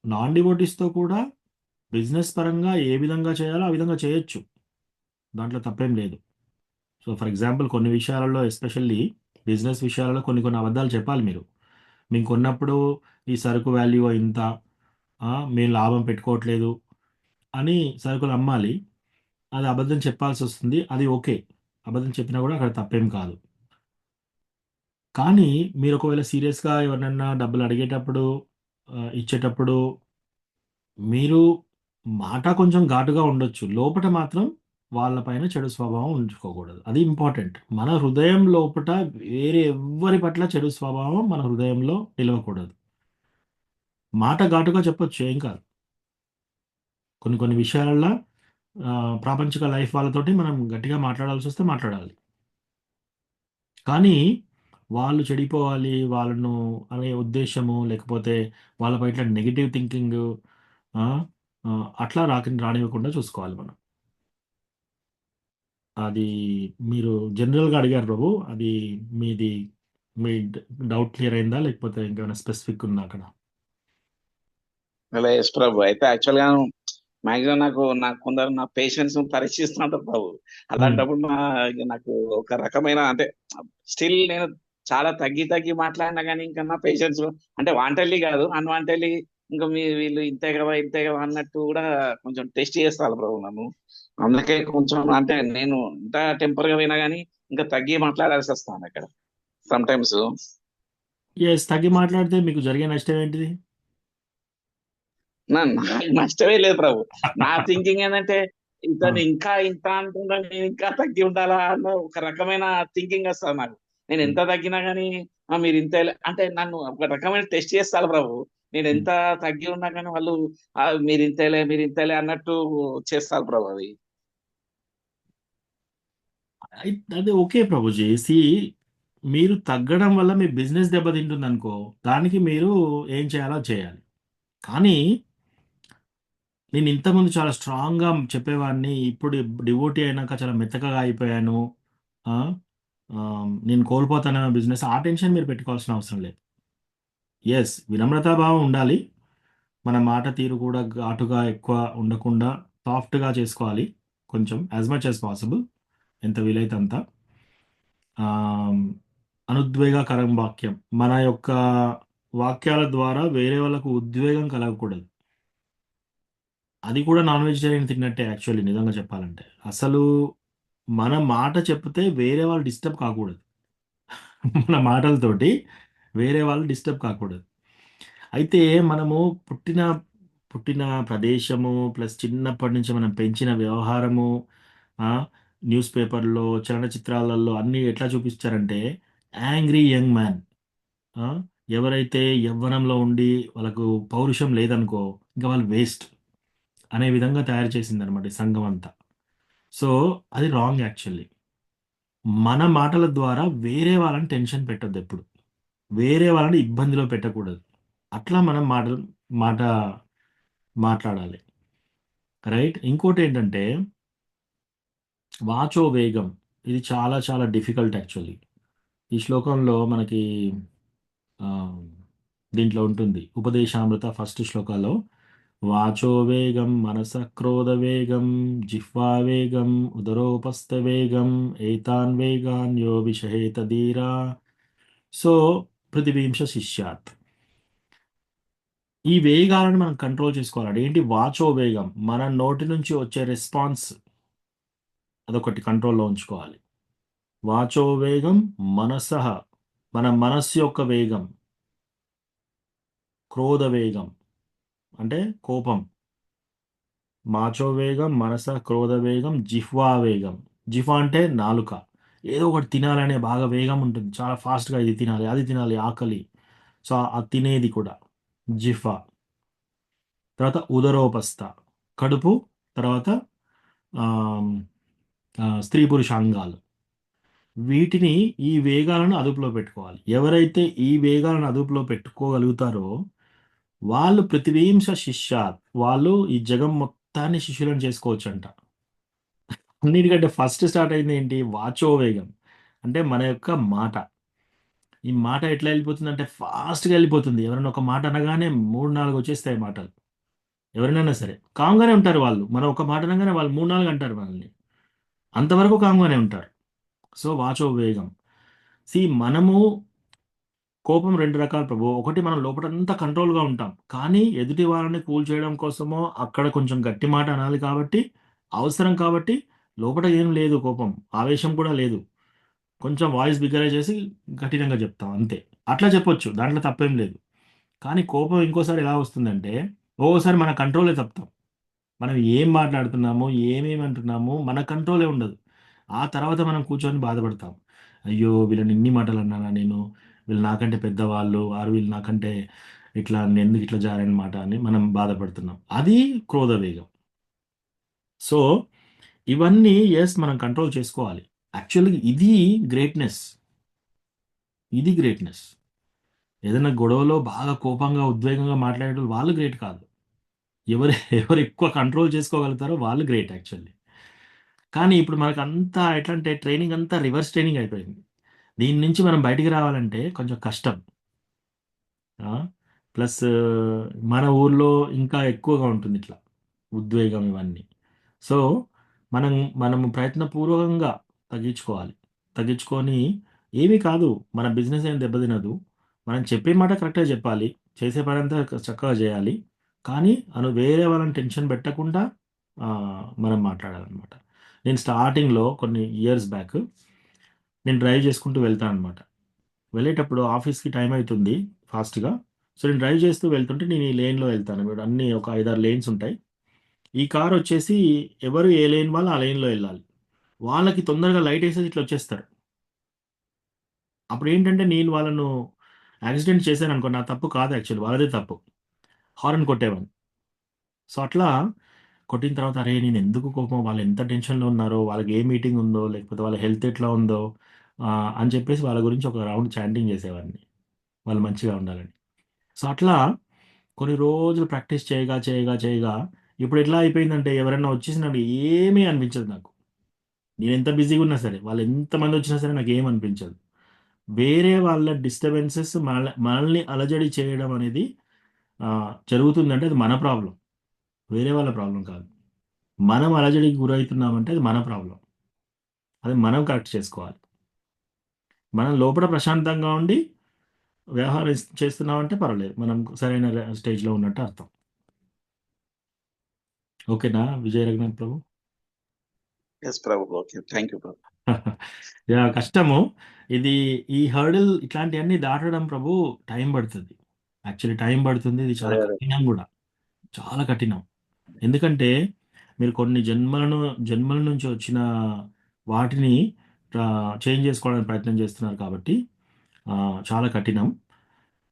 నాన్ డివోటీస్తో కూడా బిజినెస్ పరంగా ఏ విధంగా చేయాలో ఆ విధంగా చేయొచ్చు, దాంట్లో తప్పేం లేదు. సో ఫర్ ఎగ్జాంపుల్ కొన్ని విషయాలలో, ఎస్పెషల్లీ బిజినెస్ విషయాలలో కొన్ని కొన్ని అబద్ధాలు చెప్పాలి మీరు. మేము కొన్నప్పుడు ఈ సరుకు వాల్యూ ఇంత, మేము లాభం పెట్టుకోవట్లేదు అని సరుకులు అమ్మాలి. అది అబద్ధం చెప్పాల్సి వస్తుంది, అది ఓకే. అబద్ధం చెప్పినా కూడా అక్కడ తప్పేం కాదు. కానీ మీరు ఒకవేళ సీరియస్‌గా ఎవరినన్నా డబ్బులు అడిగేటప్పుడు ఇచ్చేటప్పుడు మీరు మాట కొంచెం ఘాటుగా ఉండొచ్చు. లోపట మాత్రం వాళ్ళ పైన చెడు స్వభావం ఉంచుకోకూడదు. అది ఇంపార్టెంట్. మన హృదయం లోపట వేరే ఎవ్వరి పట్ల చెడు స్వభావం మన హృదయంలో నిలవకూడదు. మాట ఘాటుగా చెప్పొచ్చు ఏం కాదు. కొన్ని కొన్ని విషయాలల్ల ప్రాపంచిక లైఫ్ వాళ్ళతోటి మనం గట్టిగా మాట్లాడాల్సొస్తే మాట్లాడాలి. కానీ వాళ్ళు చెడిపోవాలి, వాళ్ళను అనే ఉద్దేశ్యము, లేకపోతే వాళ్ళ పట్ల నెగెటివ్ థింకింగు ఆ! అట్లా రానివ్వకుండా చూసుకోవాలి మనం. అది మీరు జనరల్‌గా అడిగారు ప్రభు. అది మీది మీ డౌట్ క్లియర్ అయిందా? లేకపోతే ఇంకేమైనా స్పెసిఫిక్ ఉందా అక్కడ? అలా ఎస్ ప్రభు. అయితే యాక్చువల్‌గా మాక్సిమం నాకు కొందరు నా పేషెన్స్ పరీక్షిస్తూ ఉంటారు ప్రభు. హ్మ్. అలాంటప్పుడు నాకు ఒక రకమైన అంటే స్టిల్ నేను చాలా తగ్గి మాట్లాడినా గానీ ఇంకా నా పేషెన్స్ అంటే వాంటెడ్లీ కాదు అన్వాంటెడ్లీ ఇంకా వీళ్ళు ఇంతే కదా అన్నట్టు కూడా కొంచెం టెస్ట్ చేస్తారు ప్రభు నన్ను. అందుకే కొంచెం అంటే నేను ఎంత టెంపర్ గా పోయినా గానీ ఇంకా తగ్గి మాట్లాడాల్సి వస్తుంది అక్కడ సమ్ టైమ్స్. యెస్. తగ్గి మాట్లాడితే మీకు జరిగే నష్టం ఏంటిది? నాకు నష్టమే లేదు ప్రభు. నా థింకింగ్ ఏంటంటే ఆ! ఇతను ఇంకా ఇంత అంటున్నా నేను ఇంకా తగ్గి ఉండాలా అన్న ఒక రకమైన థింకింగ్ వస్తుంది నాకు. నేను హ్మ్. ఎంత తగ్గినా గానీ మీరు ఇంత అంటే నన్ను ఒక రకమైన టెస్ట్ చేస్తారు ప్రభు. నేను హ్మ్. ఎంత తగ్గి ఉన్నా కానీ వాళ్ళు మీరు ఇంతలే అన్నట్టు చేస్తారు ప్రభు అది. అది ఓకే ప్రభుజీ. మీరు తగ్గడం వల్ల మీ బిజినెస్ దెబ్బతింటుందనుకో, దానికి మీరు ఏం చేయాలో అది చేయాలి. కానీ నేను ఇంతకుముందు చాలా స్ట్రాంగ్‌గా చెప్పేవాడిని. ఇప్పుడు డివోటీ అయినాక చాలా మెత్తగా అయిపోయాను. ఆ! నేను కోల్పోతానేమో బిజినెస్. ఆ టెన్షన్ మీరు పెట్టుకోవాల్సిన అవసరం లేదు. యెస్. వినమ్రతాభావం ఉండాలి. మన మాట తీరు కూడా ఘాటుగా ఎక్కువ ఉండకుండా సాఫ్ట్‌గా చేసుకోవాలి. కొంచెం యాస్ మచ్ యాస్ పాసిబుల్. ఎంత వీలైతే అంత. ఆహ్, అనుద్వేగకరం వాక్యం. మన యొక్క వాక్యాల ద్వారా వేరే వాళ్ళకు ఉద్వేగం కలగకూడదు. అది కూడా నాన్ వెజిటేరియన్ తిన్నట్టే యాక్చువల్లీ నిజంగా చెప్పాలంటే. అసలు మన మాట చెప్తే వేరే వాళ్ళు డిస్టర్బ్ కాకూడదు. మన మాటలతోటి వేరే వాళ్ళు డిస్టర్బ్ కాకూడదు. అయితే మనము పుట్టిన పుట్టిన ప్రదేశము ప్లస్ చిన్నప్పటి నుంచి మనం పెంచిన వ్యవహారము ఆహ్, న్యూస్ పేపర్‌లో, చలనచిత్రాలలో అన్నీ ఎట్లా చూపిస్తారంటే యాంగ్రీ యంగ్ మ్యాన్. ఆ! ఎవరైతే యవ్వనంలో ఉండి వాళ్ళకు పౌరుషం లేదనుకో, ఇంక వాళ్ళు వేస్ట్ అనే విధంగా తయారు చేసిందనమాట ఈ సంఘం అంతా. సో, అది రాంగ్ యాక్చువల్లీ. మన మాటల ద్వారా వేరే వాళ్ళని టెన్షన్ పెట్టొద్దెప్పుడు. వేరే వాళ్ళని ఇబ్బందిలో పెట్టకూడదు. అట్లా మనం మాట మాట్లాడాలి. రైట్? ఇంకోటేంటంటే వాచో వేగం. ఇది చాలా చాలా డిఫికల్ట్ యాక్చువల్లీ. ఈ శ్లోకంలో మనకి ఆహ్, దీంట్లో ఉంటుంది. ఉపదేశామృత ఫస్ట్ శ్లోకాలో వాచో వేగం, మనసః క్రోధ వేగం, జిహ్వా వేగం, ఉదరోపస్థ వేగం, ఏతాన్ వేగాన్ యో విషహేత ధీరా సో పృథివీంష శిష్యాత్. ఈ వేగాలను మనం కంట్రోల్ చేసుకోవాలి. అదేంటి వాచో వేగం. మన నోటి నుంచి వచ్చే రెస్పాన్స్ అదొకటి కంట్రోల్‌లో ఉంచుకోవాలి. వాచో వేగం, మనసః మన మనస్సు యొక్క వేగం, క్రోధ వేగం అంటే కోపం. వాచో వేగం, మనసః క్రోధ వేగం, జిహ్వా వేగం. జిహ్వ అంటే నాలుక. ఏదో ఒకటి తినాలనే బాగా వేగం ఉంటుంది. చాలా ఫాస్ట్‌గా ఇది తినాలి, అది తినాలి, ఆకలి. సో, ఆ తినేది కూడా జిహ్వ. తర్వాత ఉదరోపస్థ కడుపు. తర్వాత ఆహ్, స్త్రీ పురుష అంగాలు. వీటిని ఈ వేగాలను అదుపులో పెట్టుకోవాలి. ఎవరైతే ఈ వేగాలను అదుపులో పెట్టుకోగలుగుతారో వాళ్ళు పృథివీంశ శిష్యాత్. వాళ్ళు ఈ జగం మొత్తాన్ని శిష్యులను చేసుకోవచ్చంట. అన్నిటికంటే ఫస్ట్ స్టార్ట్ అయింది ఏంటి? వాచో వేగం. అంటే మన యొక్క మాట. ఈ మాట ఎట్లా ఎళ్ళిపోతుందంటే ఫాస్ట్‌గా ఎళ్ళిపోతుంది. ఎవరైనా ఒక మాట అనగానే 3, 4 వచ్చేస్తాయి మాటలు. ఎవరినైనా సరే. కామ్‌గానే ఉంటారు వాళ్ళు. మనం ఒక మాట అనంగానే వాళ్ళు 3, 4 అంటారు మనల్ని. అంతవరకు కామ్‌గానే ఉంటారు. సో, వాచో వేగం. మనము కోపం 2 రకాలు ప్రభు. ఒకటి మనం లోపటంతా కంట్రోల్‌గా ఉంటాం. కానీ ఎదుటి వాళ్ళని కూల్ చేయడం కోసమో అక్కడ కొంచెం గట్టి మాట అనాలి కాబట్టి, అవసరం కాబట్టి లోపట ఏం లేదు కోపం. ఆవేశం కూడా లేదు. కొంచెం వాయిస్ బిగ్గరే చేసి కఠినంగా చెప్తాం అంతే. అట్లా చెప్పొచ్చు, దాంట్లో తప్పేం లేదు. కానీ కోపం ఇంకోసారి ఎలా వస్తుందంటే, ఒక్కోసారి మన కంట్రోలే తప్పుతాం. మనం ఏం మాట్లాడుతున్నాము, ఏమేమి అంటున్నాము, మన కంట్రోలే ఉండదు. ఆ తర్వాత మనం కూర్చొని బాధపడతాం. అయ్యో! వీళ్ళని ఇన్ని మాటలు అన్నానా నేను? వీళ్ళు నాకంటే పెద్దవాళ్ళు, వీళ్ళు నాకంటే ఇట్లా నేనెందుకు ఇట్లా జారానమాట అని మనం బాధపడుతున్నాం. అది క్రోధవేగం. సో, ఇవన్నీ మనం కంట్రోల్ చేసుకోవాలి. యాక్చువల్‌గా ఇది గ్రేట్‌నెస్. ఇది గ్రేట్‌నెస్. ఏదైనా గొడవలో బాగా కోపంగా, ఉద్వేగంగా మాట్లాడేటోళ్ళు వాళ్ళు గ్రేట్ కాదు. ఎవరు ఎవరు ఎక్కువ కంట్రోల్ చేసుకోగలుగుతారో వాళ్ళు గ్రేట్ యాక్చువల్లీ. కానీ ఇప్పుడు మనకంతా ఎట్లంటే ట్రైనింగ్ అంతా రివర్స్ ట్రైనింగ్ అయిపోయింది. దీని నుంచి మనం బయటికి రావాలంటే కొంచెం కష్టం. ఆ! ప్లస్ మన ఊర్లో ఇంకా ఎక్కువగా ఉంటుంది ఇట్లా ఉద్వేగం ఇవన్నీ. సో, మనం మనము ప్రయత్నపూర్వకంగా తగ్గించుకోవాలి. తగ్గించుకొని ఏమీ కాదు, మన బిజినెస్ ఏం దెబ్బతినదు. మనం చెప్పే మాట కరెక్ట్‌గా చెప్పాలి. చేసే పనంతా చక్కగా చేయాలి. కానీ వేరే వాళ్ళని టెన్షన్ పెట్టకుండా మనం మాట్లాడాలనమాట. నేను స్టార్టింగ్‌లో కొన్ని ఇయర్స్ బ్యాక్ నేను డ్రైవ్ చేసుకుంటూ వెళ్తాననమాట. వెళ్ళేటప్పుడు ఆఫీస్‌కి టైం అయితుంది ఫాస్ట్‌గా. సో, నేను డ్రైవ్ చేస్తూ వెళ్తుంటే నేను ఈ లేన్‌లో వెళ్తాను. ఇప్పుడు అన్నీ ఒక 5, 6 లేన్స్ ఉంటాయి. ఈ కారొచ్చేసి ఎవరు ఏ లేన్ వాళ్ళు ఆ లేన్‌లో ఎళ్ళాలి. వాళ్ళకి తొందరగా లైటేసేసి ఇట్లా వచ్చేస్తారు. అప్పుడేంటంటే నేను వాళ్ళను యాక్సిడెంట్ చేశాననుకో, నా తప్పు కాదు యాక్చువల్లీ వాళ్ళదే తప్పు. హారన్ కొట్టేవాడిని. సో, అట్లా కొట్టిన తర్వాత అరే! నేనెందుకు కోపం, వాళ్ళెంత టెన్షన్‌లో ఉన్నారో, వాళ్ళకి ఏ మీటింగ్ ఉందో, లేకపోతే వాళ్ళ హెల్త్ ఎట్లా ఉందో అని చెప్పేసి వాళ్ళ గురించి ఒక రౌండ్ చాంటింగ్ చేసేవాడిని. వాళ్ళు మంచిగా ఉండాలని. సో, అట్లా కొన్ని రోజులు ప్రాక్టీస్ చేయగా, చేయగా, చేయగా ఇప్పుడెట్లా అయిపోయిందంటే ఎవరైనా వచ్చేసి నాకు ఏమీ అనిపించదు నాకు. నేనెంత బిజీగా ఉన్నా సరే, వాళ్ళెంతమందొచ్చినా సరే నాకేమనిపించదు. వేరే వాళ్ళ డిస్టర్బెన్సెస్ మనల్ని అలజడి చేయడం అనేది జరుగుతుందంటే అది మన ప్రాబ్లమ్. వేరే వాళ్ళ ప్రాబ్లమ్ కాదు. మనం అలజడికి గురైతున్నామంటే అది మన ప్రాబ్లమ్. అది మనం కరెక్ట్ చేసుకోవాలి. మనం లోపల ప్రశాంతంగా ఉండి చేస్తున్నామంటే పర్వాలేదు. మనం సరైన స్టేజ్‌లో ఉన్నట్టు అర్థం. ఓకేనా విజయ రఘునాథ్ ప్రభు? ఎస్ ప్రభు. ఓకే. థ్యాంక్ యూ ప్రభు. యాహ్! కష్టము. ఇది ఈ హర్డిల్ ఇట్లాంటియన్నీ దాటడం ప్రభు టైం పడతది. యాక్చువల్లీ టైం పడుతుంది. ఇది చాలా అదే అదే. కఠినం గూడా. చాలా కఠినం. ఎందుకంటే మీరు కొన్ని జన్మల నుంచి వచ్చిన వాటిని చేంజ్ చేసుకోవడానికి ప్రయత్నం చేస్తున్నారు కాబట్టి చాలా కఠినం.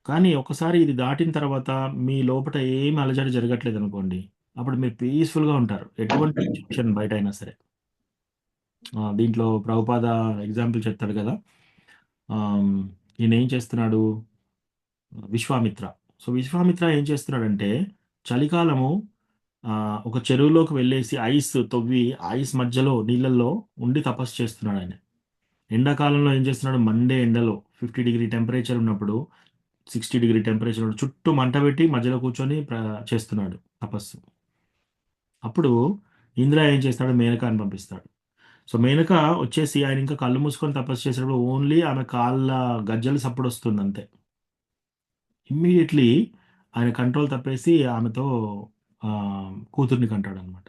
కానీ ఒకసారి ఇది దాటిన తర్వాత మీ లోపట ఏమి అలజడి జరగట్లేదనుకోండి, అప్పుడు మీరు పీస్‌ఫుల్‌గా ఉంటారు. ఎటువంటి సిట్యుయేషన్ బయటైనా సరే. దీంట్లో ప్రభుపాద ఎగ్జాంపుల్ చెప్తాడు కదా! ఆహ్, ఈయనేం చేస్తున్నాడు? విశ్వామిత్ర. సో, విశ్వామిత్ర ఏం చేస్తున్నాడంటే చలికాలము ఒక చెరువులోకి వెళ్ళేసి ఐస్ తవ్వి, ఐస్ మధ్యలో నీళ్ళల్లో ఉండి తపస్సు చేస్తున్నాడాయన. ఎండాకాలంలో ఏం చేస్తున్నాడు? మండే ఎండలో 50 డిగ్రీ టెంపరేచర్ ఉన్నప్పుడు, 60 డిగ్రీ టెంపరేచర్ ఉన్నప్పుడు చుట్టూ మంట పెట్టి మధ్యలో కూర్చొని చేస్తున్నాడు తపస్సు. అప్పుడు ఇంద్ర ఏం చేస్తాడు? మేనకని పంపిస్తాడు. సో, మేనక వచ్చేసి ఆయన ఇంకా కళ్ళు మూసుకొని తపస్సు చేసేటప్పుడు ఓన్లీ ఆమె కాళ్ళ గజ్జెల సప్పుడొస్తుందంతే. ఇమ్మీడియేట్‌లీ ఆయన కంట్రోల్ తప్పేసి ఆమెతో కూతుర్ని కంటాడనమాట.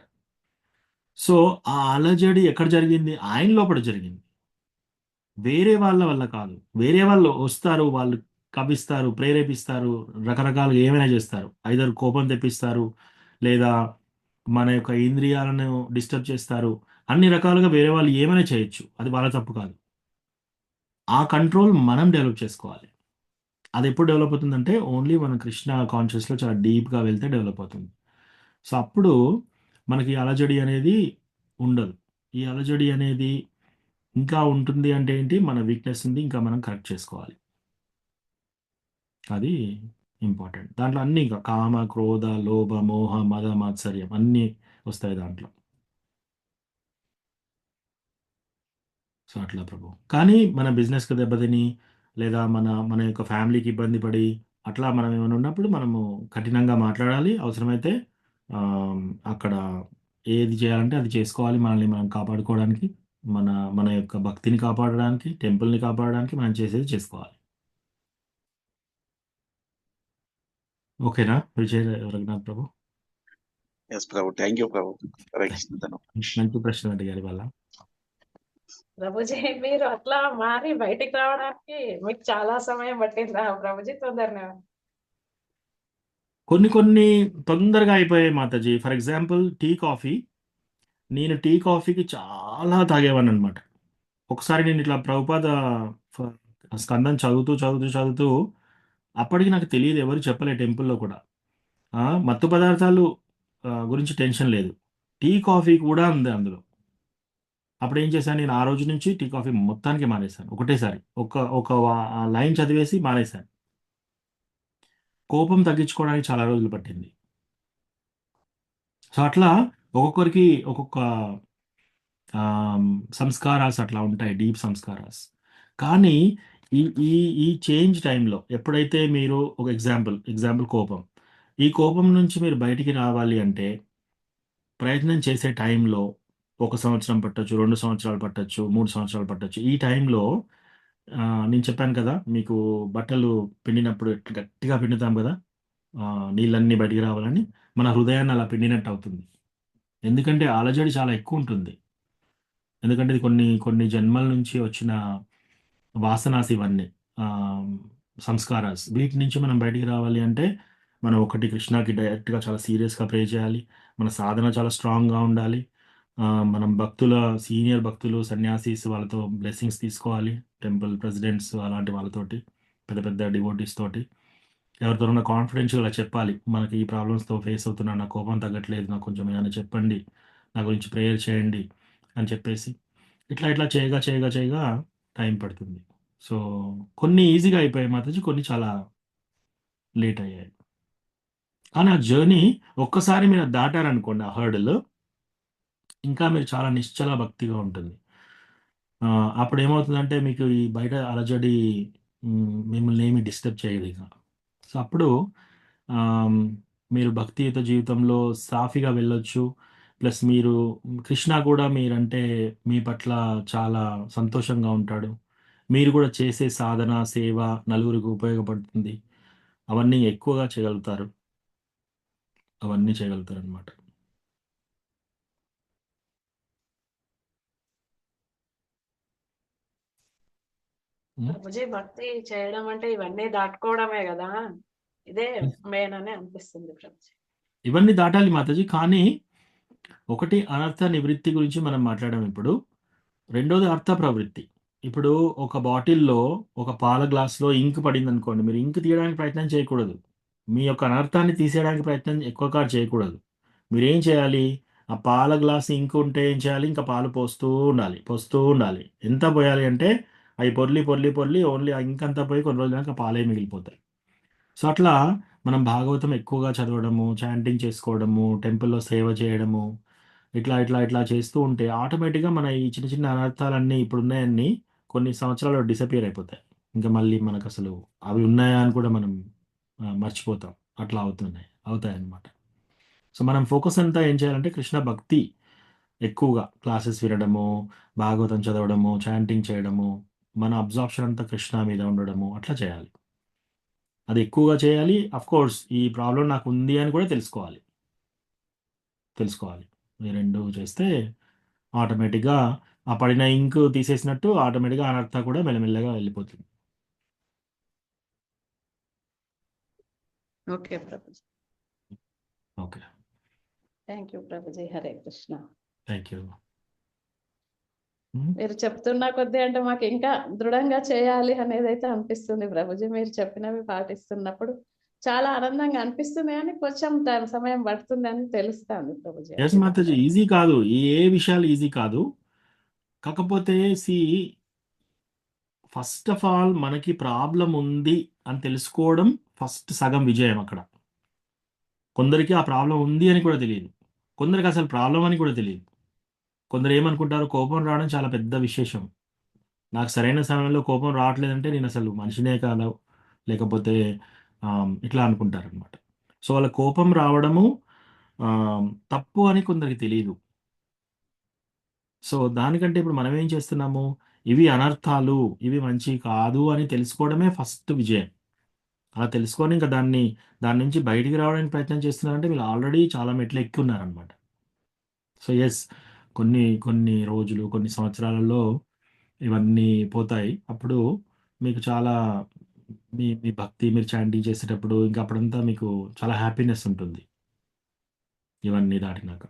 సో, ఆ అలజడి ఎక్కడ జరిగింది? ఆయన లోపట జరిగింది. వేరే వాళ్ళ వల్ల కాదు. వేరే వాళ్ళు వస్తారు, వాళ్ళు కవ్విస్తారు, ప్రేరేపిస్తారు, రకరకాలుగా ఏమైనా చేస్తారు. ఐదర్ కోపం తెప్పిస్తారు, లేదా మన యొక్క ఇంద్రియాలను డిస్టర్బ్ చేస్తారు. అన్ని రకాలుగా వేరే వాళ్ళు ఏమైనా చేయొచ్చు. అది వాళ్ళ తప్పు కాదు. ఆ కంట్రోల్ మనం డెవలప్ చేసుకోవాలి. అదెప్పుడు డెవలప్ అవుతుందంటే, ఓన్లీ మన కృష్ణ కాన్షియస్‌లో చాలా డీప్‌గా వెళ్తే డెవలప్ అవుతుంది. సో, అప్పుడు మనకి అలజడి అనేది ఉండదు. ఈ అలజడి అనేది ఇంకా ఉంటుంది అంటే ఏంటి? మన వీక్‌నెస్‌ని ఇంకా మనం కరెక్ట్ చేసుకోవాలి. అది ఇంపార్టెంట్. దాంట్లో అన్నీ ఇంకా కామ, క్రోధ, లోభ, మోహ, మద, మాత్సర్యం అన్నీ వస్తాయి దాంట్లో. సో, అట్లా ప్రభు. కానీ మన బిజినెస్‌కి దెబ్బతిని, లేదా మన మన యొక్క ఫ్యామిలీకి ఇబ్బంది పడి, అట్లా మనం ఏమైనా ఉన్నప్పుడు మనము కఠినంగా మాట్లాడాలి. అవసరమైతే ఆహ్, అక్కడ ఏది చేయాలంటే అది చేసుకోవాలి. మనల్ని మనం కాపాడుకోవడానికి, మన మన యొక్క భక్తిని కాపాడడానికి, టెంపుల్‌ని కాపాడడానికి మనం చేసేది చేసుకోవాలి. ఓకేనా? విజయ్ రఘునాథ్ ప్రభు. ఎస్ ప్రభు. థ్యాంక్ యూ ప్రభు. హరే కృష్ణ ధన్యవాదాలు. మంచి ప్రశ్నలు అడిగారు ఇవాళ. ప్రభుజీ మీరు అట్లా మారి బయటికి రావడానికి మీకు చాలా సమయం పట్టిందా ప్రభుజీ? తొందరనే కొన్ని కొన్ని తొందరగా అయిపోయాయి మాతాజీ. For example tea coffee. నేను టీ కాఫీకి చాలా తాగేవాడిని అనమాట. ఒకసారి నేను ఇట్లా ప్రభుపాద ఫ- స్కందం చదువుతూ చదువుతూ చదువుతూ అప్పటికి నాకు తెలియదు, ఎవరు చెప్పలే టెంపుల్లో కూడా. మత్తు పదార్థాలు గురించి టెన్షన్ లేదు, టీ కాఫీ కూడా ఉంది అందులో. అప్పుడు ఏం చేశాను, నేను ఆ రోజు నుంచి టీ కాఫీ మొత్తానికి మానేశాను ఒకటేసారి. ఒక ఒక లైన్ చదివేసి మానేశాను. కోపం తగ్గించుకోవడానికి చాలా రోజులు పట్టింది. సో అట్లా ఒక్కొక్కరికి ఒక్కొక్క ఆమ్, సంస్కారాస్ అట్లా ఉంటాయి, డీప్ సంస్కారాస్. కానీ ఈ ఈ ఈ చేంజ్ టైంలో ఎప్పుడైతే మీరు ఒక ఎగ్జాంపుల్ కోపం, ఈ కోపం నుంచి మీరు బయటికి రావాలి అంటే ప్రయత్నం చేసే టైంలో 1 సంవత్సరం పట్టొచ్చు, 2 సంవత్సరాలు పట్టొచ్చు, 3 సంవత్సరాలు పట్టొచ్చు. ఈ టైంలో నేను చెప్పాను కదా మీకు, బట్టలు పిండినప్పుడు ఎట్లా గట్టిగా పిండుతాం కదా, నీళ్ళన్నీ బయటికి రావాలని, మన హృదయాన్ని అలా పిండినట్టు అవుతుంది. ఎందుకంటే అలజడి చాలా ఎక్కువ ఉంటుంది. ఎందుకంటే ఇది కొన్ని కొన్ని జన్మల నుంచి వచ్చిన వాసనాస్ ఇవన్నీ, సంస్కారాస్. వీటి నుంచి మనం బయటికి రావాలి అంటే మనం ఒకటి కృష్ణకి డైరెక్ట్గా చాలా సీరియస్గా ప్రే చేయాలి. మన సాధన చాలా స్ట్రాంగ్గా ఉండాలి. మనం సీనియర్ భక్తులు, సన్యాసీస్ వాళ్ళతో బ్లెస్సింగ్స్ తీసుకోవాలి. టెంపుల్ ప్రెసిడెంట్స్ అలాంటి వాళ్ళతోటి, పెద్ద పెద్ద డివోటీస్ తోటి ఎవరితోనైనా కాన్ఫిడెన్షియల్గా చెప్పాలి, మనకి ఈ ప్రాబ్లమ్స్తో ఫేస్ అవుతున్నా, నా కోపం తగ్గట్లేదు, నాకు కొంచెం ఏమైనా చెప్పండి, నా గురించి ప్రేయర్ చేయండి అని చెప్పేసి ఇట్లా ఇట్లా చేయగా చేయగా చేయగా టైం పడుతుంది. సో కొన్ని ఈజీగా అయిపోయాయి మాతాజీ, కొన్ని చాలా లేట్ అయ్యాయి. కానీ ఆ జర్నీ ఒక్కసారి మీరు దాటారనుకోండి, ఆ హర్డల్, ఇంకా మీరు చాలా నిశ్చల భక్తిగా ఉంటుంది. అప్పుడు ఏమవుతుందంటే మీకు ఈ బయట అలజడి మిమ్మల్ని ఏమి డిస్టర్బ్ చేయదు ఇక. సో అప్పుడు ఆమ్, మీరు భక్తియుత జీవితంలో సాఫీగా వెళ్ళొచ్చు. ప్లస్ మీరు కృష్ణ కూడా మీరంటే మీ పట్ల చాలా సంతోషంగా ఉంటాడు. మీరు కూడా చేసే సాధన సేవ నలుగురికి ఉపయోగపడుతుంది. అవన్నీ ఎక్కువగా చేయగలుగుతారు, అవన్నీ చేయగలుగుతారు అనమాట. ప్రభుజీ భక్తి చేయడం అంటే ఇవన్నీ దాటుకోవడమే కదా, ఇదే మెయిన్ అని అనిపిస్తుంది ప్రభుజీ. ఇవన్నీ దాటాలి మాతాజీ. కానీ ఒకటి అనర్థ నివృత్తి గురించి మనం మాట్లాడాం ఇప్పుడు. రెండోది అర్థ ప్రవృత్తి. ఇప్పుడు ఒక బాటిల్లో, ఒక పాల గ్లాస్లో ఇంక్ పడింది అనుకోండి, మీరు ఇంక్ తీయడానికి ప్రయత్నం చేయకూడదు. మీ యొక్క అనర్థాన్ని తీసేయడానికి ప్రయత్నం ఎక్కువగా చేయకూడదు. మీరేం చేయాలి, ఆ పాల గ్లాస్ ఇంక్ ఉంటే ఏం చేయాలి, ఇంకా పాలు పోస్తూ ఉండాలి, పోస్తూ ఉండాలి. ఎంత పోయాలి అంటే అవి పొర్లి పొర్లి పొర్లి ఓన్లీ ఆ ఇంక్ అంతా పోయి కొన్ని రోజులకి ఆ పాలే మిగిలిపోతాయి. సో అట్లా మనం భాగవతం ఎక్కువగా చదవడము, చాంటింగ్ చేసుకోవడము, టెంపుల్లో సేవ చేయడము, ఇట్లా ఇట్లా ఇట్లా చేస్తూ ఉంటే ఆటోమేటిక్గా మన ఈ చిన్న చిన్న అనర్థాలన్నీ ఇప్పుడు ఉన్నాయన్నీ కొన్ని సంవత్సరాలు డిసపియర్ అయిపోతాయి. ఇంకా మళ్ళీ మనకు అసలు అవి ఉన్నాయా అని కూడా మనం మర్చిపోతాం. అట్లా అవుతాయి అన్నమాట. సో మనం ఫోకస్ అంతా ఏం చేయాలంటే కృష్ణ భక్తి, ఎక్కువగా క్లాసెస్ వినడము, భాగవతం చదవడము, చాంటింగ్ చేయడము, మన అబ్జార్ప్షన్ అంతా కృష్ణ మీద ఉండడము, అట్లా చేయాలి. అది ఎక్కువగా చేయాలి. అఫ్ కోర్స్ ఈ ప్రాబ్లం నాకు ఉంది అని కూడా తెలుసుకోవాలి. ఈ రెండు చేస్తే ఆటోమేటిక్గా ఆ పడిన ఇంక్ తీసేసినట్టు ఆటోమేటిక్గా అనర్థ కూడా మెల్లమెల్లగా వెళ్ళిపోతుంది. Okay Prabhuji, okay, thank you ప్రభుజీ. హరే కృష్ణ. Thank you. మీరు చెప్తున్న కొద్దీ అంటే మాకు ఇంకా దృఢంగా చేయాలి అనేది అయితే అనిపిస్తుంది ప్రభుజీ. మీరు చెప్పినవి పాటిస్తున్నప్పుడు చాలా ఆనందంగా అనిపిస్తుంది, కానీ కొంచెం సమయం పడుతుంది అని తెలుస్తుంది ప్రభుజీ. ఎస్ అది మాతాజీ, దాటాలి. ఈజీ కాదు, ఏ విషయాలు ఈజీ కాదు. కాకపోతే ఫస్ట్ ఆఫ్ ఆల్ మనకి ప్రాబ్లం ఉంది అని తెలుసుకోవడం ఫస్ట్ సగం విజయం అక్కడ. కొందరికి ఆ ప్రాబ్లం ఉంది అని కూడా తెలియదు, కొందరికి అసలు ప్రాబ్లం అని కూడా తెలియదు. కొందరు ఏమనుకుంటారు, కోపం రావడం చాలా పెద్ద విశేషం, నాకు సరైన సమయంలో కోపం రావట్లేదంటే నేను అసలు మనిషినే కాదు, లేకపోతే ఇట్లా అనుకుంటారు అనమాట. సో వాళ్ళ కోపం రావడము తప్పు అని కొందరికి తెలియదు. సో దానికంటే ఇప్పుడు మనం ఏం చేస్తున్నాము, ఇవి అనర్థాలు, ఇవి మంచి కాదు అని తెలుసుకోవడమే ఫస్ట్ విజయం. అలా తెలుసుకొని ఇంకా దాని నుంచి బయటికి రావడానికి ప్రయత్నం చేస్తున్నారంటే మీరు ఆల్రెడీ చాలా మెట్లు ఎక్కి ఉన్నారనమాట. సో ఎస్, కొన్ని కొన్ని రోజులు, కొన్ని సంవత్సరాలలో ఇవన్నీ పోతాయి. అప్పుడు మీకు చాలా మీ మీ భక్తి మీరు చాంటింగ్ చేసేటప్పుడు ఇంకా అప్పుడంతా మీకు చాలా హ్యాపీనెస్ ఉంటుంది. ఇవన్నీ దాటినాక.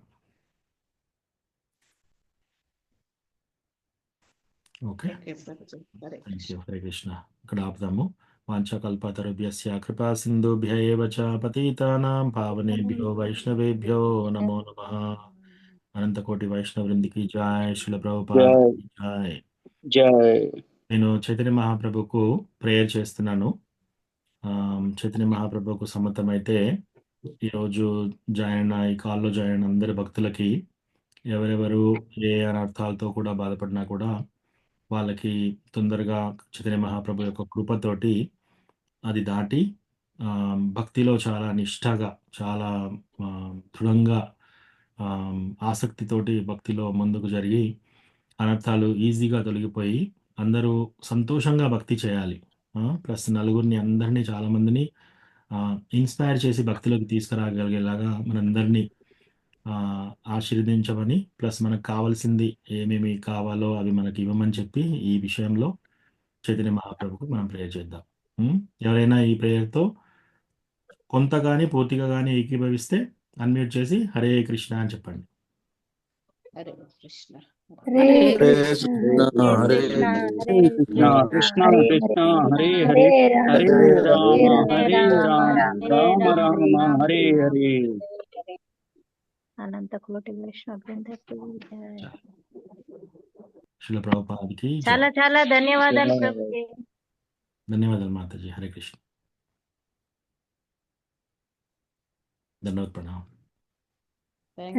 Okay. Okay Prabhuji. Hare thank Krishna. You. Hare Krishna. ఇక్కడ ఆపుదాము. వాంఛకల్పతరుభ్యస్య కృపా సింధుభ్య ఏవ చ పతితానాం పావనేభ్యో వైష్ణవేభ్యో నమో నమః. అనంతకోటి వైష్ణవృందికి జై. శ్రీల ప్రభుపాద జై కీ జై. జై. నేను చైతన్య మహాప్రభుకు ప్రేయర్ చేస్తున్నాను. చైతన్య మహాప్రభుకు సమ్మతమైతే ఈరోజు జాయిన్ ఈ కాల్లో జాయిన్ అయిన అందరి భక్తులకి ఎవరెవరు ఏ అనర్థాలతో కూడా బాధపడినా కూడా వాళ్ళకి తొందరగా చైతన్య మహాప్రభు యొక్క కృపతోటి అది దాటి భక్తిలో చాలా నిష్ఠగా చాలా దృఢంగా ఆసక్తితోటి భక్తిలో ముందుకు జరిగి అనర్థాలు ఈజీగా తొలగిపోయి అందరూ సంతోషంగా భక్తి చేయాలి. ప్లస్ నలుగురిని అందరినీ చాలామందిని ఇన్స్పైర్ చేసి భక్తిలోకి తీసుకురాగలిగేలాగా మనందరినీ ఆశీర్వదించమని, ప్లస్ మనకు కావాల్సింది ఏమేమి కావాలో అవి మనకి ఇవ్వమని చెప్పి ఈ విషయంలో చైతన్య మహాప్రభుకు మనం ప్రేయర్ చేద్దాం. ఎవరైనా ఈ ప్రేయర్తో కొంత కానీ పూర్తిగా కానీ ఏకీభవిస్తే అన్మ్యూట్ చేసి హరే కృష్ణ అని చెప్పండి. హరే కృష్ణ. హరే హరే కృష్ణ కృష్ణ హరే హరే కృష్ణ కృష్ణ హరే కృష్ణ హరే కృష్ణ హరే హరే హరే హరే రామ హరే హరే రామ రామ హరే రామ రామ రామ రామ హరే హరే హరే హరే. అనంత కోటి వైష్ణవ బృందకి జై. శ్రీల ప్రభుపాదికి జై. చాలా చాలా ధన్యవాదాలు జై. ప్రభుజీ. ధన్యవాదాలు మాతాజీ. హరే కృష్ణ. ధన్యవాద ప్రణామం. థ్యాంక్